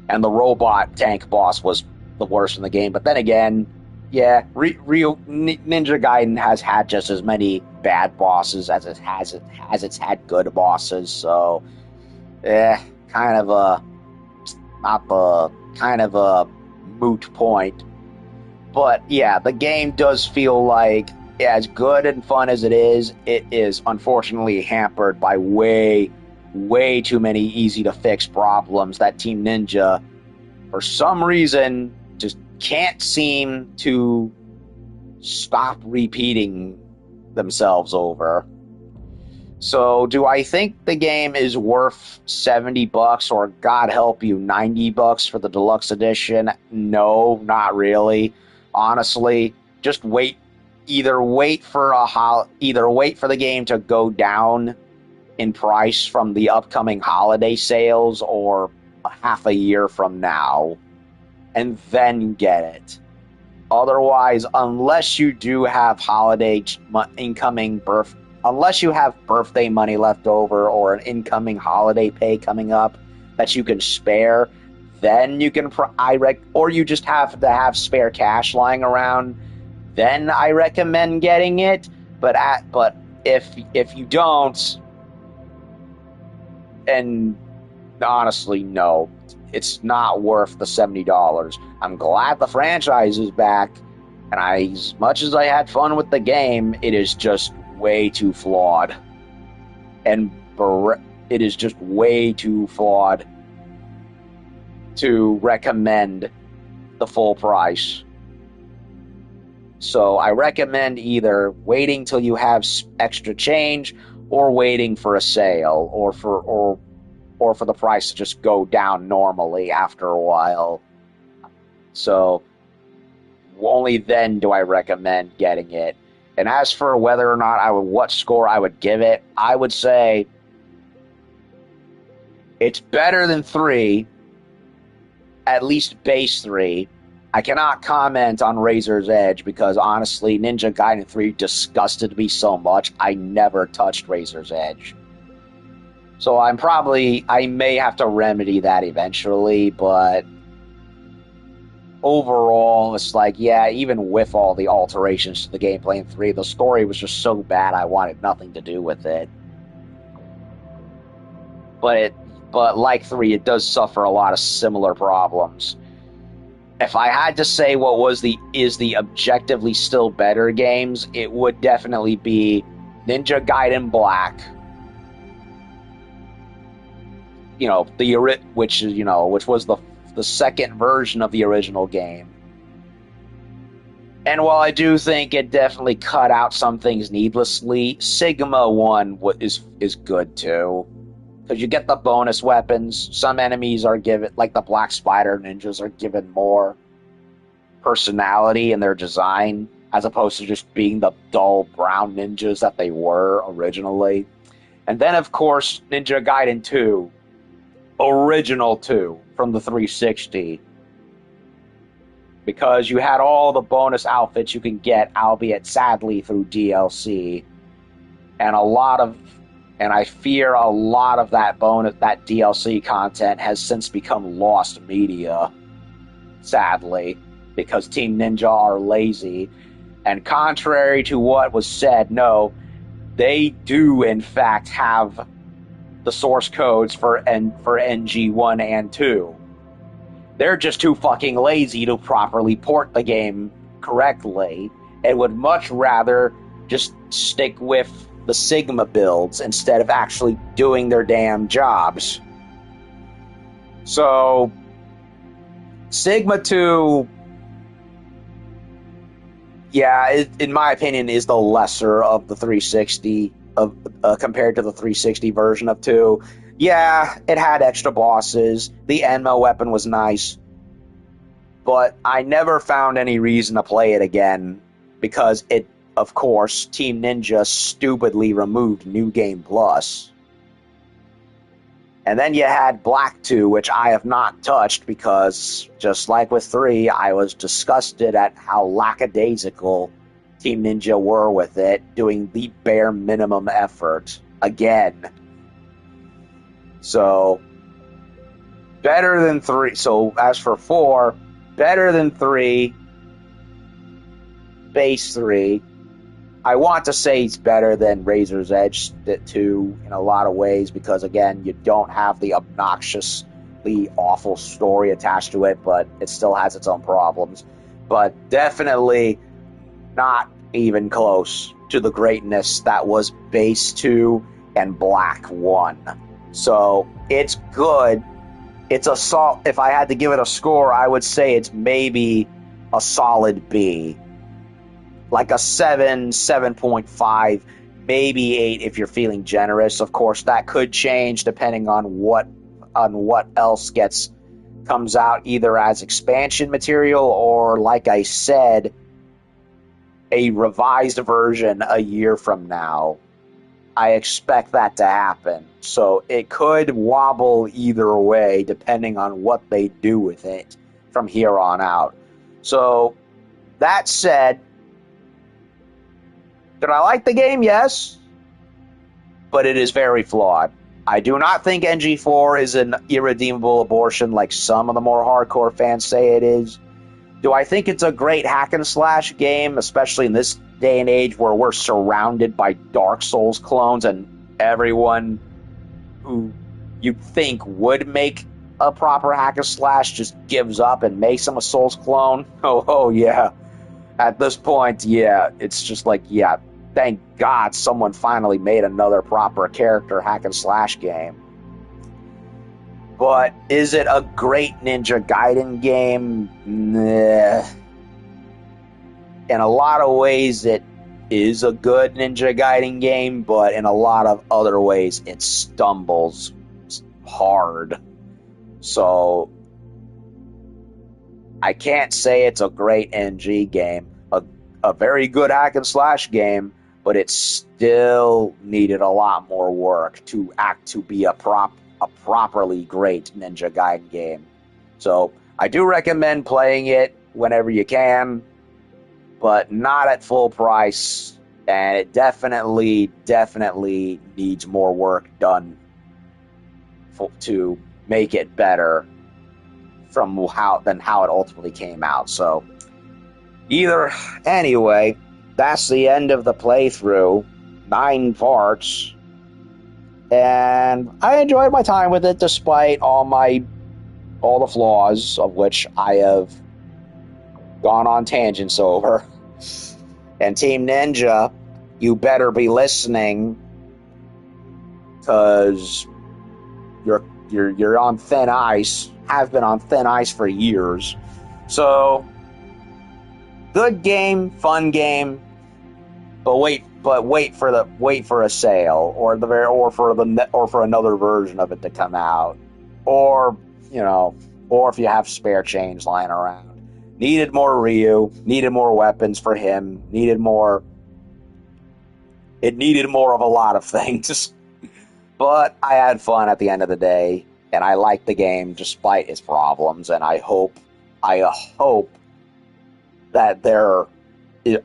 And the robot tank boss was the worst in the game. But then again, yeah, Ninja Gaiden has had just as many bad bosses as it's had good bosses. So, kind of a moot point. But yeah, the game does feel like, as good and fun as it is unfortunately hampered by way too many easy-to-fix problems that Team Ninja, for some reason, just can't seem to stop repeating themselves over. So, do I think the game is worth $70 or, God help you, $90 for the deluxe edition? No, not really. Honestly, just wait either wait for the game to go down in price from the upcoming holiday sales, or half a year from now, and then get it. Otherwise, unless you do have unless you have birthday money left over or an incoming holiday pay coming up that you can spare, then you can or you just have to have spare cash lying around, then I recommend getting it. But if you don't, and honestly, no, it's not worth the $70. I'm glad the franchise is back, and as much as I had fun with the game, it is just way too flawed. And it is just way too flawed to recommend the full price. So I recommend either waiting till you have extra change, or waiting for a sale, or for the price to just go down normally after a while. So only then do I recommend getting it. And as for whether or not what score I would give it, I would say it's better than 3, at least base 3. I cannot comment on Razor's Edge because, honestly, Ninja Gaiden 3 disgusted me so much, I never touched Razor's Edge. So I may have to remedy that eventually, but overall, it's like, yeah, even with all the alterations to the gameplay in 3, the story was just so bad I wanted nothing to do with it. But like 3, it does suffer a lot of similar problems. If I had to say what is the objectively still better games, it would definitely be Ninja Gaiden Black. Which was the second version of the original game. And while I do think it definitely cut out some things needlessly, Sigma 1 is good too. Because you get the bonus weapons. Some enemies are given, like the Black Spider ninjas, are given more personality in their design, as opposed to just being the dull brown ninjas that they were originally. And then, of course, Ninja Gaiden 2. Original 2 from the 360. Because you had all the bonus outfits you can get, albeit sadly through DLC. And I fear a lot of that DLC content has since become lost media. Sadly. Because Team Ninja are lazy. And contrary to what was said, no, they do in fact have the source codes for NG1 and 2. They're just too fucking lazy to properly port the game correctly, and would much rather just stick with the Sigma builds instead of actually doing their damn jobs. So, Sigma 2, yeah, in my opinion, is the lesser of the 360 compared to the 360 version of 2. Yeah, it had extra bosses. The Enmo weapon was nice. But I never found any reason to play it again because of course, Team Ninja stupidly removed New Game Plus. And then you had Black 2, which I have not touched because, just like with 3, I was disgusted at how lackadaisical Team Ninja were with it, doing the bare minimum effort again. So, better than 3. So, as for 4, better than 3, base 3. I want to say it's better than Razor's Edge 2 in a lot of ways because, again, you don't have the obnoxiously awful story attached to it, but it still has its own problems. But definitely not even close to the greatness that was Base 2 and Black 1. So, it's good. It's if I had to give it a score, I would say it's maybe a solid B. Like a 7, 7.5, maybe 8 if you're feeling generous. Of course, that could change depending on what else comes out either as expansion material or, like I said, a revised version a year from now. I expect that to happen. So it could wobble either way depending on what they do with it from here on out. So that said, did I like the game? Yes. But it is very flawed. I do not think NG4 is an irredeemable abortion like some of the more hardcore fans say it is. Do I think it's a great hack and slash game, especially in this day and age where we're surrounded by Dark Souls clones and everyone who you'd think would make a proper hack and slash just gives up and makes them a Souls clone? Oh yeah. At this point, yeah, it's just like, yeah, thank God someone finally made another proper character hack and slash game. But is it a great Ninja Gaiden game? Nah. In a lot of ways, it is a good Ninja Gaiden game, but in a lot of other ways, it stumbles hard. So, I can't say it's a great NG game. A very good hack and slash game, but it still needed a lot more work to be a properly great Ninja Gaiden game. So I do recommend playing it whenever you can, but not at full price, and it definitely needs more work done to make it better than how it ultimately came out. So anyway, that's the end of the playthrough. 9 parts. And I enjoyed my time with it despite all the flaws of which I have gone on tangents over. And Team Ninja, you better be listening, because you're on thin ice, have been on thin ice for years. So good game, fun game, but wait for a sale or for another version of it to come out, or if you have spare change lying around. Needed more Ryu, needed more weapons for him, needed more of a lot of things. But I had fun at the end of the day, and I liked the game despite its problems, and I hope that there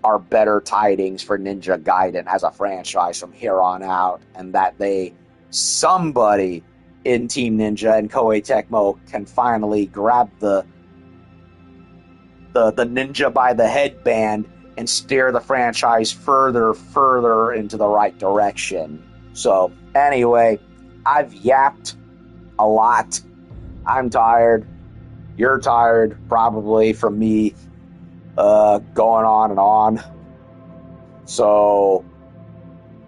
are better tidings for Ninja Gaiden as a franchise from here on out, and that somebody in Team Ninja and Koei Tecmo can finally grab the ninja by the headband and steer the franchise further into the right direction. So anyway, I've yapped a lot. I'm tired. You're tired, probably, from me going on and on. So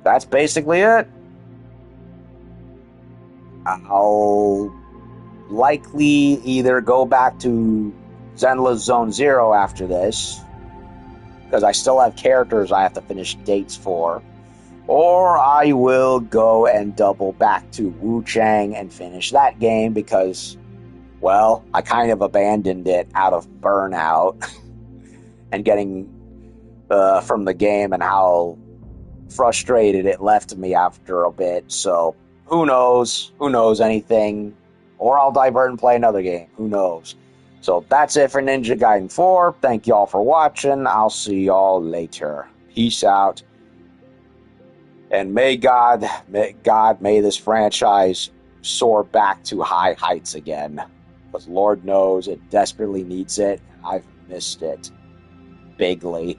that's basically it. I'll likely either go back to Zenless Zone Zero after this, because I still have characters I have to finish dates for, or I will go and double back to Wu Chang and finish that game because, well, I kind of abandoned it out of burnout and getting from the game and how frustrated it left me after a bit. So who knows anything, or I'll divert and play another game. Who knows? So that's it for Ninja Gaiden 4. Thank y'all for watching. I'll see y'all later. Peace out. And may this franchise soar back to high heights again. Because Lord knows it desperately needs it. I've missed it. Bigly.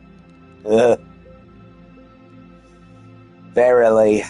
Verily.